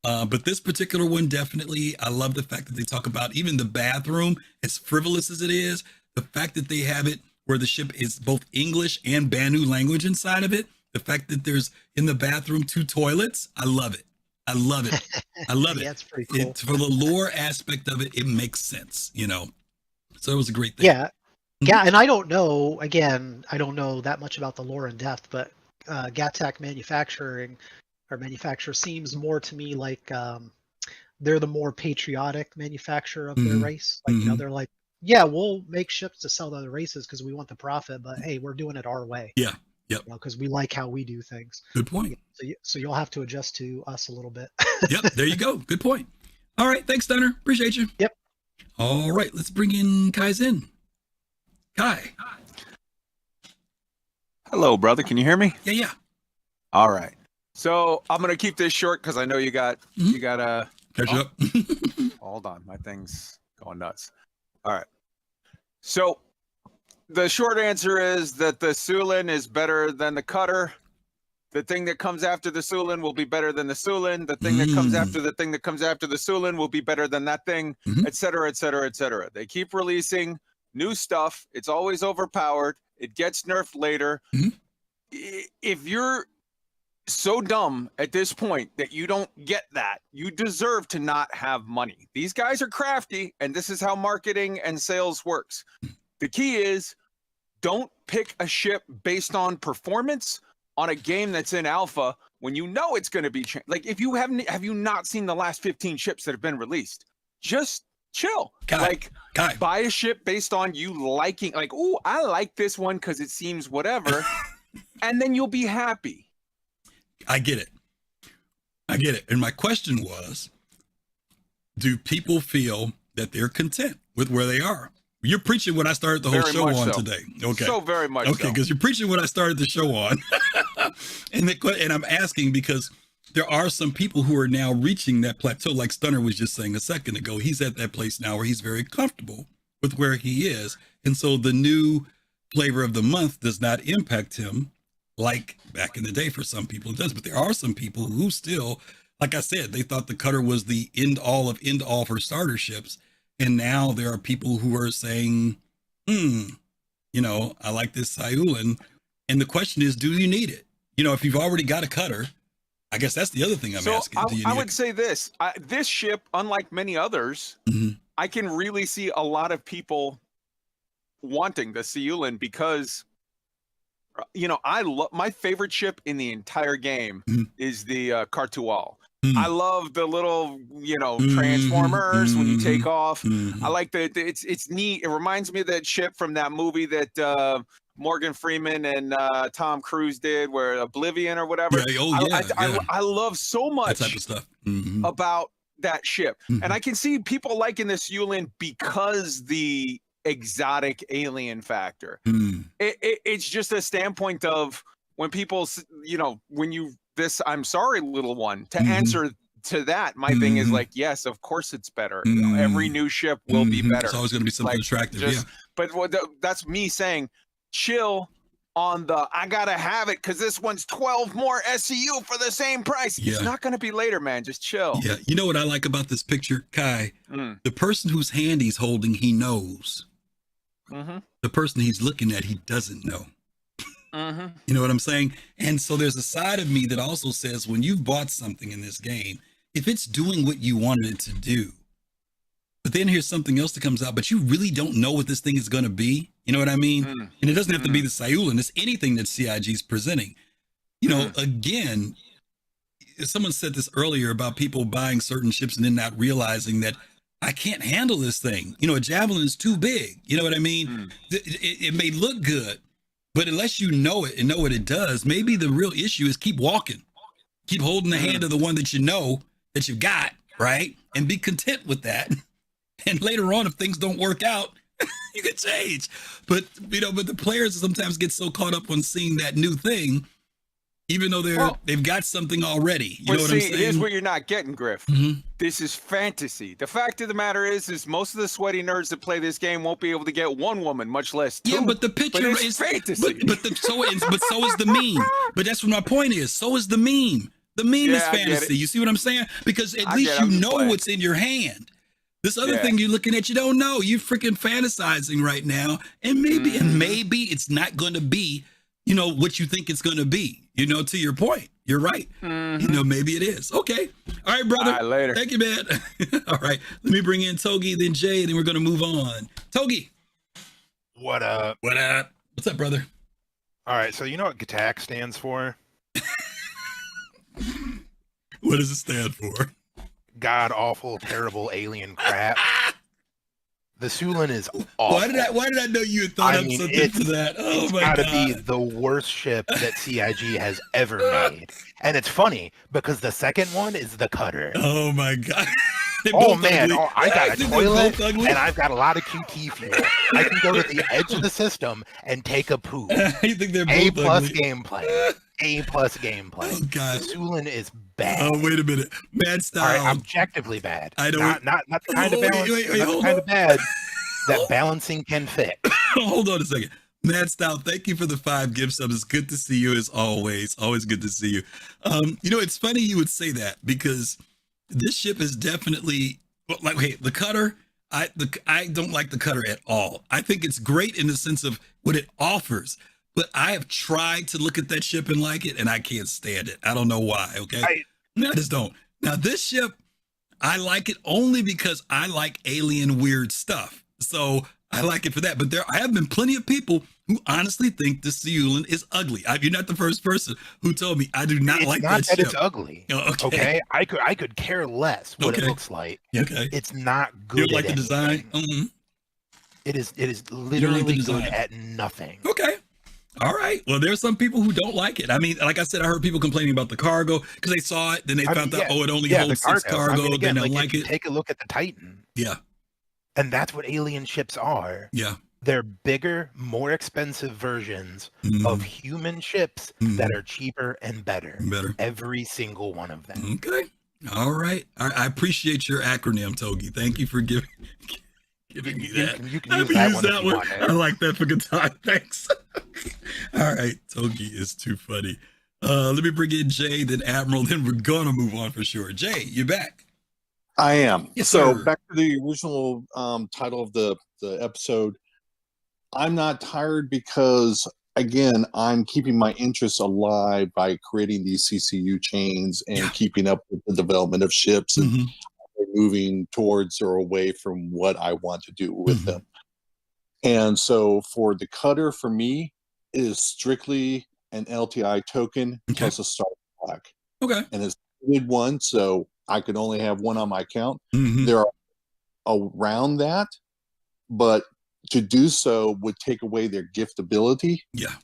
But this particular one, definitely, I love the fact that they talk about even the bathroom, as frivolous as it is, the fact that they have it where the ship is both English and Banu language inside of it. The fact that there's in the bathroom 2 toilets. I love it. I love it. I love it. That's pretty cool. For the lore aspect of it, it makes sense, So it was a great thing. Yeah. Yeah, and I don't know, again, I don't know that much about the lore in depth, but Gatak manufacturer seems more to me like they're the more patriotic manufacturer of their race. Like, they're like, yeah, we'll make ships to sell to other races because we want the profit, but hey, we're doing it our way. Yeah. Yep. Because we like how we do things. Good point. So you'll have to adjust to us a little bit. Yep. There you go. Good point. All right. Thanks, Stunner. Appreciate you. Yep. All right. Let's bring in Kai's in. Kai. Hello, brother. Can you hear me? Yeah. All right. So I'm gonna keep this short because I know you got catch up. Hold on, my thing's going nuts. All right. So the short answer is that the Sulin is better than the Cutter. The thing that comes after the Sulin will be better than the Sulin. The thing that comes after the thing that comes after the Sulin will be better than that thing, et cetera, et cetera, et cetera. They keep releasing new stuff. It's always overpowered. It gets nerfed later. If you're so dumb at this point that you don't get that, you deserve to not have money. These guys are crafty, and this is how marketing and sales works. The key is, don't pick a ship based on performance on a game that's in alpha when you know it's going to be like, if you have you not seen the last 15 ships that have been released? Just chill. Kai. Buy a ship based on you liking, like, oh, I like this one because it seems whatever, and then you'll be happy. I get it. And my question was, do people feel that they're content with where they are? You're preaching what I started the whole show on today. Okay. So very much okay, because you're preaching what I started the show on. and I'm asking because there are some people who are now reaching that plateau, like Stunner was just saying a second ago. He's at that place now where he's very comfortable with where he is. And so the new flavor of the month does not impact him like back in the day. For some people it does, but there are some people who still, like I said, they thought the Cutter was the end all for starter ships. And now there are people who are saying, I like this Sayulan. And the question is, do you need it? If you've already got a Cutter, I guess that's the other thing I'm asking. I would say this, this ship, unlike many others, I can really see a lot of people wanting the Sayulan because, I love, my favorite ship in the entire game is the Kartual. I love the little, transformers when you take off. I like it's neat. It reminds me of that ship from that movie that Morgan Freeman and Tom Cruise did, where Oblivion or whatever. I love so much that type of stuff about that ship, and I can see people liking this Yulin because the exotic alien factor. It's just a standpoint of when people, I'm sorry, little one, to answer to that. My thing is like, yes, of course it's better. Every new ship will be better. It's always going to be something attractive. But that's me saying, chill on the, I gotta have it because this one's 12 more SCU for the same price. It's not going to be later, man. Just chill. Yeah. You know what I like about this picture, Kai? The person whose hand he's holding, he knows. The person he's looking at, he doesn't know. You know what I'm saying? And so there's a side of me that also says, when you've bought something in this game, if it's doing what you wanted it to do, but then here's something else that comes out, but you really don't know what this thing is going to be. You know what I mean? And it doesn't have to be the Sayulan. It's anything that CIG is presenting. You know, again, someone said this earlier about people buying certain ships and then not realizing that I can't handle this thing. You know, a Javelin is too big. You know what I mean? It may look good, but unless you know it and know what it does, maybe the real issue is keep walking, keep holding the hand of the one that you know that you've got, right? And be content with that. And later on, if things don't work out, you can change. But, but the players sometimes get so caught up on seeing that new thing, even though they've got something already. You know what I'm saying? Here's what you're not getting, Griff. This is fantasy. The fact of the matter is most of the sweaty nerds that play this game won't be able to get one woman, much less two. Yeah, but the picture is fantasy. But so is the meme. But that's what my point is. So is the meme. The meme is fantasy. You see what I'm saying? Because at least you know what's in your hand. This other thing you're looking at, you don't know. You're freaking fantasizing right now, and maybe it's not going to be, what you think it's going to be. To your point, you're right. Maybe it is. Okay. All right, brother. All right, later. Thank you, man. All right. Let me bring in Togi, then Jay, then we're going to move on. Togi. What up? What up? What's up, brother? All right. So you know what GATAC stands for? What does it stand for? God awful, terrible alien crap. The Sulin is awful. Why did I know you had thought of something for that? Oh my God. It's gotta be the worst ship that CIG has ever made. And it's funny because the second one is the Cutter. Oh my God. Oh man, I got a toilet and I've got a lot of QT fuel. I can go to the edge of the system and take a poop. You think they're A+ both ugly? gameplay. A+ gameplay. Oh God. The Sulin is bad. Oh, wait a minute. Mad Style. All right, objectively bad. I don't. Not the kind of balance. Wait, not the kind of bad that balancing can fix. Hold on a second. Mad Style, thank you for the 5 gift subs. It's good to see you as always. Always good to see you. It's funny you would say that because this ship is definitely the Cutter. I don't like the Cutter at all. I think it's great in the sense of what it offers, but I have tried to look at that ship and like it, and I can't stand it. I don't know why. Okay, I just don't. Now this ship, I like it only because I like alien weird stuff. So I like it for that. But I have been plenty of people who honestly think the Seulin is ugly. You're not the first person who told me I do not like that ship. It's ugly. Okay. I could care less what it looks like. Okay. It's not good. You like the design? It is literally good at nothing. Okay. All right. Well, there's some people who don't like it. I mean, like I said, I heard people complaining about the cargo because they saw it, then they found out, it only holds 6 cargo. Then they like it. Take a look at the Titan. Yeah. And that's what alien ships are. Yeah. They're bigger, more expensive versions of human ships that are cheaper and better. Every single one of them. Okay. All right. I appreciate your acronym, Togi. Thank you for giving me that. You can use that one. I like that for good time. Thanks. All right. Togi is too funny. Let me bring in Jay, then Admiral, then we're going to move on for sure. Jay, you're back. I am. Yes, so sir. Back to the original title of the episode. I'm not tired because, again, I'm keeping my interests alive by creating these CCU chains and keeping up with the development of ships and moving towards or away from what I want to do with them. And so for the Cutter, for me, is strictly an LTI token plus a star plaque. Okay. And as limited one, so I could only have one on my account. Mm-hmm. There are around that, but to do so would take away their giftability. Yeah.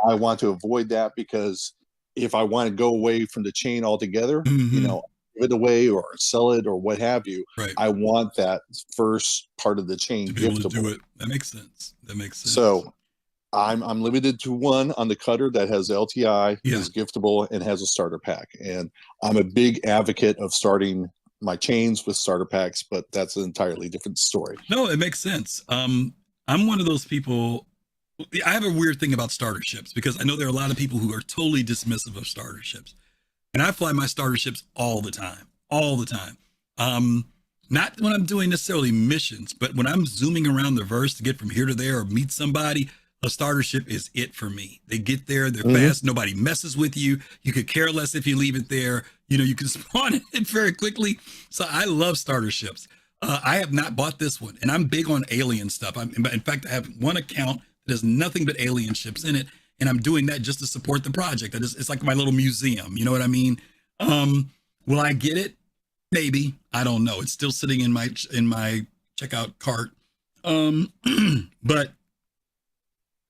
I want to avoid that because if I want to go away from the chain altogether, Mm-hmm. Give it away or sell it or what have you, right. I want that first part of the chain to be able to giftable. do it. That makes sense. So I'm limited to one on the cutter that has LTI, is giftable, and has a starter pack. And I'm a big advocate of starting my chains with starter packs, but that's an entirely different story. No, it makes sense. I'm one of those people. I have a weird thing about starter ships because I know there are a lot of people who are totally dismissive of starter ships. And I fly my starter ships all the time. Not when I'm doing necessarily missions, but when I'm zooming around the verse to get from here to there or meet somebody, a starter ship is it for me. They get there, they're fast, nobody messes with you. You could care less if you leave it there. You can spawn it very quickly. So I love starter ships. I have not bought this one, and I'm big on alien stuff. In fact, I have one account that has nothing but alien ships in it, and I'm doing that just to support the project. It's like my little museum. You know what I mean? Will I get it? Maybe. I don't know. It's still sitting in my checkout cart. But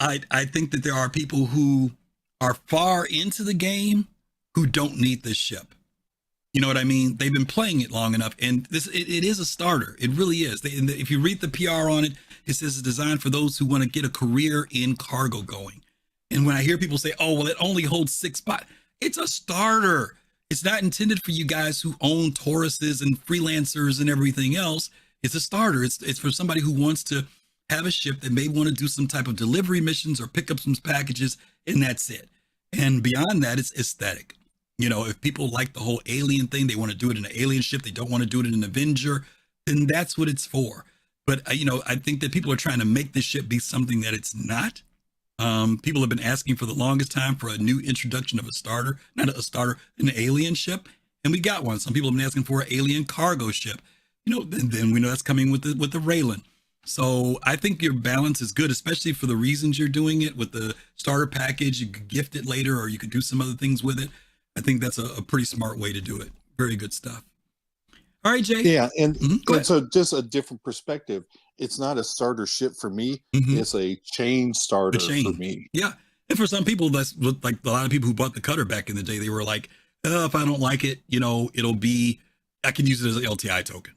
I think that there are people who are far into the game who don't need this ship. You know what I mean? They've been playing it long enough, and it is a starter. It really is. If you read the PR on it, it says it's designed for those who want to get a career in cargo going. And when I hear people say, "Oh, well, it only holds 6 spots," it's a starter. It's not intended for you guys who own Tauruses and freelancers and everything else. It's a starter. It's for somebody who wants to have a ship that may want to do some type of delivery missions or pick up some packages, and that's it. And beyond that, it's aesthetic. If people like the whole alien thing, they want to do it in an alien ship, they don't want to do it in an Avenger, then that's what it's for. But, I think that people are trying to make this ship be something that it's not. People have been asking for the longest time for a new introduction of a starter, not a starter, an alien ship. And we got one. Some people have been asking for an alien cargo ship, then we know that's coming with the Raylan. So I think your balance is good, especially for the reasons you're doing it with the starter package. You could gift it later, or you could do some other things with it. I think that's a pretty smart way to do it. Very good stuff. All right, Jay. Yeah, and so just a different perspective. It's not a starter ship for me. It's a chain starter for me. Yeah, and for some people, that's like a lot of people who bought the cutter back in the day. They were like, if I don't like it, it'll be, I can use it as an LTI token.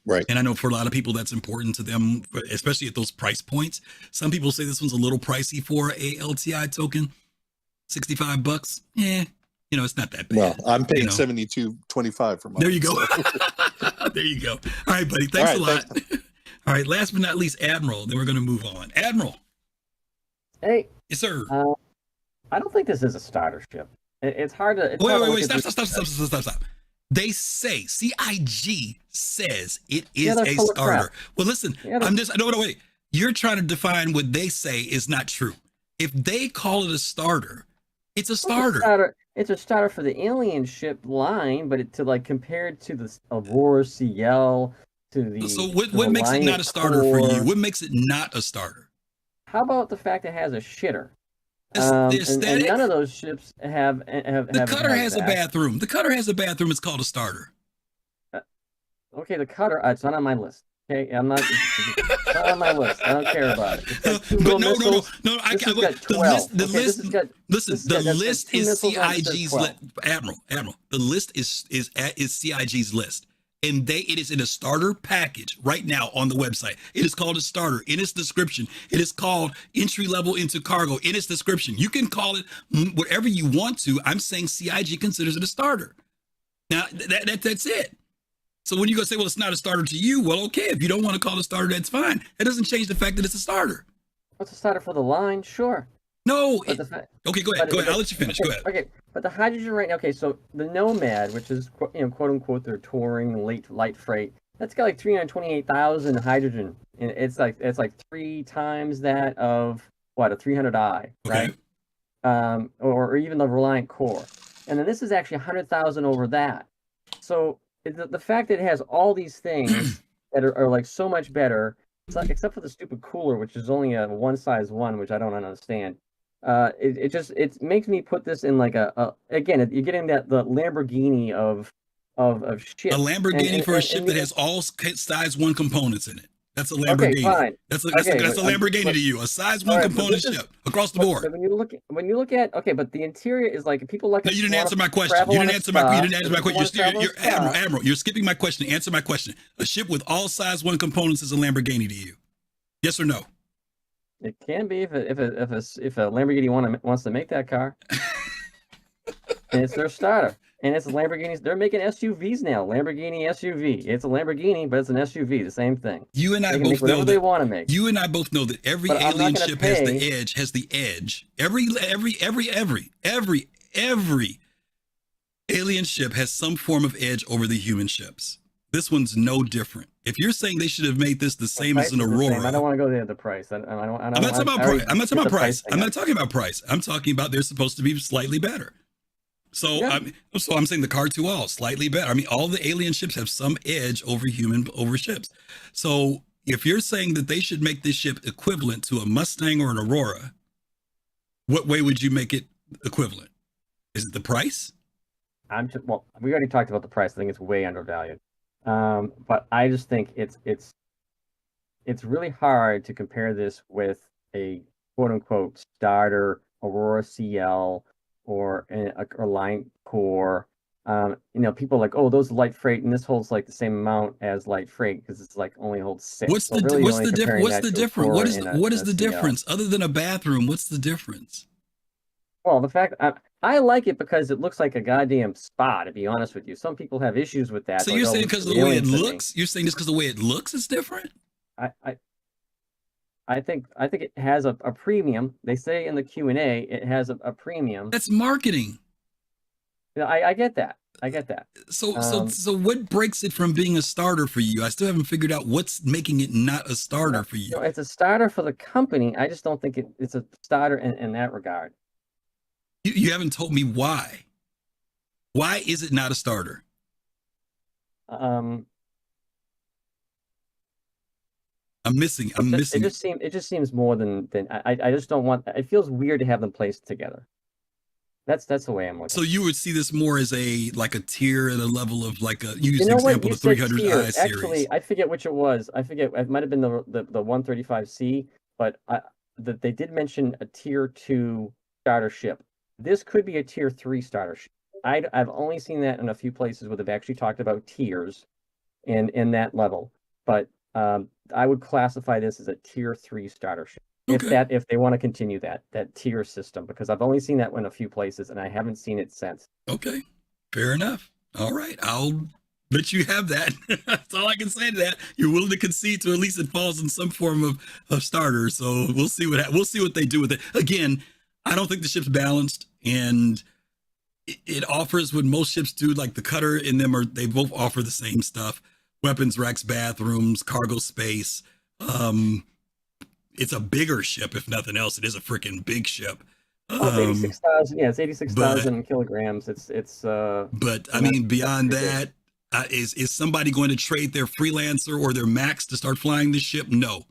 Right. And I know for a lot of people that's important to them, especially at those price points. Some people say this one's a little pricey for a LTI token, $65. It's not that bad. Well, I'm paying $72.25 for mine. There you go. There you go. All right, buddy. Thanks a lot. All right. Last but not least, Admiral. Then we're going to move on. Admiral. Hey. Yes, sir. I don't think this is a starter ship. It's hard to. Wait. Stop. They say, CIG says it is a starter. Well, listen, wait. You're trying to define what they say is not true. If they call it a starter, it's a starter. It's a starter for the alien ship line, but compared to the Aurora CL to the. So what makes it not a starter for you? What makes it not a starter? How about the fact it has a shitter? The aesthetic. And none of those ships have. The cutter has a bathroom. The cutter has a bathroom. It's called a starter. Okay, the cutter. It's not on my list. Okay, I'm not. It's not on my list. I don't care about it. But no. The list is CIG's list. Admiral. The list is CIG's list. And it is in a starter package right now on the website. It is called a starter in its description. It is called entry level into cargo in its description. You can call it whatever you want to. I'm saying CIG considers it a starter. Now that's it. So when you go say, well, it's not a starter to you, well, okay. If you don't want to call it a starter, that's fine. That doesn't change the fact that it's a starter. What's a starter for the line? Sure. No. Okay, go ahead. I'll let you finish. Go ahead. Okay, but the hydrogen right now. Okay, so the Nomad, which is quote unquote their touring light freight, that's got like 328,000 hydrogen, and it's like 3 times that of a 300i, right? Or even the Reliant Core, and then this is actually 100,000 over that. So the fact that it has all these things that are like so much better, except for the stupid cooler, which is only a one size one, which I don't understand. It makes me put this in like again, you're getting the Lamborghini of ships. A Lamborghini for a ship that has all size 1 components in it. That's a Lamborghini. Okay, fine. That's a Lamborghini to you. A size 1 component ship across the board. But when you look at but the interior is like people like. No, you didn't answer my question. You didn't answer my question. You're Admiral. You're skipping my question. Answer my question. A ship with all size 1 components is a Lamborghini to you. Yes or no? It can be if a Lamborghini wants to make that car, and it's their starter. And it's Lamborghinis. They're making SUVs now. Lamborghini SUV. It's a Lamborghini, but it's an SUV. The same thing. You and I both know that. Want to make. You and I both know that every alien ship has the edge. Has the edge. Every alien ship has some form of edge over the human ships. This one's no different. If you're saying they should have made this the same as an Aurora, I don't want to go there. The price. I'm not talking about price. I'm not talking about price. I'm not talking about price. I'm talking about they're supposed to be slightly better. So, yeah. I'm saying the Car-2All slightly better. I mean, all the alien ships have some edge over ships. So, if you're saying that they should make this ship equivalent to a Mustang or an Aurora, what way would you make it equivalent? Is it the price? We already talked about the price. I think it's way undervalued. But I just think it's really hard to compare this with a quote unquote starter Aurora CL or a line core. People are like, oh, those light freight, and this holds like the same amount as light freight because it's like only holds 6. What's the difference? What is the difference other than a bathroom? What's the difference? Well, the fact I like it because it looks like a goddamn spa. To be honest with you, some people have issues with that. So you're saying because of the way it looks? You're saying just because the way it looks is different? I think it has a premium. They say in the Q&A it has a premium. That's marketing. I get that. So what breaks it from being a starter for you? I still haven't figured out what's making it not a starter for you. It's a starter for the company. I just don't think it's a starter in that regard. You haven't told me why. Why is it not a starter? I'm missing. It just seems more than I just don't want. It feels weird to have them placed together. That's the way I'm looking. So you would see this more as a tier at a level of like a use example the 300i series. Actually, I forget which it was. I forget. It might have been the 135C, but they did mention a tier 2 starter ship. This could be a tier 3 starter ship. I've only seen that in a few places where they've actually talked about tiers in that level, but I would classify this as a tier 3 starter ship. Okay. If they want to continue that tier system, because I've only seen that in a few places and I haven't seen it since. Okay, fair enough. All right, I'll let you have that. That's all I can say to that. You're willing to concede to at least it falls in some form of starter. So we'll see what they do with it. Again, I don't think the ship's balanced, and it offers what most ships do. Like the Cutter in them they both offer the same stuff: weapons racks, bathrooms, cargo space. It's a bigger ship, if nothing else. It is a freaking big ship. It's 86,000. Yeah, it's 86,000 kilograms. It's. But I mean, beyond that, is somebody going to trade their freelancer or their max to start flying this ship? No,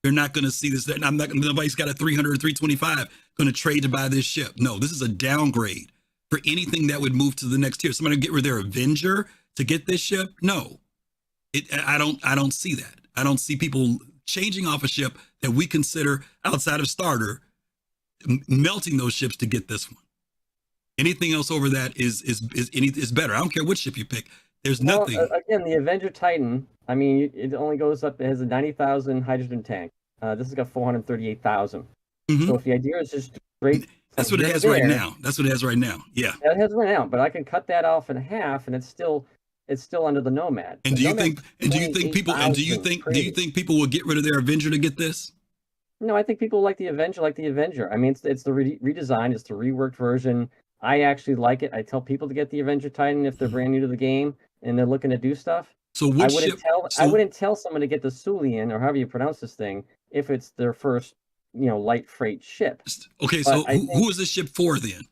they're not going to see this. Nobody's got a 300 or 325 going to trade to buy this ship. No, this is a downgrade for anything that would move to the next tier. Somebody get rid of their Avenger to get this ship? No, I don't see that. I don't see people changing off a ship that we consider outside of starter, melting those ships to get this one. Anything else over that is better. I don't care what ship you pick. There's nothing. Again, the Avenger Titan, I mean, it only goes up. It has a 90,000 hydrogen tank. This has got 438,000. Mm-hmm. So if the idea is just straight, that's what it has right now. That's what it has right now. Yeah. It has right now, but I can cut that off in half, and it's still under the Nomad. And do you think people will get rid of their Avenger to get this? No, I think people like the Avenger. I mean, it's the redesign, it's the reworked version. I actually like it. I tell people to get the Avenger Titan if they're brand new to the game and they're looking to do stuff. So I wouldn't tell someone to get the Sulian, or however you pronounce this thing, if it's their first, light freight ship. Okay, so who is this ship for then?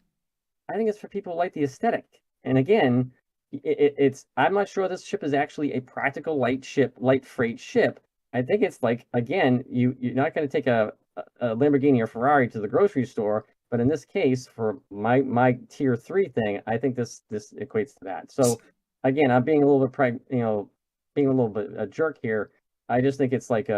I think it's for people who like the aesthetic. And again, I'm not sure this ship is actually a practical light freight ship. I think it's like, again, you're not going to take a Lamborghini or Ferrari to the grocery store But in this case, for my tier 3 thing, I think this equates to that. So again, I'm being a little bit being a little bit a jerk here. I just think it's like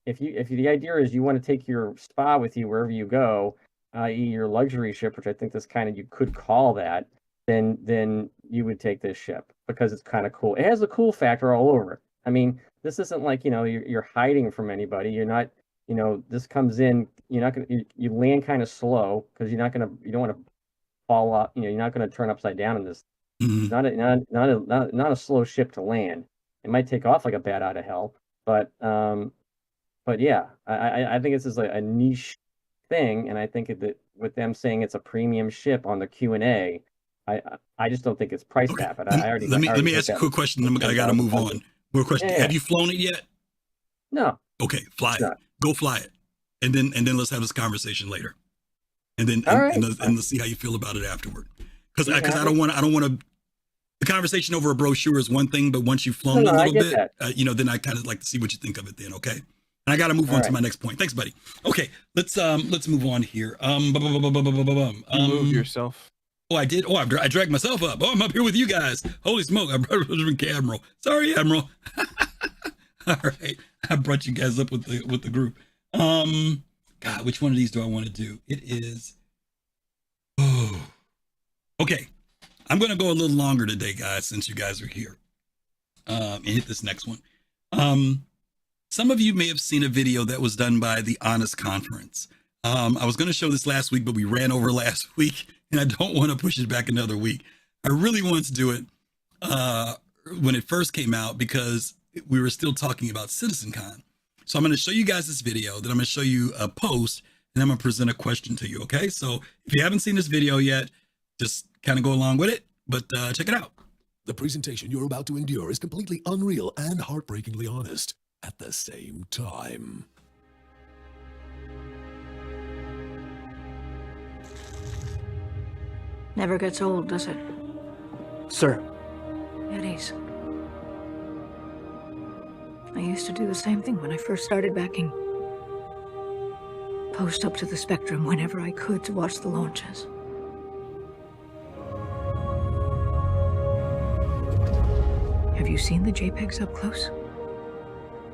if the idea is you want to take your spa with you wherever you go, i.e. your luxury ship, which I think this kind of you could call that, then you would take this ship because it's kind of cool. It has a cool factor all over it. I mean, this isn't like, you're hiding from anybody. You're not, this comes in, you're not going to, you land kind of slow because you don't want to fall off, you're not going to turn upside down in this. It's not a slow ship to land. It might take off like a bat out of hell, but yeah, I think this is a niche thing. And I think that with them saying it's a premium ship on the Q&A, I just don't think it's priced at. But let me ask you a quick question. I got to move on. More question. Yeah. Have you flown it yet? No. Okay, fly it. Go fly it, and then let's have this conversation later, and let's see how you feel about it afterward. Because I don't want to. The conversation over a brochure is one thing, but once you've flown it a little bit, then I kind of like to see what you think of it. Then, okay. And I got to move on to my next point. Thanks, buddy. Okay, let's move on here. You moved yourself. Oh, I did. Oh, I dragged myself up. Oh, I'm up here with you guys. Holy smoke! I brought Admiral. Sorry, Admiral. All right, I brought you guys up with the group. God, which one of these do I want to do? It is. Oh, okay. I'm going to go a little longer today, guys, since you guys are here. And hit this next one. Some of you may have seen a video that was done by the Honest Conference. I was going to show this last week, but we ran over last week, and I don't want to push it back another week. I really wanted to do it when it first came out because we were still talking about Citcon. So I'm going to show you guys this video, then I'm going to show you a post, and I'm going to present a question to you, okay? So if you haven't seen this video yet, just kind of go along with it, but check it out. The presentation you're about to endure is completely unreal and heartbreakingly honest at the same time. Never gets old, does it? Sir. Eddies. I used to do the same thing when I first started backing. Post up to the spectrum whenever I could to watch the launches. Have you seen the JPEGs up close?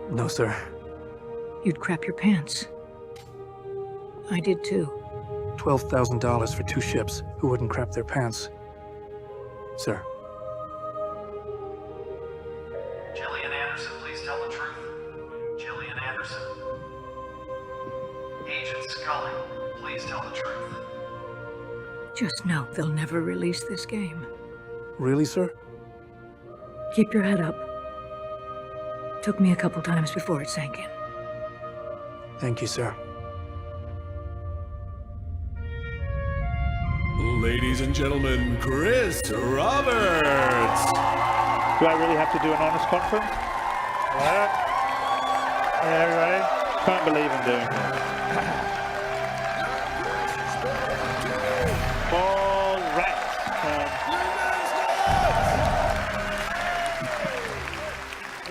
No, sir. You'd crap your pants. I did too. $12,000 for 2 ships who wouldn't crap their pants. Sir. Gillian Anderson, please tell the truth. Gillian Anderson. Agent Scully, please tell the truth. Just know they'll never release this game. Really, sir? Keep your head up. Took me a couple times before it sank in. Thank you, sir. Ladies and gentlemen, Chris Roberts. Do I really have to do an honest conference? Hello? Hey, everybody. Can't believe I'm doing this. All right.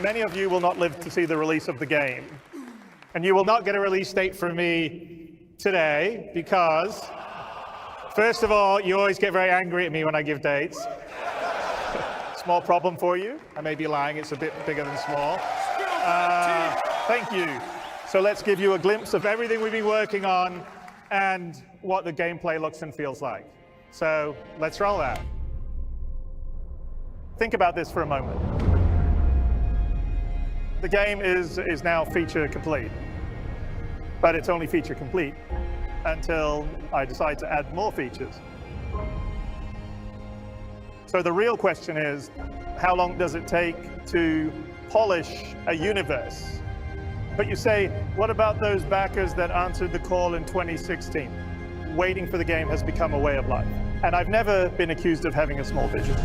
Many of you will not live to see the release of the game. And you will not get a release date from me today because, first of all, you always get very angry at me when I give dates. Small problem for you. I may be lying, it's a bit bigger than small. Thank you. So let's give you a glimpse of everything we've been working on and what the gameplay looks and feels like. So let's roll that. Think about this for a moment. The game is now feature complete, but it's only feature complete until I decide to add more features. So the real question is, how long does it take to polish a universe? But you say, what about those backers that answered the call in 2016? Waiting for the game has become a way of life. And I've never been accused of having a small vision.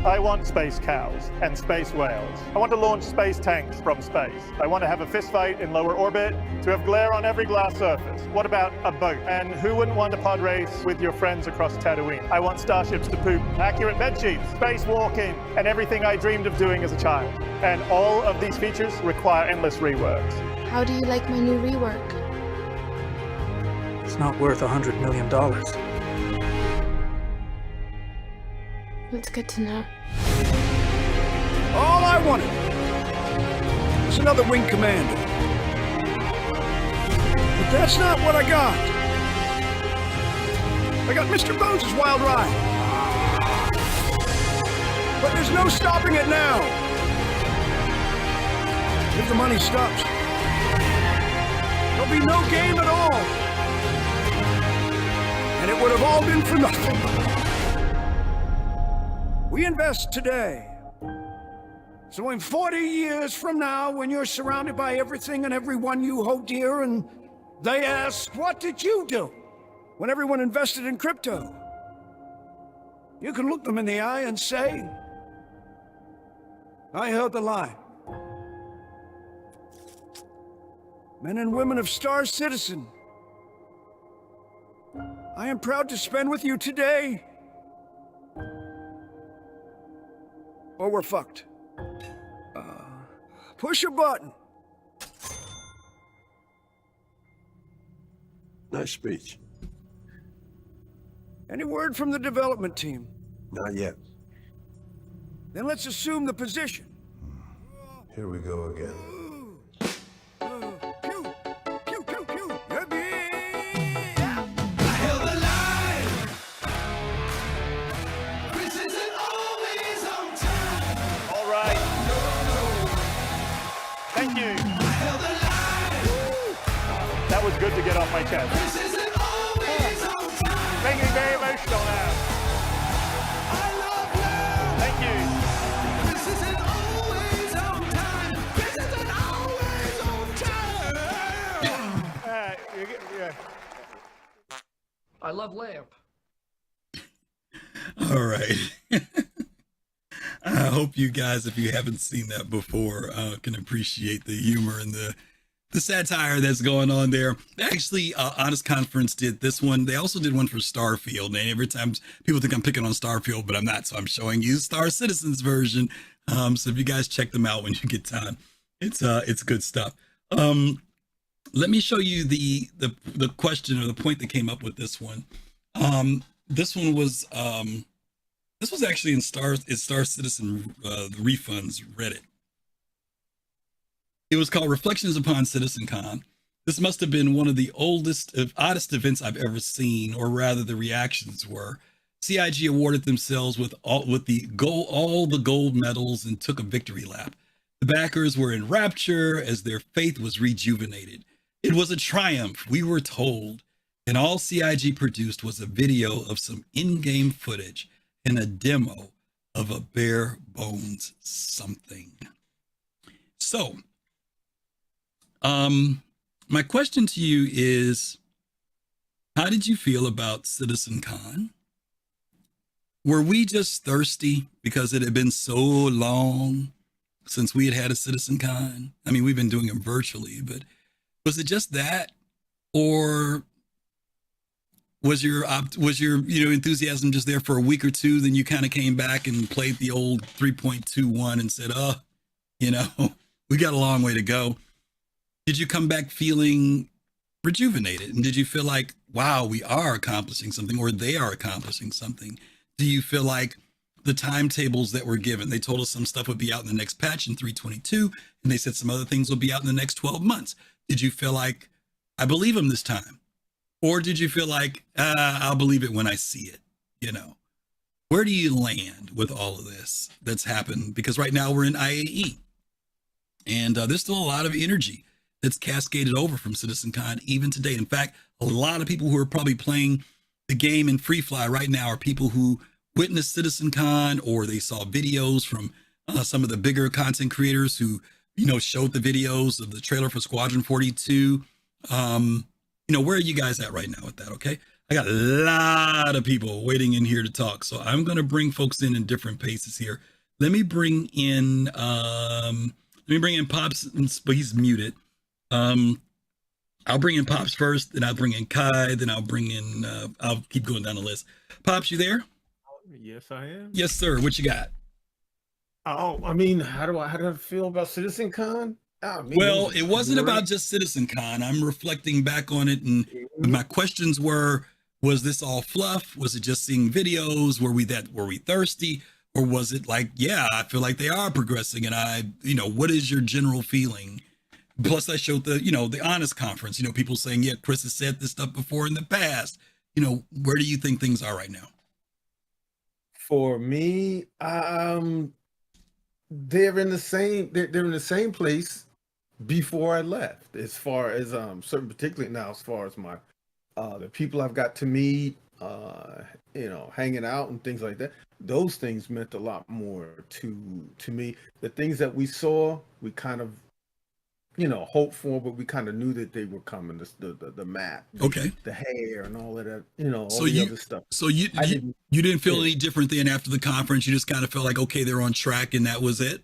I want space cows and space whales. I want to launch space tanks from space. I want to have a fistfight in lower orbit, to have glare on every glass surface. What about a boat? And who wouldn't want a pod race with your friends across Tatooine? I want starships to poop, accurate bedsheets, spacewalking, and everything I dreamed of doing as a child. And all of these features require endless reworks. How do you like my new rework? It's not worth $100 million. It's good to know. All I wanted was another wing commander. But that's not what I got. I got Mr. Bones' wild ride. But there's no stopping it now. If the money stops, there'll be no game at all. And it would have all been for nothing. We invest today. So in 40 years from now, when you're surrounded by everything and everyone you hold dear, and they ask, what did you do when everyone invested in crypto? You can look them in the eye and say, I held the line. Men and women of Star Citizen, I am proud to spend with you today, or we're fucked. Push a button. Nice speech. Any word from the development team? Not yet. Then let's assume the position. Here we go again. All right. Thank you. That was good to get off my chest. Making me very emotional now. Thank you. Yeah. I love lamp. All right. I hope you guys, if you haven't seen that before, can appreciate the humor and the satire that's going on there. Actually, Honest Conference did this one. They also did one for Starfield. And every time people think I'm picking on Starfield, but I'm not. So I'm showing you Star Citizen's version. So if you guys check them out when you get time, it's good stuff. Let me show you the question or the point that came up with this one. This one was actually in Star Citizen the refunds Reddit. It was called Reflections Upon Citcon. This must have been one of the oddest events I've ever seen, or rather the reactions were. CIG awarded themselves with all the gold medals and took a victory lap. The backers were in rapture as their faith was rejuvenated. It was a triumph, we were told, and all CIG produced was a video of some in-game footage and a demo of a bare bones something. So, my question to you is, how did you feel about Citcon? Were we just thirsty because it had been so long since we had a Citcon? I mean, we've been doing them virtually, but was it just that, or was your enthusiasm just there for a week or two? Then you kind of came back and played the old 3.21 and said, we got a long way to go. Did you come back feeling rejuvenated? And did you feel like, wow, we are accomplishing something, or they are accomplishing something? Do you feel like the timetables that were given, they told us some stuff would be out in the next patch in 3.22, and they said some other things will be out in the next 12 months. Did you feel like, I believe them this time? Or did you feel like, I'll believe it when I see it? Where do you land with all of this that's happened? Because right now we're in IAE, and there's still a lot of energy that's cascaded over from Citcon even today. In fact, a lot of people who are probably playing the game in Free Fly right now are people who witnessed Citcon, or they saw videos from some of the bigger content creators who, showed the videos of the trailer for Squadron 42. Where are you guys at right now with that? Okay. I got a lot of people waiting in here to talk. So I'm going to bring folks in different paces here. Let me bring in Pops, but he's muted. I'll bring in Pops first, then I'll bring in Kai, then I'll bring in, I'll keep going down the list. Pops, you there? Yes, I am. Yes, sir. What you got? Oh, I mean, how do I feel about Citcon? Well, it wasn't about just CitizenCon. I'm reflecting back on it, and my questions were: was this all fluff? Was it just seeing videos? Were we thirsty, or was it like, yeah, I feel like they are progressing, and what is your general feeling? Plus, I showed the Honest Conference. People saying, yeah, Chris has said this stuff before in the past. Where do you think things are right now? For me, they're in the same place before I left, as far as particularly now, as far as my the people I've got to meet, hanging out and things like that. Those things meant a lot more to me. The things that we saw, we kind of hoped for, but we kind of knew that they were coming. The map, the hair, and all of that. All the other stuff. So you didn't feel any different than after the conference. You just kind of felt like, okay, they're on track, and that was it.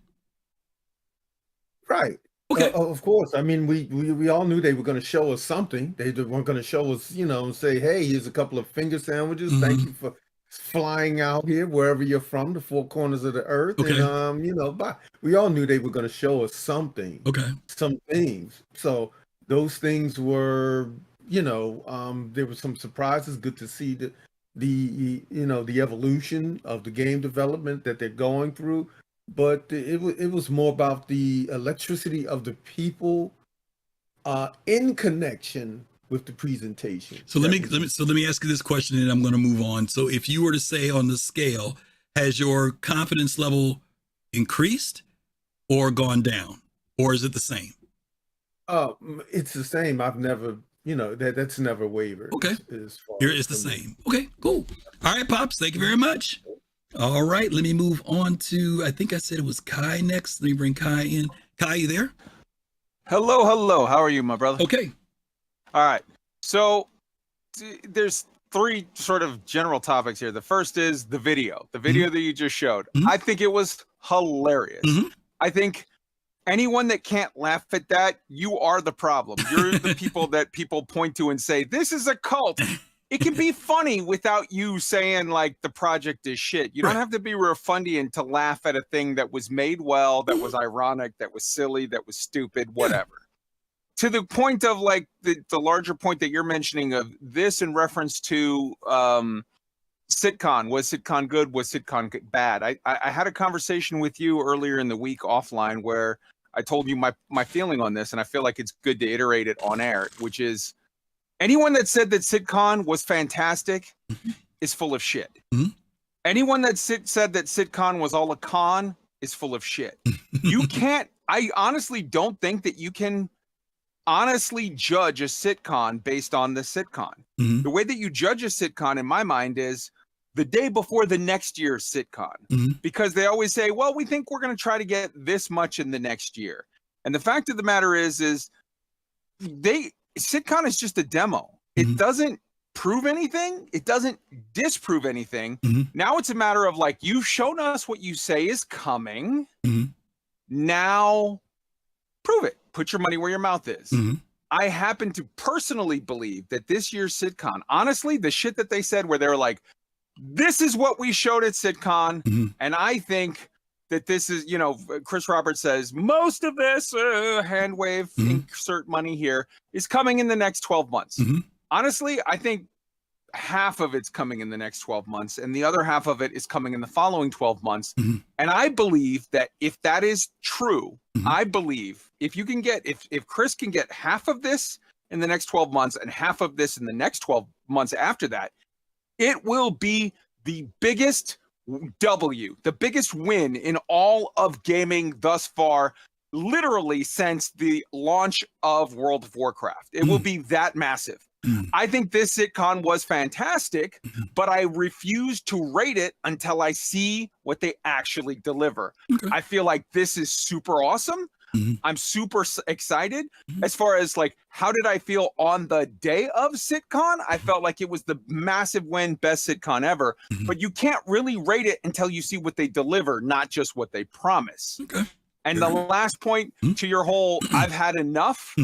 Right. Okay. Of course. I mean, we all knew they were going to show us something. They weren't going to show us, and say, hey, here's a couple of finger sandwiches. Thank you for flying out here, wherever you're from, the four corners of the earth. Okay. And, we all knew they were going to show us something. Okay. Some things. So those things were, there were some surprises. Good to see the evolution of the game development that they're going through. But it was more about the electricity of the people in connection with the presentation. So let me ask you this question, and I'm going to move on. So if you were to say on the scale, has your confidence level increased or gone down, or is it the same? It's the same. I've never, that's never wavered. Okay, here it's the same. Okay, cool. All right, Pops. Thank you very much. All right, let me move on to, I think I said it was Kai next. Let me bring Kai in. Kai, you there? Hello. How are you, my brother? Okay. All right. So there's three sort of general topics here. The first is the video that you just showed. I think it was hilarious. I think anyone that can't laugh at that, you are the problem. You're the people that people point to and say, this is a cult. It can be funny without you saying like the project is shit. You don't have to be Refundian to laugh at a thing that was made well, that was ironic, that was silly, that was stupid, whatever. To the point of like the larger point that you're mentioning of this in reference to Citcon. Was Citcon good? Was Citcon bad? I had a conversation with you earlier in the week offline where I told you my feeling on this, and I feel like it's good to iterate it on air, which is anyone that said that Citcon was fantastic is full of shit. Anyone that said that Citcon was all a con is full of shit. I honestly don't think that you can honestly judge a Citcon based on the Citcon. The way that you judge a Citcon in my mind is the day before the next year's Citcon, because they always say, well, we think we're going to try to get this much in the next year. And the fact of the matter is Citcon is just a demo. It doesn't prove anything. It doesn't disprove anything. Now it's a matter of like, you've shown us what you say is coming. Now prove it. Put your money where your mouth is. I happen to personally believe that this year's Citcon, honestly, the shit that they said where they're like, this is what we showed at Citcon. And I think that this is, Chris Roberts says, most of this hand wave, insert money here, is coming in the next 12 months. Honestly, I think half of it's coming in the next 12 months and the other half of it is coming in the following 12 months. And I believe that if that is true, I believe if you can get, if Chris can get half of this in the next 12 months and half of this in the next 12 months after that, it will be the biggest the biggest win in all of gaming thus far, literally since the launch of World of Warcraft. It will be that massive. I think this Citcon was fantastic, but I refuse to rate it until I see what they actually deliver. I feel like this is super awesome. I'm super excited. As far as like, how did I feel on the day of Citcon? I felt like it was the massive win, best Citcon ever. But you can't really rate it until you see what they deliver, not just what they promise. And the last point to your whole, I've had enough.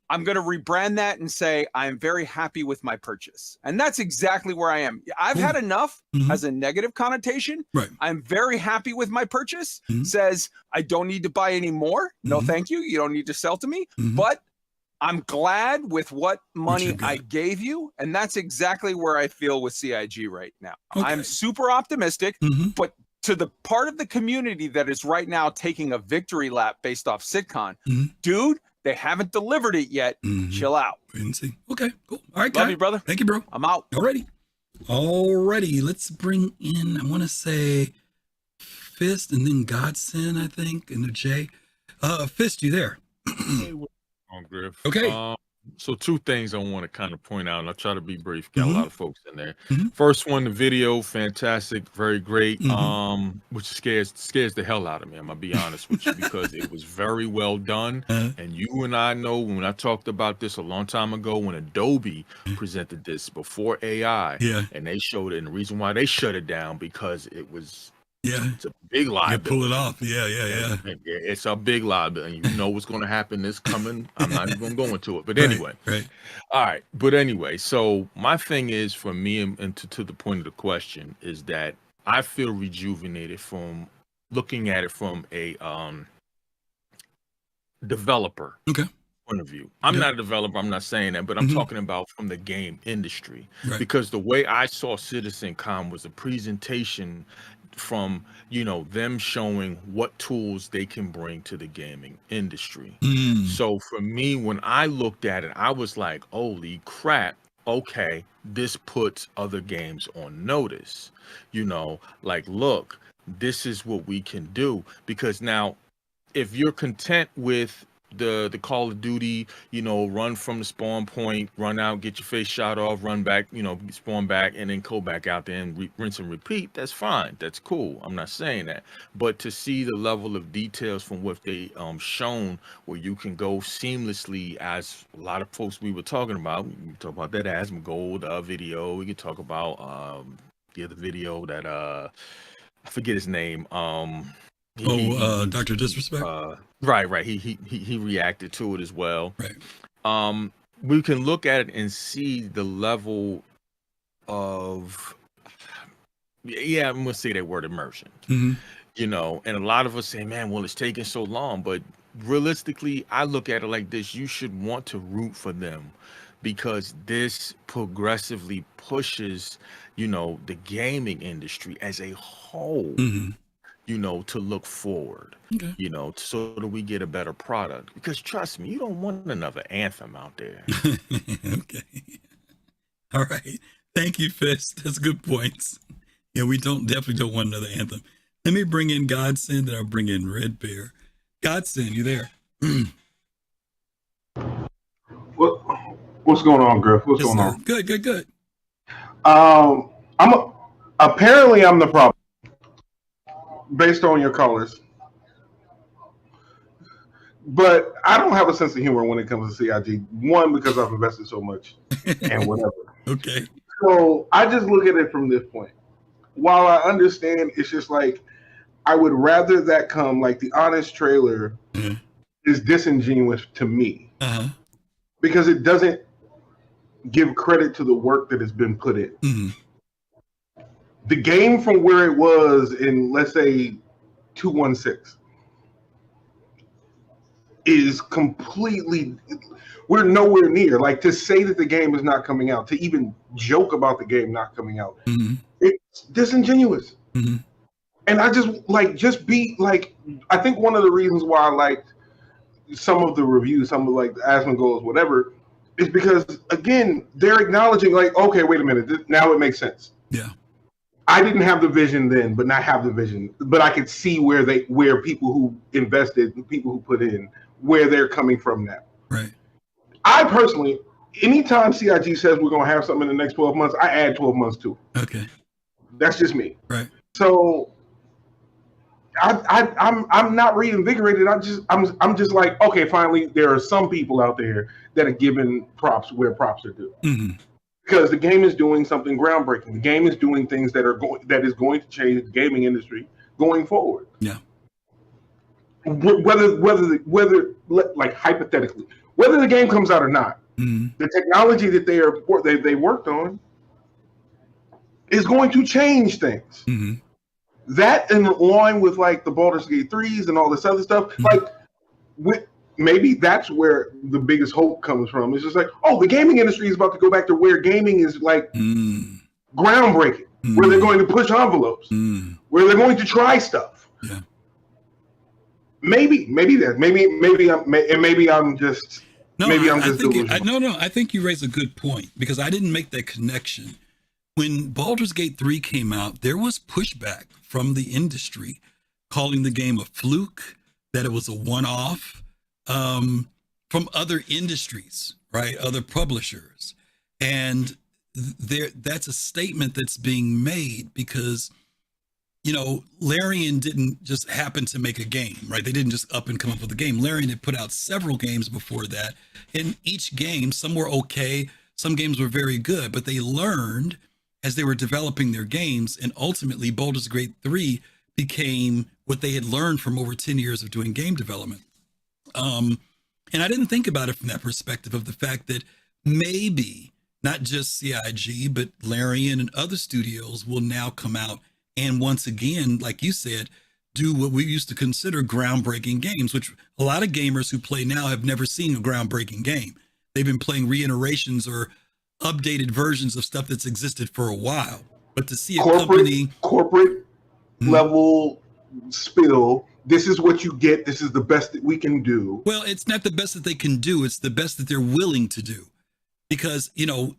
I'm going to rebrand that and say I am very happy with my purchase. And that's exactly where I am. I've had enough as a negative connotation. Right. I'm very happy with my purchase. Says I don't need to buy any more. No, thank you. You don't need to sell to me. But I'm glad with what money I gave you. And that's exactly where I feel with CIG right now. I'm super optimistic, but to the part of the community that is right now taking a victory lap based off Citcon, dude, they haven't delivered it yet. Chill out. Wait and see. Okay, cool. All right, Love Kai. you, brother. Thank you, bro. I'm out. Alrighty. Let's bring in, I want to say Fist and then Godsend, I think, and the J. Fist, you there? On Griff. Okay. So two things I want to kind of point out, and I'll try to be brief. Got a lot of folks in there. First one, the video, fantastic, very great. Which scares the hell out of me. I'm gonna be honest with you because it was very well done. And you and I know when I talked about this a long time ago when Adobe presented this before AI, and they showed it, and the reason why they shut it down because it was. It's a big liability. You pull it off. Yeah. It's a big liability. You know what's going to happen this coming. I'm not even going to go into it. But anyway. Right. All right. But anyway, so my thing is for me and to the point of the question is that I feel rejuvenated from looking at it from a developer point of view. I'm not a developer. I'm not saying that, but I'm talking about from the game industry. Because the way I saw CitizenCon was a presentation from them showing what tools they can bring to the gaming industry. So for me, when I looked at it, I was like, holy crap, okay, this puts other games on notice. Like, look, this is what we can do. Because now if you're content with the Call of Duty, run from the spawn point, run out, get your face shot off, run back, spawn back, and then go back out there and rinse and repeat, that's fine. That's cool. I'm not saying that. But to see the level of details from what they shown where you can go seamlessly, as a lot of folks we were talking about, we talk about that Asmongold video, we could talk about the other video that I forget his name. Dr. Disrespect. Right. He reacted to it as well. Right. We can look at it and see the level of, I'm gonna say that word, immersion. And a lot of us say, man, well, it's taking so long. But realistically, I look at it like this: you should want to root for them because this progressively pushes, the gaming industry as a whole. To look forward, so that we get a better product. Because trust me, you don't want another Anthem out there. Okay. All right. Thank you, Fist. That's good points. Yeah, we definitely don't want another Anthem. Let me bring in Godsend, and I'll bring in Red Bear. Godsend, you there? What's going on, Griff? What's going on? Good. Apparently I'm the problem. Based on your colors. But I don't have a sense of humor when it comes to CIG. One, because I've invested so much and whatever. Okay. So I just look at it from this point. While I understand, it's just like, I would rather that come, like the Honest trailer is disingenuous to me. Because it doesn't give credit to the work that has been put in. The game from where it was in, let's say, 2.16 is completely, we're nowhere near. Like, to say that the game is not coming out, to even joke about the game not coming out, it's disingenuous. And I just be like, I think one of the reasons why I liked some of the reviews, some of like the Asmongold, whatever, is because, again, they're acknowledging, like, okay, wait a minute, now it makes sense. Yeah. I didn't have the vision then, but now I have the vision. But I could see where people who invested, people who put in, where they're coming from now. Right. I personally, anytime CIG says we're going to have something in the next 12 months, I add 12 months to it. Okay. That's just me. Right. So I'm not reinvigorated. I'm just like, okay, finally, there are some people out there that are giving props where props are due. Because the game is doing something groundbreaking. The game is doing things that is going to change the gaming industry going forward. Yeah. Whether like hypothetically, whether the game comes out or not, the technology that they worked on is going to change things. That in line with like the Baldur's Gate 3s and all this other stuff, maybe that's where the biggest hope comes from. It's just like, oh, the gaming industry is about to go back to where gaming is like groundbreaking, where they're going to push envelopes, where they're going to try stuff. Yeah. Maybe I'm just delusional. No, I think you raise a good point, because I didn't make that connection. When Baldur's Gate 3 came out, there was pushback from the industry calling the game a fluke, that it was a one-off, from other industries, right? Other publishers. And that's a statement that's being made because, you know, Larian didn't just happen to make a game, right? They didn't just up and come up with a game. Larian had put out several games before that. And each game, some were okay, some games were very good, but they learned as they were developing their games, and ultimately Baldur's Gate 3 became what they had learned from over 10 years of doing game development. And I didn't think about it from that perspective of the fact that maybe not just CIG, but Larian and other studios will now come out and once again, like you said, do what we used to consider groundbreaking games, which a lot of gamers who play now have never seen a groundbreaking game. They've been playing reiterations or updated versions of stuff that's existed for a while. But to see a corporate level spill, this is what you get, this is the best that we can do. Well, it's not the best that they can do, it's the best that they're willing to do. Because, you know,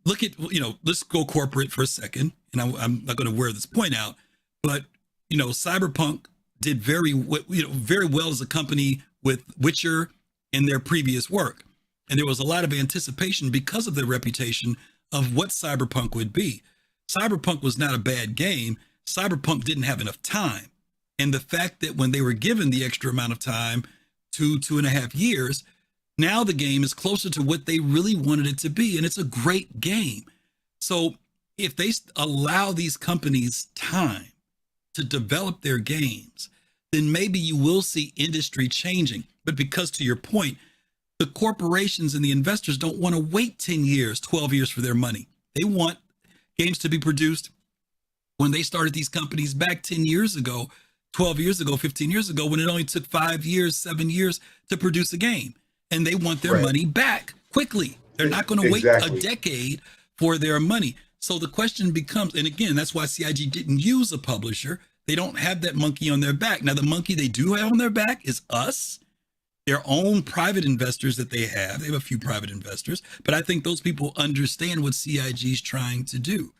look at, you know, let's go corporate for a second, and I'm not going to wear this point out, but, you know, Cyberpunk did very well as a company with Witcher in their previous work. And there was a lot of anticipation because of their reputation of what Cyberpunk would be. Cyberpunk was not a bad game. Cyberpunk didn't have enough time. And the fact that when they were given the extra amount of time, 2.5 years, now the game is closer to what they really wanted it to be. And it's a great game. So if they allow these companies time to develop their games, then maybe you will see industry changing. But because, to your point, the corporations and the investors don't want to wait 10 years, 12 years for their money. They want games to be produced. When they started these companies back 10 years ago, 12 years ago, 15 years ago, when it only took 5 years, 7 years to produce a game. And they want their money back quickly. They're not going to wait a decade for their money. So the question becomes, and again, that's why CIG didn't use a publisher. They don't have that monkey on their back. Now, the monkey they do have on their back is us, their own private investors that they have. They have a few private investors, but I think those people understand what CIG is trying to do.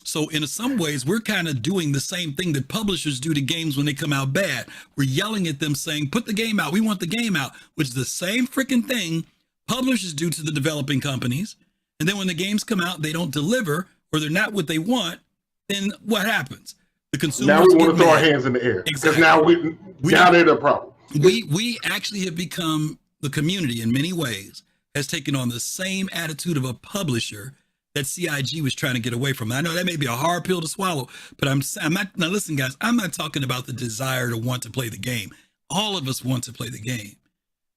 So in some ways, we're kind of doing the same thing that publishers do to games when they come out bad. We're yelling at them saying, put the game out. We want the game out, which is the same freaking thing publishers do to the developing companies. And then when the games come out, they don't deliver or they're not what they want. Then what happens? The consumers now we want to throw our hands in the air. Because now they're the problem. We actually have become, the community in many ways has taken on the same attitude of a publisher that CIG was trying to get away from. I know that may be a hard pill to swallow, but I'm not, now listen guys, I'm not talking about the desire to want to play the game. All of us want to play the game,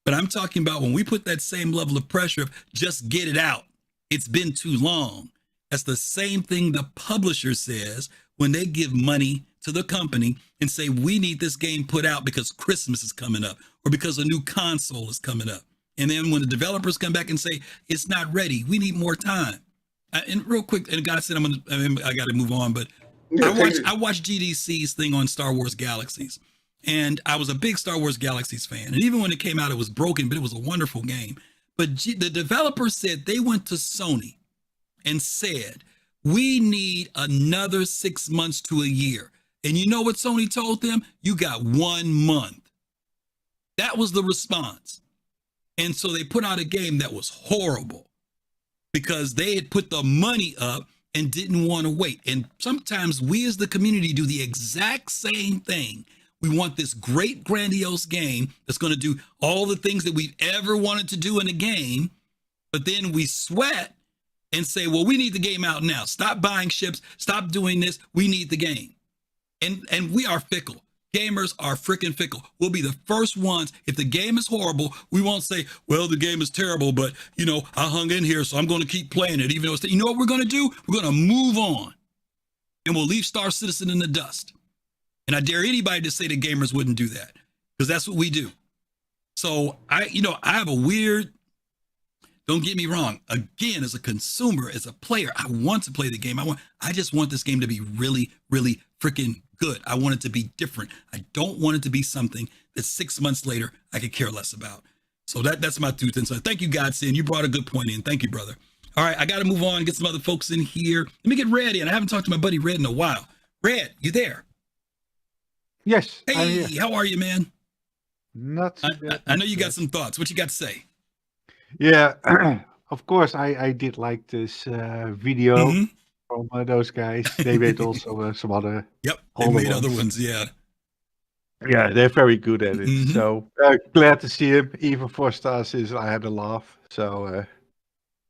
but I'm talking about when we put that same level of pressure of just get it out. It's been too long. That's the same thing the publisher says when they give money to the company and say, we need this game put out because Christmas is coming up or because a new console is coming up. And then when the developers come back and say, it's not ready, we need more time. And real quick, and God said I got to move on, but I watched GDC's thing on Star Wars Galaxies, and I was a big Star Wars Galaxies fan. And even when it came out, it was broken, but it was a wonderful game. But the developers said they went to Sony and said, we need another 6 months to a year. And you know what Sony told them? You got 1 month. That was the response. And so they put out a game that was horrible, because they had put the money up and didn't want to wait. And sometimes we as the community do the exact same thing. We want this great, grandiose game that's going to do all the things that we've ever wanted to do in a game. But then we sweat and say, well, we need the game out now. Stop buying ships. Stop doing this. We need the game. And we are fickle. Gamers are freaking fickle. We'll be the first ones. If the game is horrible, we won't say, well, the game is terrible, but, you know, I hung in here, so I'm going to keep playing it. Even though you know what we're going to do? We're going to move on. And we'll leave Star Citizen in the dust. And I dare anybody to say that gamers wouldn't do that, because that's what we do. So I have a weird, don't get me wrong. Again, as a consumer, as a player, I want to play the game. I just want this game to be really, really freaking good. I want it to be different. I don't want it to be something that 6 months later I could care less about. So that's my 2 cents. So thank you, Godson. You brought a good point in. Thank you, brother. All right, I got to move on and get some other folks in here. Let me get Red in. I haven't talked to my buddy Red in a while. Red, you there? Yes. Hey, how are you, man? Not too bad. I know you got some thoughts. What you got to say? Yeah, of course, I did like this video from those guys. They made also some other. Yep, they made other ones, yeah. Yeah, they're very good at it. So glad to see him. Even for Star Citizen, I had a laugh. So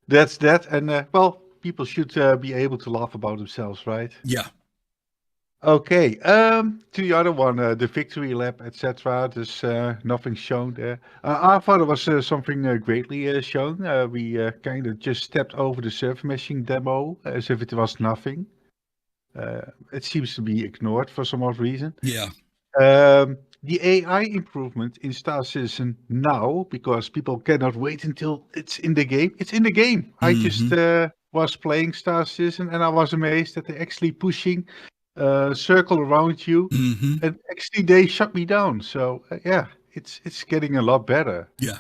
that's that. And well, people should be able to laugh about themselves, right? Yeah. Okay, to the other one, the victory lap, etc. There's nothing shown there. I thought it was something greatly shown. We kind of just stepped over the server meshing demo as if it was nothing. It seems to be ignored for some odd reason. Yeah. The AI improvement in Star Citizen now, because people cannot wait until it's in the game. It's in the game. I just was playing Star Citizen and I was amazed that they're actually pushing circle around you, and actually they shut me down. So yeah, it's getting a lot better. Yeah.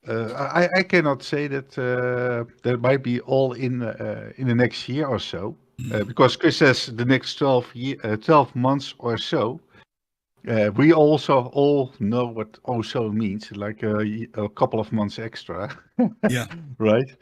I cannot say that that might be all in the next year or so, because Chris says the next 12 months or so. We also all know what "also" means, like a couple of months extra. Yeah. Right.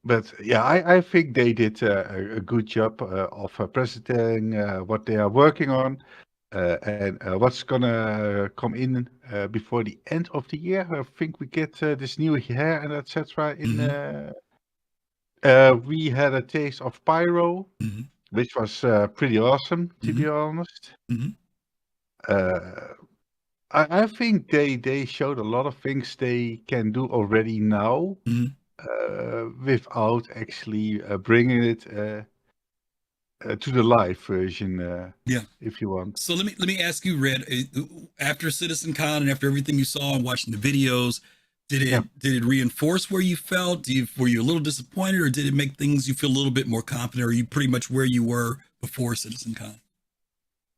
But yeah, I think they did a good job of presenting what they are working on and what's gonna come in before the end of the year. I think we get this new hair and etc. In we had a taste of Pyro, which was pretty awesome, to be honest. I think they showed a lot of things they can do already now. Without actually bringing it to the live version, if you want. So let me ask you, Red. After CitizenCon and after everything you saw and watching the videos, did it reinforce where you felt? Were you a little disappointed, or did it make things you feel a little bit more confident? Or are you pretty much where you were before CitizenCon?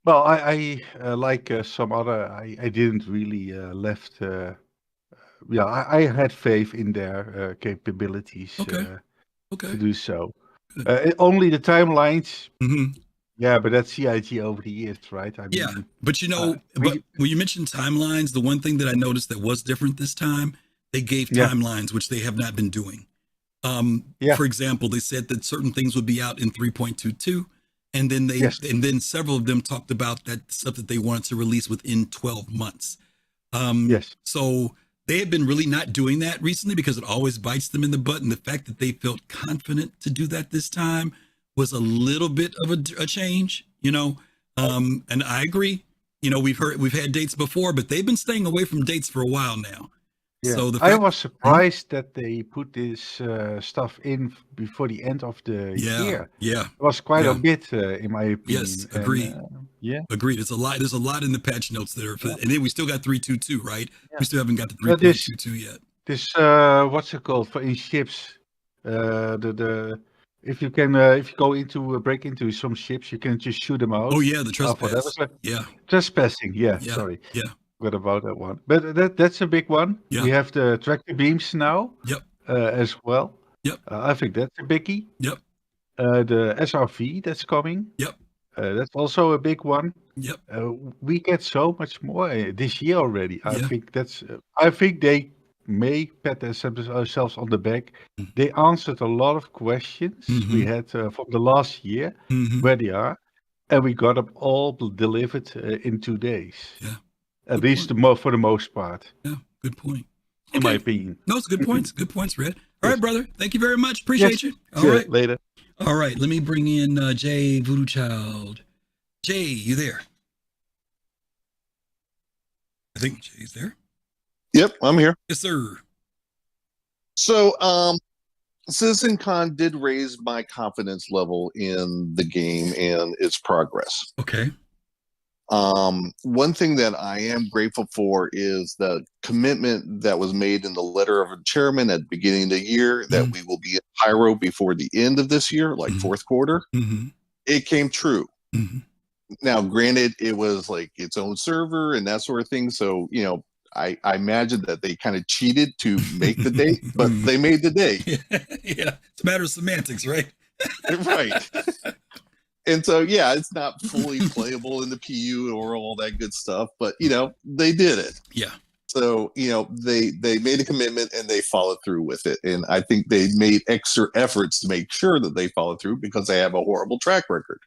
Well, I like some other. I didn't really left. Yeah, I had faith in their capabilities to do so. Only the timelines. Yeah, but that's CIG over the years, right? I mean, but you know, but when you mentioned timelines, the one thing that I noticed that was different this time, they gave timelines, which they have not been doing. For example, they said that certain things would be out in 3.22, and then and then several of them talked about that stuff that they wanted to release within 12 months. So they have been really not doing that recently because it always bites them in the butt. And the fact that they felt confident to do that this time was a little bit of a change, you know. And I agree. You know, we've had dates before, but they've been staying away from dates for a while now. Yeah. So I was surprised that they put this stuff in before the end of the year. Yeah, it was quite a bit, in my opinion. Yes, agreed. Agreed. There's a lot in the patch notes there, and then we still got 3.22, right? We still haven't got the 3.22 yet. This what's it called for in ships? If you can if you go into break into some ships, you can just shoot them out. Oh yeah, the trespass. Trespassing. Yeah, sorry. Yeah. What about that one? But that's a big one. Yeah. We have the tractor beams now. Yep. As well. Yep. I think that's a biggie. Yep. The SRV that's coming. Yep. That's also a big one. Yep. We get so much more this year already. I think that's. I think they may pat themselves on the back. They answered a lot of questions we had from the last year, where they are, and we got them all delivered in 2 days. Yeah. At least for the most part. Yeah, good point. In my opinion. No, it's good points. Good points, Red. All right, brother. Thank you very much. Appreciate you. All right. Later. All right. Let me bring in Jay Voodoo Child. Jay, you there? I think Jay's there. Yep, I'm here. Yes, sir. So, CitizenCon did raise my confidence level in the game and its progress. Okay. One thing that I am grateful for is the commitment that was made in the letter of the chairman at the beginning of the year that we will be in Pyro before the end of this year, like fourth quarter. It came true. Now, granted, it was like its own server and that sort of thing. So, you know, I imagine that they kind of cheated to make the date, but they made the date. Yeah, it's a matter of semantics, right? Right. And so, yeah, it's not fully playable in the PU or all that good stuff, but, you know, they did it. Yeah. So, you know, they made a commitment and they followed through with it. And I think they made extra efforts to make sure that they followed through because they have a horrible track record.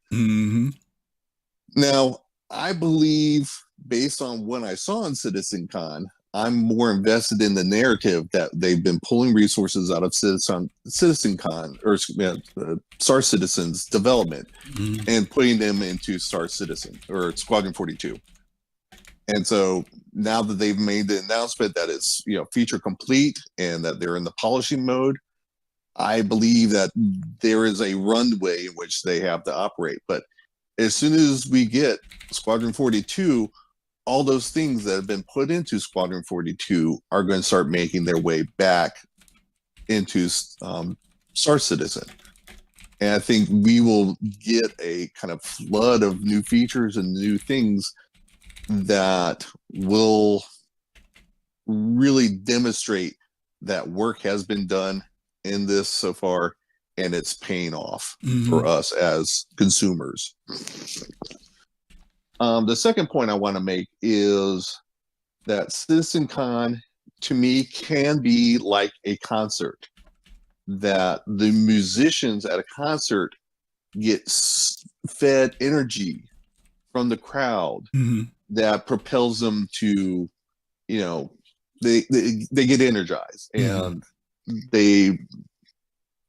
Now, I believe, based on what I saw in CitizenCon, I'm more invested in the narrative that they've been pulling resources out of CitizenCon or Star Citizen's development and putting them into Star Citizen or Squadron 42. And so now that they've made the announcement that it's, you know, feature complete and that they're in the polishing mode, I believe that there is a runway in which they have to operate. But as soon as we get Squadron 42, all those things that have been put into Squadron 42 are going to start making their way back into Star Citizen. And I think we will get a kind of flood of new features and new things that will really demonstrate that work has been done in this so far, and it's paying off for us as consumers. The second point I want to make is that CitizenCon, to me, can be like a concert. That the musicians at a concert get fed energy from the crowd that propels them to, you know, they get energized, and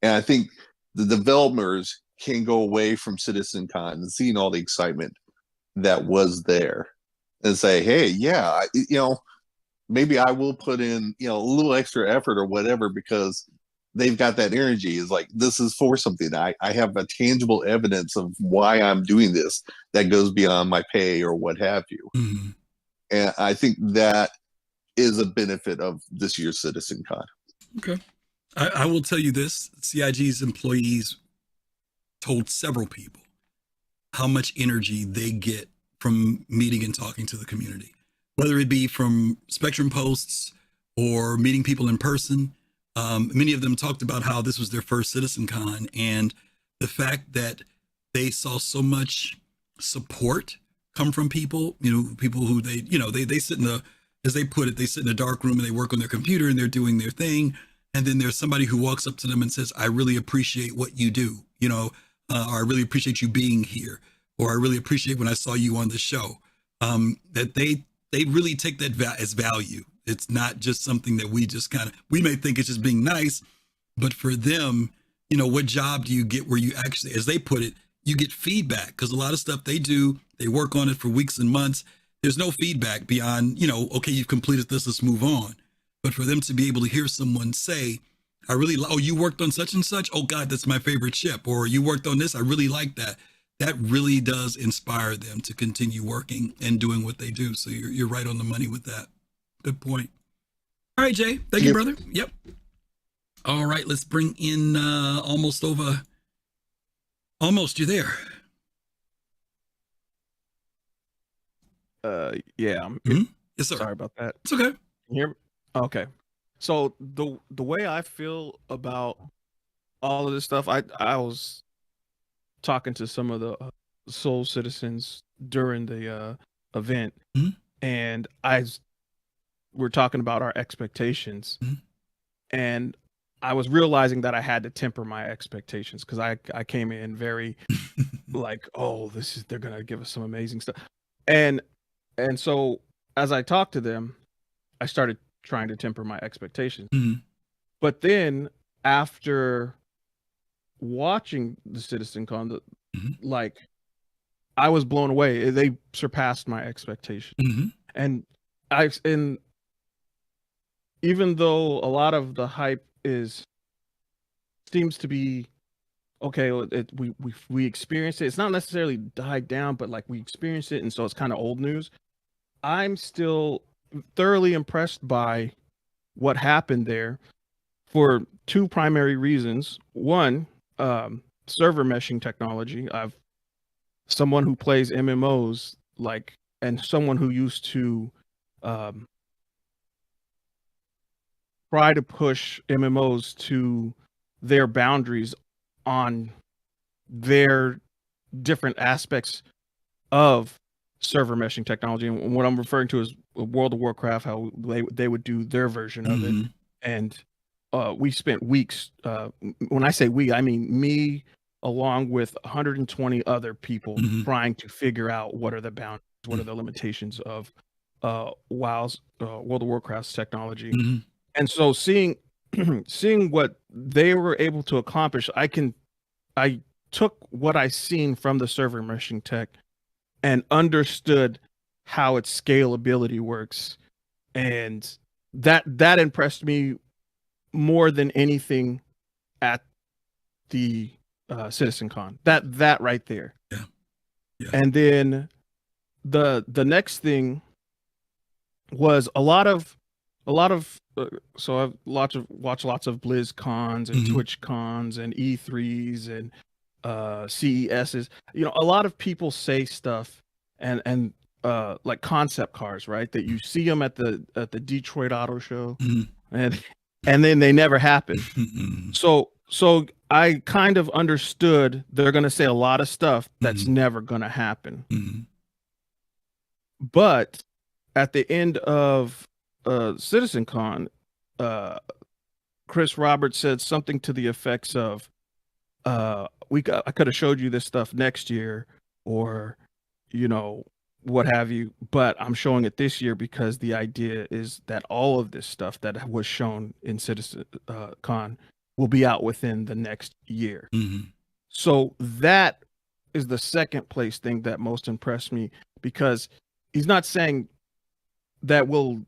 I think the developers can go away from CitizenCon and seeing all the excitement that was there and say, hey, yeah, you know, maybe I will put in, you know, a little extra effort or whatever because they've got that energy. Is like, this is for something. I have a tangible evidence of why I'm doing this that goes beyond my pay or what have you. And I think that is a benefit of this year's CitizenCon. Okay. I will tell you this, CIG's employees told several people how much energy they get from meeting and talking to the community, whether it be from Spectrum posts or meeting people in person. Many of them talked about how this was their first CitizenCon, and the fact that they saw so much support come from people, you know, people who they sit in the, as they put it, they sit in a dark room and they work on their computer and they're doing their thing. And then there's somebody who walks up to them and says, I really appreciate what you do, you know, or I really appreciate you being here, or I really appreciate when I saw you on the show. That they really take that as value. It's not just something that we just we may think it's just being nice, but for them, you know, what job do you get where you actually, as they put it, you get feedback? Because a lot of stuff they do, they work on it for weeks and months. There's no feedback beyond, you know, okay, you've completed this, let's move on. But for them to be able to hear someone say, I really, oh, you worked on such and such? Oh God, that's my favorite ship. Or you worked on this, I really like that. That really does inspire them to continue working and doing what they do. So you're right on the money with that. Good point. All right, Jay. Thank you, brother. Yep. All right, let's bring in Almost, you there? Yeah. Yes, sir. Sorry about that. It's okay. Can you hear me? Okay. So the way I feel about all of this stuff, I was talking to some of the Soul citizens during the event, and we're talking about our expectations, and I was realizing that I had to temper my expectations because I came in very like, oh, they're gonna give us some amazing stuff, and so as I talked to them, I started trying to temper my expectations. But then after watching the CitizenCon, like I was blown away. They surpassed my expectations. And even though a lot of the hype seems to be okay, we experienced it. It's not necessarily died down, but like we experienced it, and so it's kind of old news. I'm still thoroughly impressed by what happened there for two primary reasons. One, server meshing technology. I've someone who plays MMOs and someone who used to try to push MMOs to their boundaries on their different aspects of server meshing technology. And what I'm referring to is World of Warcraft, how they would do their version of it. And we spent weeks, when I say we, I mean me along with 120 other people trying to figure out what are the boundaries, what are the limitations of WoW's World of Warcraft's technology. And so seeing what they were able to accomplish, I took what I seen from the server meshing tech and understood how its scalability works, and that impressed me more than anything at the Citcon. That right there. Yeah. And then the next thing was a lot of so I've watched lots of BlizzCons and TwitchCons and E3s and CESs. You know, a lot of people say stuff and like concept cars, right? That you see them at the Detroit Auto Show, and then they never happen. So I kind of understood they're going to say a lot of stuff that's never going to happen. But at the end of Citcon, Chris Roberts said something to the effects of, I could have showed you this stuff next year, or, you know, what have you, but I'm showing it this year because the idea is that all of this stuff that was shown in Citcon will be out within the next year. So that is the second place thing that most impressed me, because he's not saying that we'll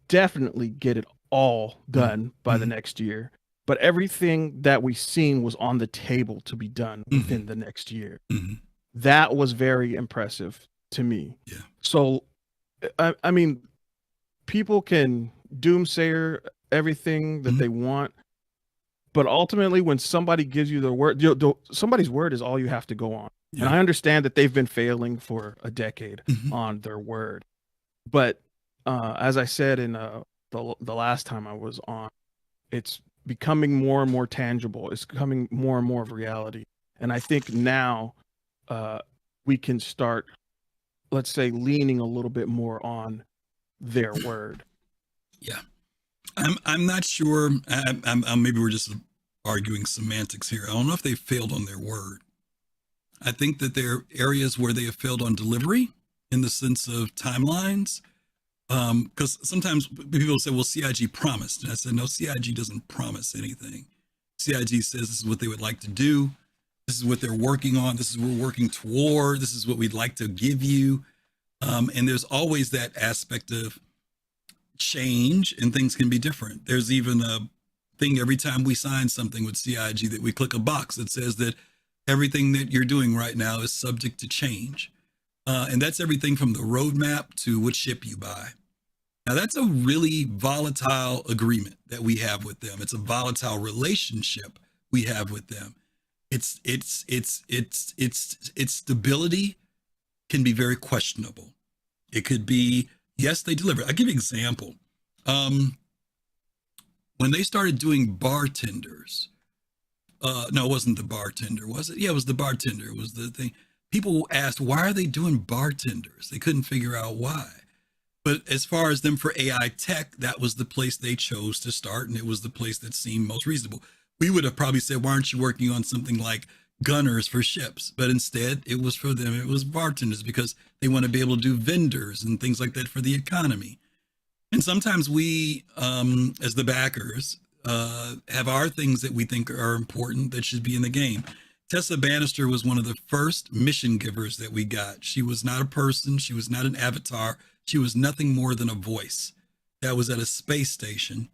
definitely get it all done by the next year, but everything that we've seen was on the table to be done within the next year. That was very impressive to me. Yeah. So, I mean, people can doomsayer everything that they want, but ultimately, when somebody gives you their word, somebody's word is all you have to go on. Yeah. And I understand that they've been failing for a decade on their word, but as I said in the last time I was on, it's becoming more and more tangible. It's becoming more and more of reality. And I think now we can start, let's say, leaning a little bit more on their word. Yeah. I'm not sure. Maybe we're just arguing semantics here. I don't know if they failed on their word. I think that there are areas where they have failed on delivery in the sense of timelines. Because sometimes people say, well, CIG promised. And I said, no, CIG doesn't promise anything. CIG says this is what they would like to do. This is what they're working on. This is what we're working toward. This is what we'd like to give you. And there's always that aspect of change, and things can be different. There's even a thing every time we sign something with CIG that we click a box that says that everything that you're doing right now is subject to change. And that's everything from the roadmap to what ship you buy. Now that's a really volatile agreement that we have with them. It's a volatile relationship we have with them. Its stability can be very questionable. It could be, yes, they deliver. I'll give you an example. When they started doing bartenders, no, it wasn't the bartender, was it? Yeah, it was the bartender. It was the thing. People asked, why are they doing bartenders? They couldn't figure out why. But as far as them for AI tech, that was the place they chose to start, and it was the place that seemed most reasonable. We would have probably said, why aren't you working on something like gunners for ships? But instead, it was for them, it was bartenders, because they want to be able to do vendors and things like that for the economy. And sometimes we, as the backers, have our things that we think are important that should be in the game. Tessa Bannister was one of the first mission givers that we got. She was not a person. She was not an avatar. She was nothing more than a voice that was at a space station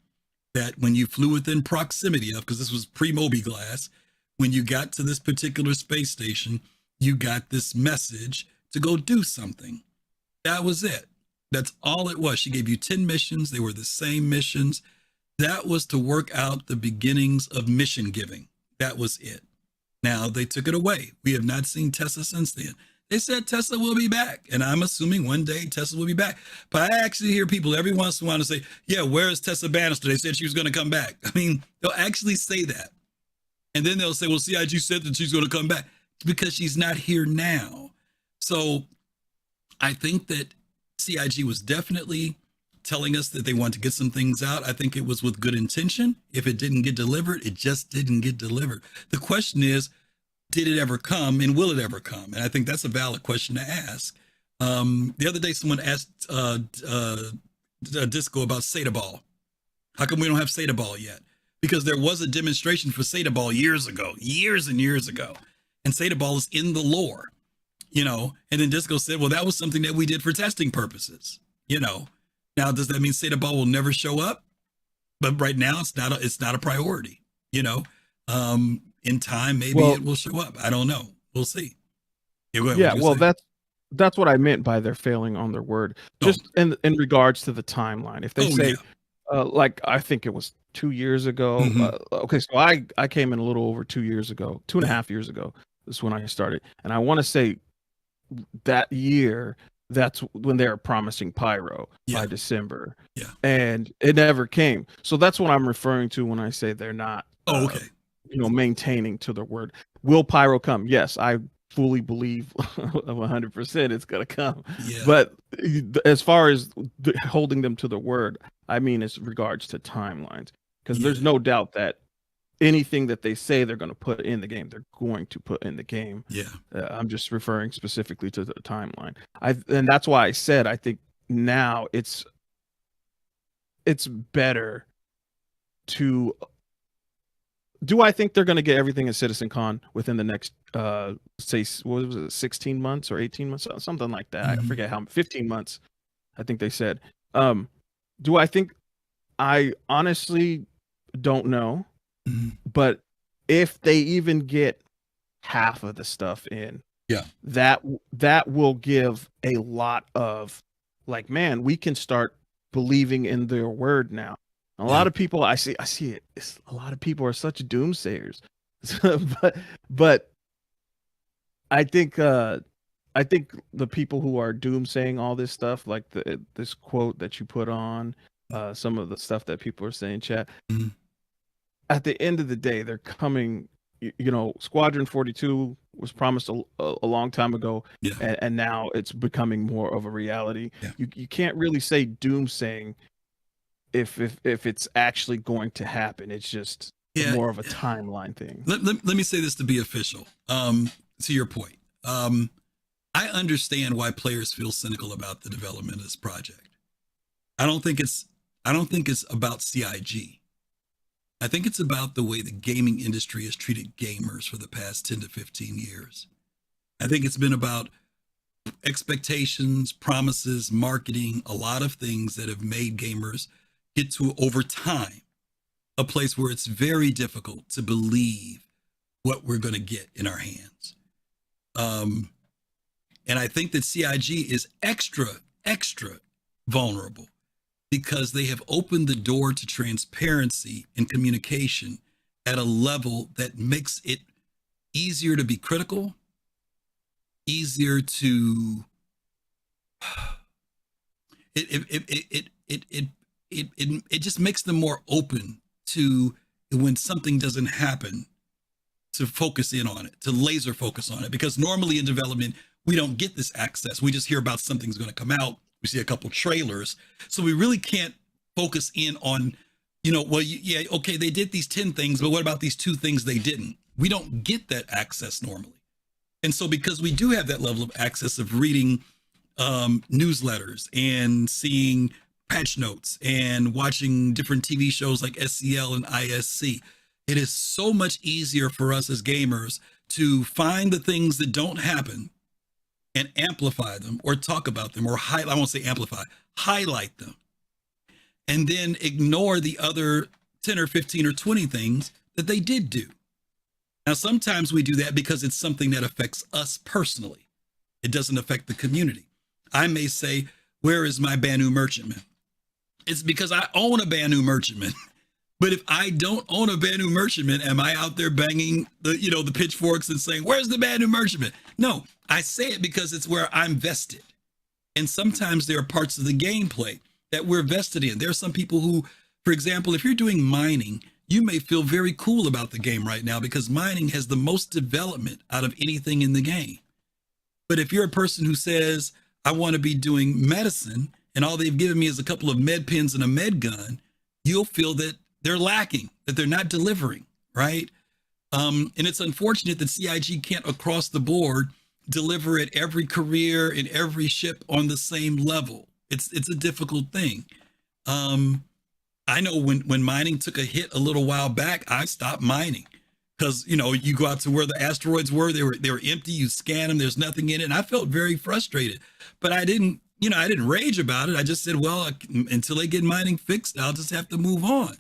that when you flew within proximity of, because this was pre-Moby-Glass, when you got to this particular space station, you got this message to go do something. That was it. That's all it was. She gave you 10 missions. They were the same missions. That was to work out the beginnings of mission giving. That was it. Now they took it away. We have not seen Tessa since then. They said Tessa will be back, and I'm assuming one day Tessa will be back. But I actually hear people every once in a while say, yeah, where is Tessa Bannister? They said she was going to come back. I mean, they'll actually say that. And then they'll say, well, CIG said that she's going to come back because she's not here now. So I think that CIG was definitely telling us that they want to get some things out. I think it was with good intention. If it didn't get delivered, it just didn't get delivered. The question is, did it ever come, and will it ever come? And I think that's a valid question to ask. The other day, someone asked Disco about Sata Ball. How come we don't have Sata Ball yet? Because there was a demonstration for Sata Ball years ago, years and years ago. And Sata Ball is in the lore, you know. And then Disco said, well, that was something that we did for testing purposes, you know. Now, does that mean Sata Ball will never show up? But right now, it's not a priority, you know. In time, maybe it will show up. I don't know. We'll see. Yeah, well, that's what I meant by they're failing on their word. Just in regards to the timeline. If they say, like, I think it was 2 years ago. Okay, so I came in a little over 2 years ago, 2.5 years ago. This is when I started. And I want to say that year, that's when they were promising Pyro by December. Yeah. And it never came. So that's what I'm referring to when I say they're not. You know, maintaining to their word. Will Pyro come? Yes, I fully believe 100% it's going to come. Yeah. But as far as holding them to the word, I mean, as regards to timelines, because there's no doubt that anything that they say they're going to put in the game, they're going to put in the game. Yeah. I'm just referring specifically to the timeline. And that's why I said I think now it's better to. Do I think they're going to get everything at CitizenCon within the next, say, what was it, 16 months or 18 months, something like that? I forget how, 15 months, I think they said. Do I think? I honestly don't know. But if they even get half of the stuff in, that will give a lot of, like, man, we can start believing in their word now. A lot of people, I see it. A lot of people are such doomsayers, but I think the people who are doomsaying all this stuff, like this quote that you put on, some of the stuff that people are saying, chat. At the end of the day, they're coming. You know, Squadron 42 was promised a long time ago, and now it's becoming more of a reality. You can't really say doomsaying. If it's actually going to happen, it's just more of a timeline thing. Let me say this to be official. To your point, I understand why players feel cynical about the development of this project. I don't think it's about CIG. I think it's about the way the gaming industry has treated gamers for the past 10 to 15 years. I think it's been about expectations, promises, marketing, a lot of things that have made gamers get to, over time, a place where it's very difficult to believe what we're going to get in our hands. And I think that CIG is extra vulnerable because they have opened the door to transparency and communication at a level that makes it easier to be critical, easier to it just makes them more open to, when something doesn't happen, to focus in on it, to laser focus on it. Because normally in development, we don't get this access. We just hear about something's going to come out. We see a couple trailers. So we really can't focus in on, you know, well, okay, they did these 10 things, but what about these 2 things they didn't? We don't get that access normally. And so because we do have that level of access of reading newsletters and seeing patch notes and watching different TV shows like SCL and ISC, it is so much easier for us as gamers to find the things that don't happen and amplify them or talk about them or highlight, I won't say amplify, highlight them, and then ignore the other 10 or 15 or 20 things that they did do. Now, sometimes we do that because it's something that affects us personally. It doesn't affect the community. I may say, where is my Banu Merchantman? It's because I own a Banu Merchantman. But if I don't own a Banu Merchantman, am I out there banging the pitchforks and saying, where's the Banu Merchantman? No, I say it because it's where I'm vested. And sometimes there are parts of the gameplay that we're vested in. There are some people who, for example, if you're doing mining, you may feel very cool about the game right now because mining has the most development out of anything in the game. But if you're a person who says, I want to be doing medicine and all they've given me is a couple of med pens and a med gun, you'll feel that they're lacking, that they're not delivering, right? And it's unfortunate that CIG can't across the board deliver at every career and every ship on the same level. It's a difficult thing. I know when mining took a hit a little while back, I stopped mining because, you go out to where the asteroids were, they were empty. You scan them, there's nothing in it. And I felt very frustrated, but I didn't rage about it. I just said, well, until they get mining fixed, I'll just have to move on.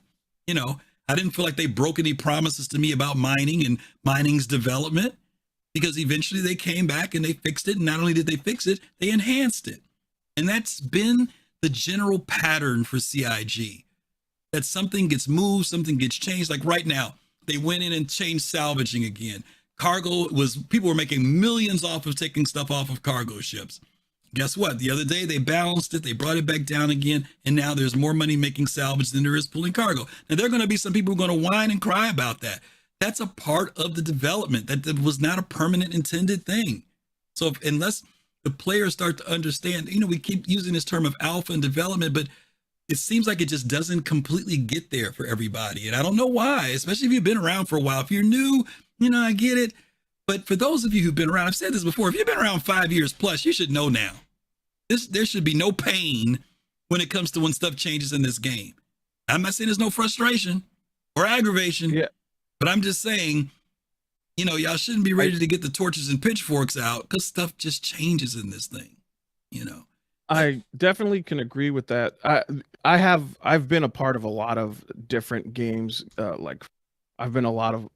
I didn't feel like they broke any promises to me about mining and mining's development because eventually they came back and they fixed it. And not only did they fix it, they enhanced it. And that's been the general pattern for CIG, that something gets moved, something gets changed. Like right now, they went in and changed salvaging again. People were making millions off of taking stuff off of cargo ships. Guess what? The other day they balanced it, they brought it back down again, and now there's more money making salvage than there is pulling cargo. Now there are going to be some people who are going to whine and cry about that. That's a part of the development. That was not a permanent intended thing. So unless the players start to understand, we keep using this term of alpha and development, but it seems like it just doesn't completely get there for everybody. And I don't know why, especially if you've been around for a while. If you're new, I get it. But for those of you who've been around, I've said this before, if you've been around 5 years plus, you should know now. There should be no pain when it comes to when stuff changes in this game. I'm not saying there's no frustration or aggravation, but I'm just saying, y'all shouldn't be ready to get the torches and pitchforks out because stuff just changes in this thing, I definitely can agree with that. I've been a part of a lot of different games. I've been a lot of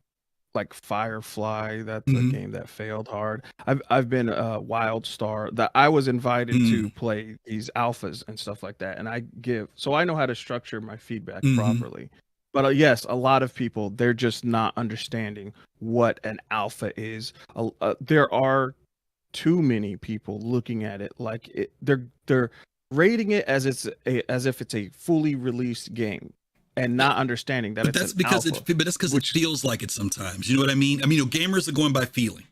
like Firefly. That's a game that failed hard. I've been WildStar, that I was invited to play these alphas and stuff like that. And so I know how to structure my feedback properly. But yes, a lot of people, they're just not understanding what an alpha is. There are too many people looking at it like they're rating it as if it's a fully released game and not understanding that. But that's because it feels like it sometimes. You know what I mean? Gamers are going by feeling.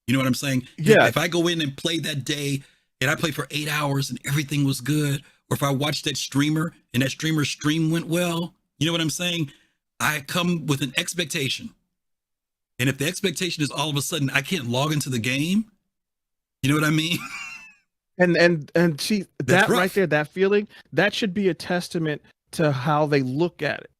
You know what I'm saying? Yeah. If I go in and play that day and I play for 8 hours and everything was good, or if I watch that streamer and that streamer's stream went well, you know what I'm saying? I come with an expectation. And if the expectation is all of a sudden I can't log into the game, you know what I mean? And see that right there, that feeling, that should be a testament to how they look at it.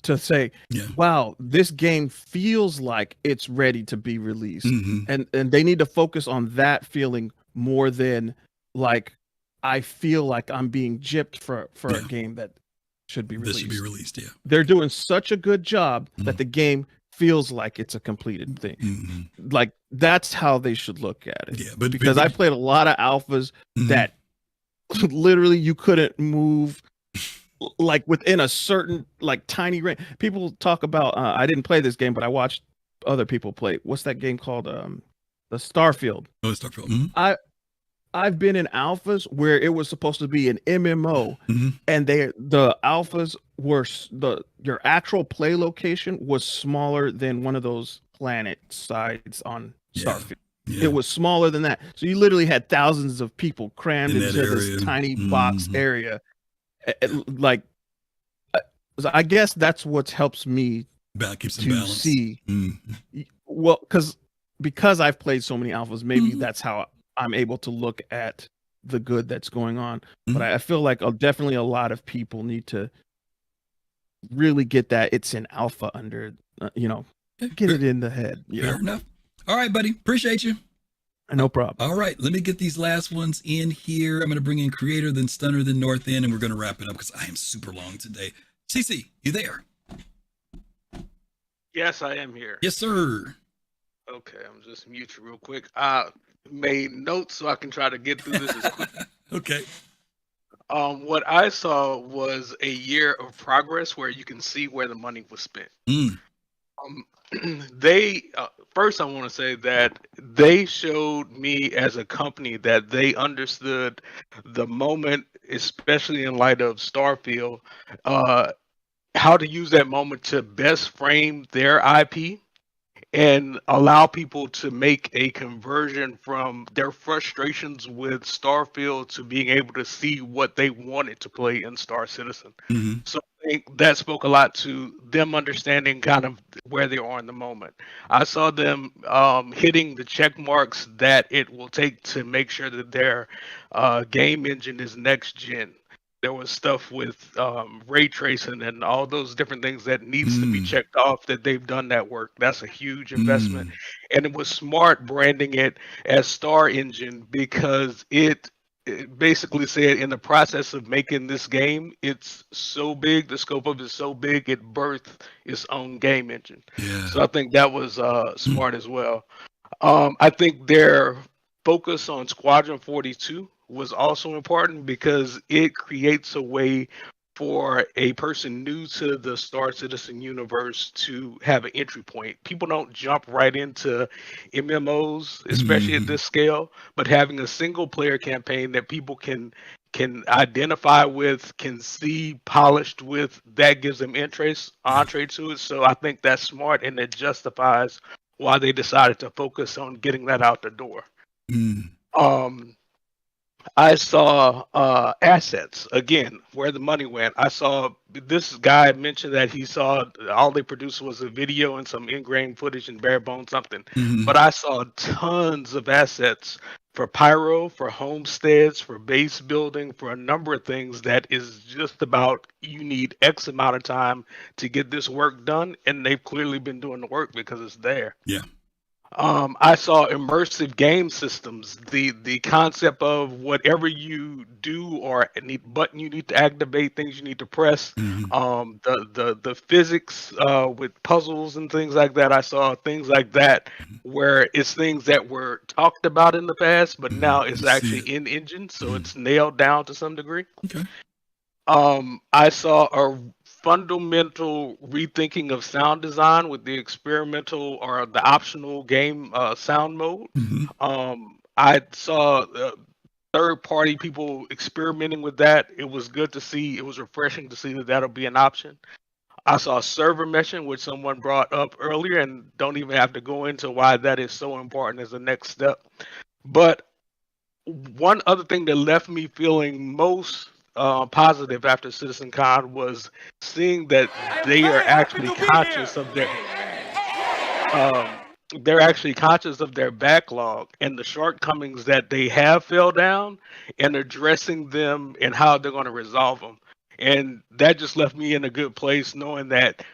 To say, wow, this game feels like it's ready to be released. And they need to focus on that feeling more than like, I feel like I'm being gypped for a game that should be released. This should be released, yeah. They're doing such a good job that the game feels like it's a completed thing. Like that's how they should look at it. Yeah, because I played a lot of alphas that literally you couldn't move like within a certain like tiny range. People talk about I didn't play this game, but I watched other people play. What's that game called? The Starfield. Oh, Starfield. I've been in alphas where it was supposed to be an MMO, and the alphas were your actual play location was smaller than one of those planet sides on Starfield. Yeah. It was smaller than that, so you literally had thousands of people crammed into this tiny box area. Like, I guess that's what helps me to see. Well, because I've played so many alphas, maybe that's how I'm able to look at the good that's going on. But I feel like definitely a lot of people need to really get that it's an alpha under, get it in the head. Fair enough. All right, buddy. Appreciate you. No problem. All right, let me get these last ones in here. I'm going to bring in Creator, then Stunner, then North End, and we're going to wrap it up because I am super long today. CC, you there? Yes, I am here. Yes, sir. Okay, I'm just mute you real quick. I made notes so I can try to get through this as quick. Okay. What I saw was a year of progress where you can see where the money was spent. They first, I want to say that they showed me as a company that they understood the moment, especially in light of Starfield, how to use that moment to best frame their IP and allow people to make a conversion from their frustrations with Starfield to being able to see what they wanted to play in Star Citizen. So I think that spoke a lot to them understanding kind of where they are in the moment. I saw them hitting the check marks that it will take to make sure that their game engine is next gen. There was stuff with ray tracing and all those different things that needs to be checked off, that they've done that work. That's a huge investment. And it was smart branding it as Star Engine because it basically said in the process of making this game, it's so big, the scope of it is so big, it birthed its own game engine. So I think that was smart as well. I think their focus on Squadron 42 was also important because it creates a way for a person new to the Star Citizen universe to have an entry point. People don't jump right into MMOs, especially at this scale, but having a single player campaign that people can identify with, can see polished with, that gives them entree to it. So I think that's smart, and it justifies why they decided to focus on getting that out the door. I saw assets again, where the money went. I saw this guy mentioned that he saw all they produced was a video and some in-game footage and bare bones something. But I saw tons of assets for pyro, for homesteads, for base building, for a number of things that is just about you need X amount of time to get this work done, and they've clearly been doing the work because it's there. Yeah. I saw immersive game systems. The concept of whatever you do or any button you need to activate, things you need to press. The physics with puzzles and things like that. I saw things like that where it's things that were talked about in the past, but now it's actually in engine, so it's nailed down to some degree. Okay. I saw a fundamental rethinking of sound design with the experimental or the optional game sound mode. I saw third-party people experimenting with that. It was good to see. It was refreshing to see that that'll be an option. I saw server meshing, which someone brought up earlier, and don't even have to go into why that is so important as the next step. But one other thing that left me feeling most positive after CitizenCon was seeing that they are actually conscious of their backlog and the shortcomings that they have fell down, and addressing them and how they're going to resolve them. And that just left me in a good place, knowing that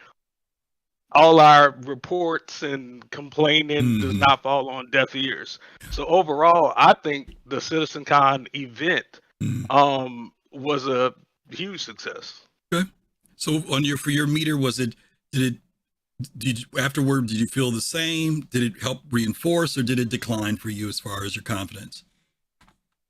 all our reports and complaining does not fall on deaf ears. So overall, I think the CitizenCon event was a huge success. Okay. So for your meter, did afterward, did you feel the same? Did it help reinforce or did it decline for you as far as your confidence?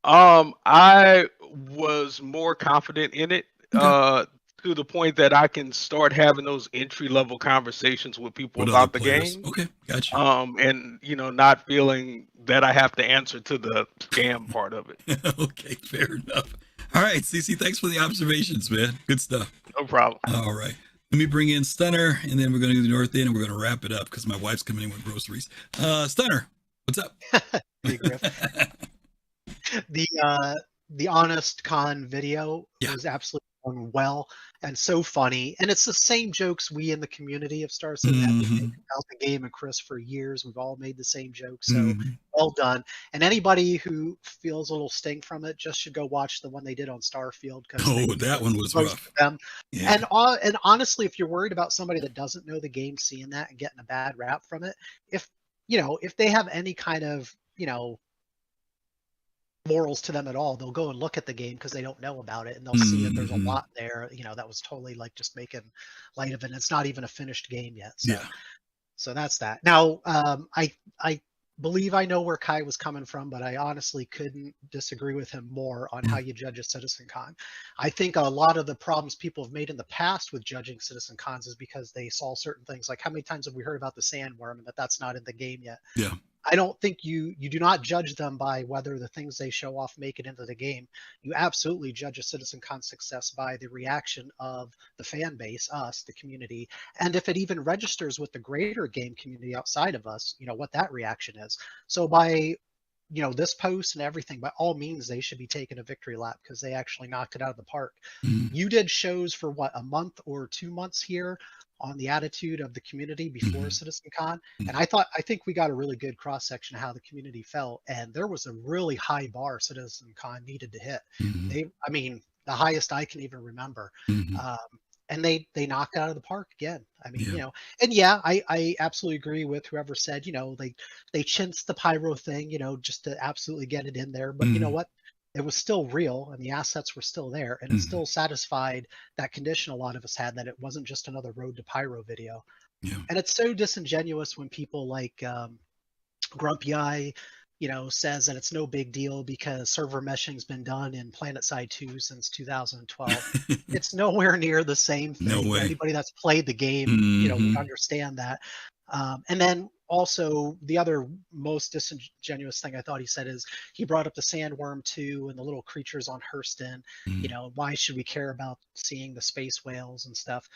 I was more confident in it, to the point that I can start having those entry level conversations with people about the game. Okay, gotcha. And not feeling that I have to answer to the scam part of it. Okay, fair enough. All right, CC, thanks for the observations, man. Good stuff. No problem. All right. Let me bring in Stunner, and then we're going to do the North End, and we're going to wrap it up because my wife's coming in with groceries. Stunner, what's up? Hey, Griff. The Honest Con video was absolutely done well and so funny, and it's the same jokes we in the community of Star Citizen have been making about the game and Chris for years. We've all made the same jokes, so well done. And anybody who feels a little sting from it just should go watch the one they did on Starfield. That one was rough. Yeah. And honestly, if you're worried about somebody that doesn't know the game seeing that and getting a bad rap from it, if they have any kind of morals to them at all. They'll go and look at the game because they don't know about it, and they'll see that there's a lot there, that was totally like just making light of it. And it's not even a finished game yet. So, so that's that. Now, I believe I know where Kai was coming from, but I honestly couldn't disagree with him more on how you judge a CitizenCon. I think a lot of the problems people have made in the past with judging CitizenCons is because they saw certain things. Like, how many times have we heard about the sandworm and that's not in the game yet? Yeah. I don't think you do not judge them by whether the things they show off make it into the game. You absolutely judge a CitizenCon success by the reaction of the fan base, us, the community, and if it even registers with the greater game community outside of us, what that reaction is. So by this post and everything, by all means, they should be taking a victory lap because they actually knocked it out of the park. You did shows for what, a month or 2 months here on the attitude of the community before CitizenCon, and I think we got a really good cross section of how the community felt, and there was a really high bar CitizenCon needed to hit. The highest I can even remember. And they knocked out of the park again. And yeah, I absolutely agree with whoever said, they chinced the pyro thing, just to absolutely get it in there. But you know what? It was still real and the assets were still there, and it still satisfied that condition a lot of us had, that it wasn't just another Road to Pyro video. And it's so disingenuous when people like Grumpy Eye, says that it's no big deal because server meshing's been done in PlanetSide 2 since 2012. It's nowhere near the same thing. No way. Anybody that's played the game, would understand that. And then also the other most disingenuous thing I thought he said is he brought up the sandworm too and the little creatures on Hurston. Why should we care about seeing the space whales and stuff?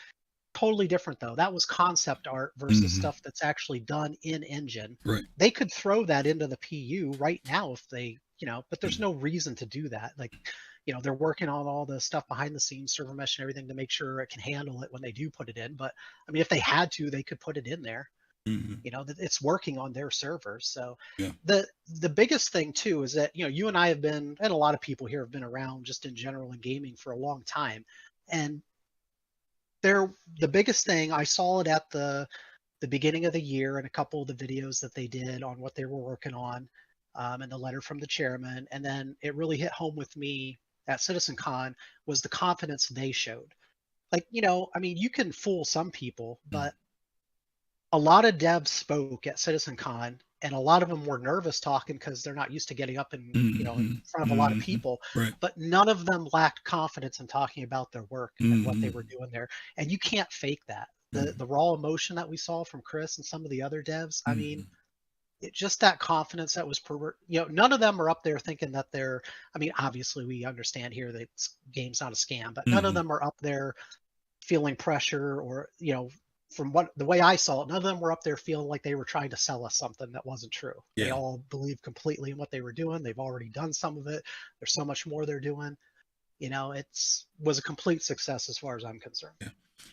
Totally different though. That was concept art versus stuff that's actually done in engine. Right. They could throw that into the PU right now if they, but there's no reason to do that. Like, they're working on all the stuff behind the scenes, server mesh and everything to make sure it can handle it when they do put it in. But if they had to, they could put it in there. It's working on their servers. So the biggest thing too is that you and I have been, and a lot of people here have been around just in general in gaming for a long time, and the biggest thing I saw it at the beginning of the year in a couple of the videos that they did on what they were working on, and the letter from the chairman, and then it really hit home with me at CitizenCon was the confidence they showed. Like, you can fool some people, but a lot of devs spoke at CitizenCon, and a lot of them were nervous talking because they're not used to getting up and in front of a lot of people. Right. But none of them lacked confidence in talking about their work and what they were doing there. And you can't fake that. The raw emotion that we saw from Chris and some of the other devs. Just that confidence that was none of them are up there thinking that they're. Obviously we understand here that game's not a scam, but none of them are up there feeling pressure or from the way I saw it, none of them were up there feeling like they were trying to sell us something that wasn't true. Yeah. They all believed completely in what they were doing. They've already done some of it. There's so much more they're doing. Was a complete success as far as I'm concerned.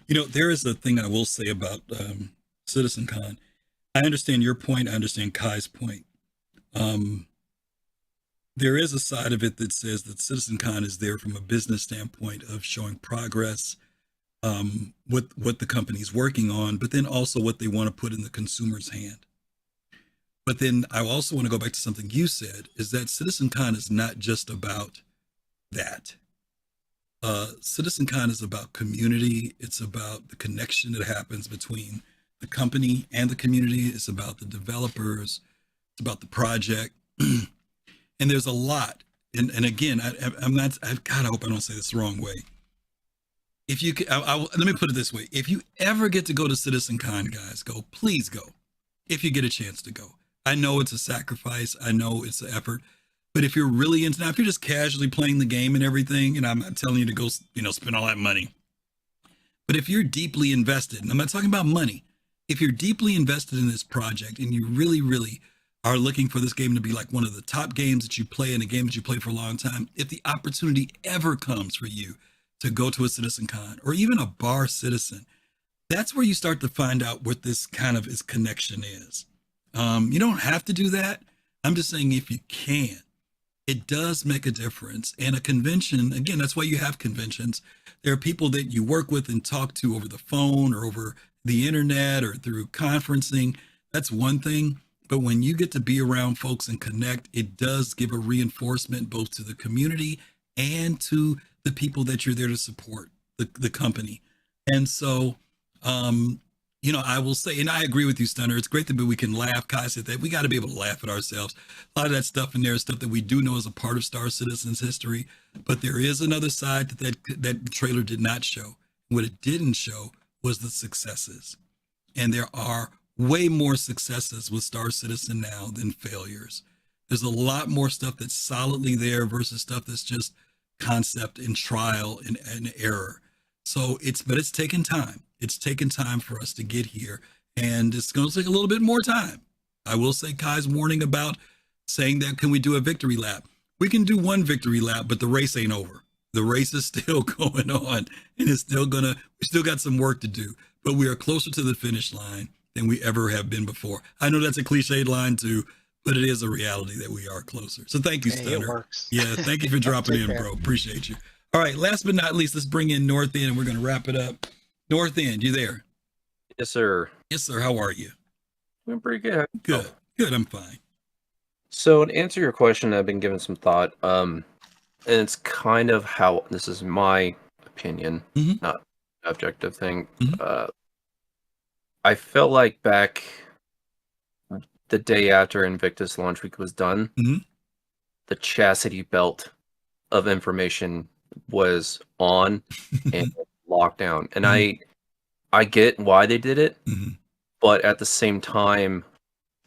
Yeah. There is a thing I will say about CitizenCon. I understand your point. I understand Kai's point. There is a side of it that says that CitizenCon is there from a business standpoint of showing progress, what the company's working on, but then also what they want to put in the consumer's hand. But then I also want to go back to something you said, is that CitizenCon is not just about that. CitizenCon is about community. It's about the connection that happens between the company and the community. It's about the developers. It's about the project. And there's a lot. And again, God, I hope I don't say this the wrong way. If you could, let me put it this way. If you ever get to go to CitizenCon, guys, please go. If you get a chance to go. I know it's a sacrifice. I know it's an effort. But if you're really into, now if you're just casually playing the game and everything, and I'm not telling you to go, spend all that money. But if you're deeply invested, and I'm not talking about money, if you're deeply invested in this project and you really, really are looking for this game to be like one of the top games that you play and a game that you play for a long time, if the opportunity ever comes for you to go to a CitizenCon or even a bar citizen, that's where you start to find out what this kind of connection is. You don't have to do that. I'm just saying if you can, it does make a difference. And a convention, again, that's why you have conventions. There are people that you work with and talk to over the phone or over the internet or through conferencing. That's one thing. But when you get to be around folks and connect, it does give a reinforcement both to the community and to the people that you're there to support, the company. And so, you know, I will say, and I agree with you, Stunner, it's great that we can laugh. Kai said that we got to be able to laugh at ourselves. A lot of that stuff in there is stuff that we do know is a part of Star Citizen's history, but there is another side that trailer did not show. What it didn't show was the successes. And there are way more successes with Star Citizen now than failures. There's a lot more stuff that's solidly there versus stuff that's just concept and trial and error. So it's taken time. It's taken time for us to get here, and it's going to take a little bit more time. I will say Kai's warning about saying that, can we do a victory lap? We can do one victory lap, but the race ain't over. The race is still going on, and it's still we still got some work to do, but we are closer to the finish line than we ever have been before. I know that's a cliched line too, but it is a reality that we are closer. So thank you, Stunner. It works. Yeah, thank you for dropping in, bro. Appreciate you. All right, last but not least, let's bring in North End, and we're going to wrap it up. North End, you there? Yes, sir. Yes, sir. How are you? I'm pretty good. Good. Good. I'm fine. So to answer your question, I've been giving some thought. And it's kind of how this is my opinion, not objective thing. I felt like back the day after Invictus launch week was done, the chastity belt of information was on and locked down. And I get why they did it, but at the same time,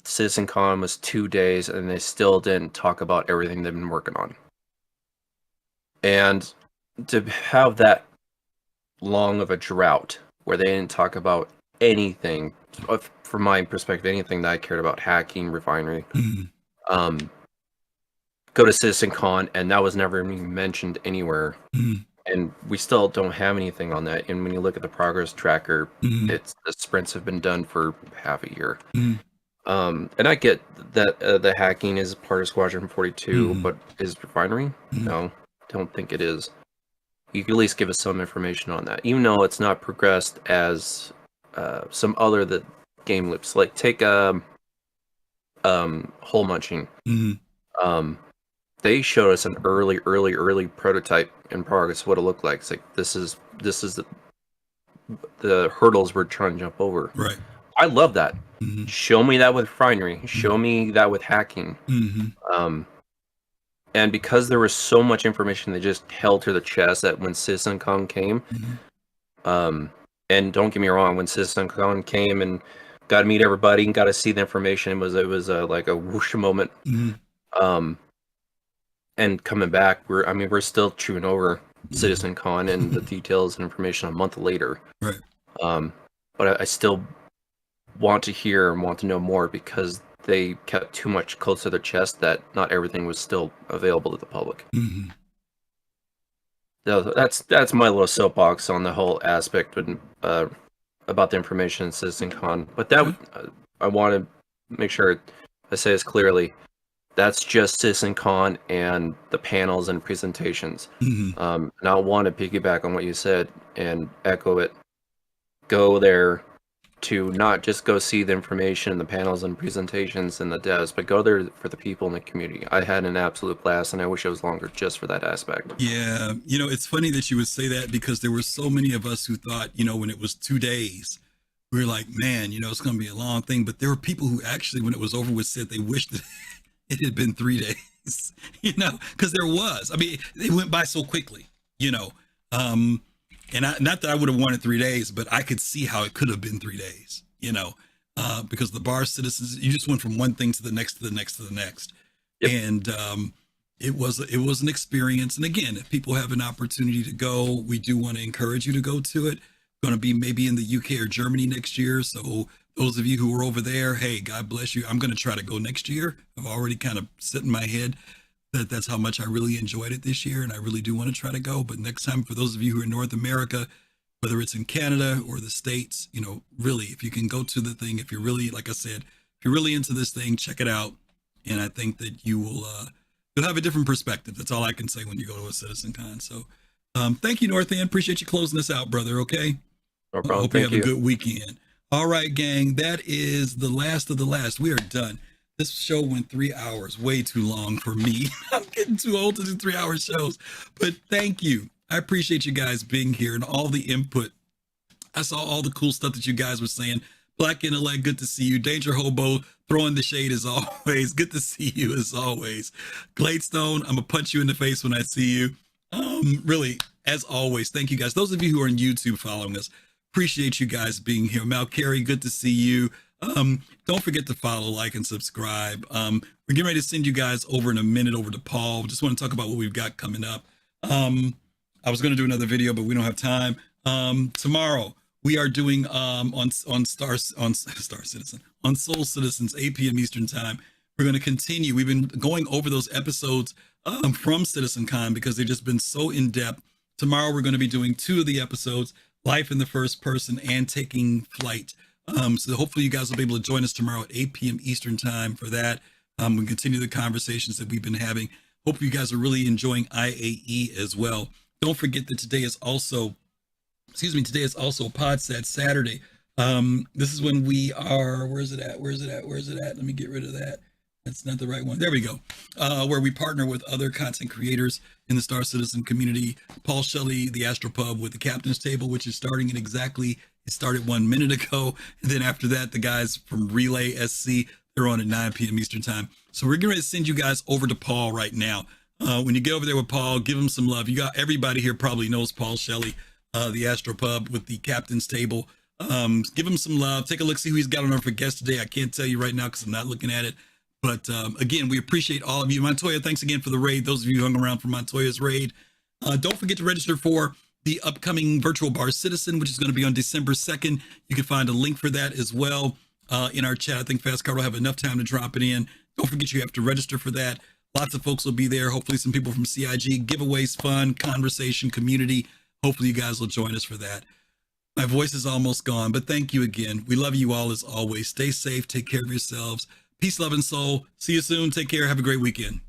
CitizenCon was 2 days and they still didn't talk about everything they've been working on. And to have that long of a drought where they didn't talk about anything, from my perspective, anything that I cared about, hacking, refinery, go to CitizenCon, and that was never even mentioned anywhere. And we still don't have anything on that. And when you look at the progress tracker, the sprints have been done for half a year. And I get that the hacking is part of Squadron 42, but is refinery? No, don't think it is. You can at least give us some information on that, even though it's not progressed as some other game loops. Like take hole munching. They showed us an early prototype in progress, what it looked like. It's like this is the hurdles we're trying to jump over. Right. I love that. Show me that with refinery. Show me that with hacking. And because there was so much information they just held to the chest that when CitizenCon came, and don't get me wrong, when CitizenCon came and got to meet everybody and got to see the information, it was like a whoosh moment. And coming back, we're still chewing over CitizenCon and the details and information a month later. Right. But I still want to hear and want to know more because they kept too much close to their chest that not everything was still available to the public. So that's my little soapbox on the whole aspect about the information in CitizenCon. But that I want to make sure I say this clearly. That's just CitizenCon and the panels and presentations. And I want to piggyback on what you said and echo it. Go there to not just go see the information and the panels and presentations and the devs, but go there for the people in the community. I had an absolute blast, and I wish it was longer just for that aspect. Yeah, you know, it's funny that you would say that because there were so many of us who thought, you know, when it was 2 days, we were like, man, you know, it's going to be a long thing. But there were people who actually, when it was over with, said they wished that it had been 3 days, you know, because there was. I mean, they went by so quickly, you know. And not that I would have wanted 3 days, but I could see how it could have been 3 days, you know, because the bar citizens, you just went from one thing to the next, to the next, to the next. And it was an experience. And again, if people have an opportunity to go, we do want to encourage you to go to it. Going to be maybe in the UK or Germany next year. So those of you who are over there, hey, God bless you. I'm going to try to go next year. I've already kind of set in my head that's how much I really enjoyed it this year, and I really do want to try to go. But next time, for those of you who are in North America, whether it's in Canada or the States, you know, really, if you can go to the thing, if you're really, like I said, if you're really into this thing, check it out. And I think that you will, you'll have a different perspective. That's all I can say when you go to a CitizenCon. So thank you, North End. Appreciate you closing us out, brother. Okay. No problem. I hope you have a good weekend. All right, gang. That is the last of the last. We are done. This show went 3 hours, way too long for me. I'm getting too old to do 3-hour shows. But thank you. I appreciate you guys being here and all the input. I saw all the cool stuff that you guys were saying. Black Intellect, good to see you. Danger Hobo, throwing the shade as always. Good to see you as always. Gladestone, I'm going to punch you in the face when I see you. Really, as always, thank you guys. Those of you who are on YouTube following us, appreciate you guys being here. Mal Carey, good to see you. Don't forget to follow, like, and subscribe. We're getting ready to send you guys over in a minute over to Paul. Just want to talk about what we've got coming up. I was going to do another video, but we don't have time. Tomorrow we are doing on Soul Citizens, 8 p.m. Eastern time. We're going to continue. We've been going over those episodes from CitizenCon because they've just been so in depth. Tomorrow we're going to be doing 2 of the episodes, Life in the First Person and Taking Flight. So hopefully you guys will be able to join us tomorrow at 8 p.m. Eastern time for that. We'll continue the conversations that we've been having. Hope you guys are really enjoying IAE as well. Don't forget that today is also PodSat Saturday. This is when we are, where's it at? Let me get rid of that. That's not the right one. There we go. Where we partner with other content creators in the Star Citizen community. Paul Shelley, the Astropub with the Captain's Table, which is starting at it started 1 minute ago. And then after that, the guys from Relay SC, they're on at 9 p.m. Eastern time. So we're getting ready to send you guys over to Paul right now. When you get over there with Paul, give him some love. You got everybody here probably knows Paul Shelley, the Astropub with the Captain's Table. Give him some love. Take a look, see who he's got on for guest today. I can't tell you right now because I'm not looking at it. But again, we appreciate all of you. Montoya, thanks again for the raid. Those of you who hung around for Montoya's raid. Don't forget to register for the upcoming Virtual Bar Citizen, which is going to be on December 2nd. You can find a link for that as well in our chat. I think Fastcard will have enough time to drop it in. Don't forget you have to register for that. Lots of folks will be there. Hopefully some people from CIG, giveaways, fun, conversation, community. Hopefully you guys will join us for that. My voice is almost gone, but thank you again. We love you all as always. Stay safe. Take care of yourselves. Peace, love, and soul. See you soon. Take care. Have a great weekend.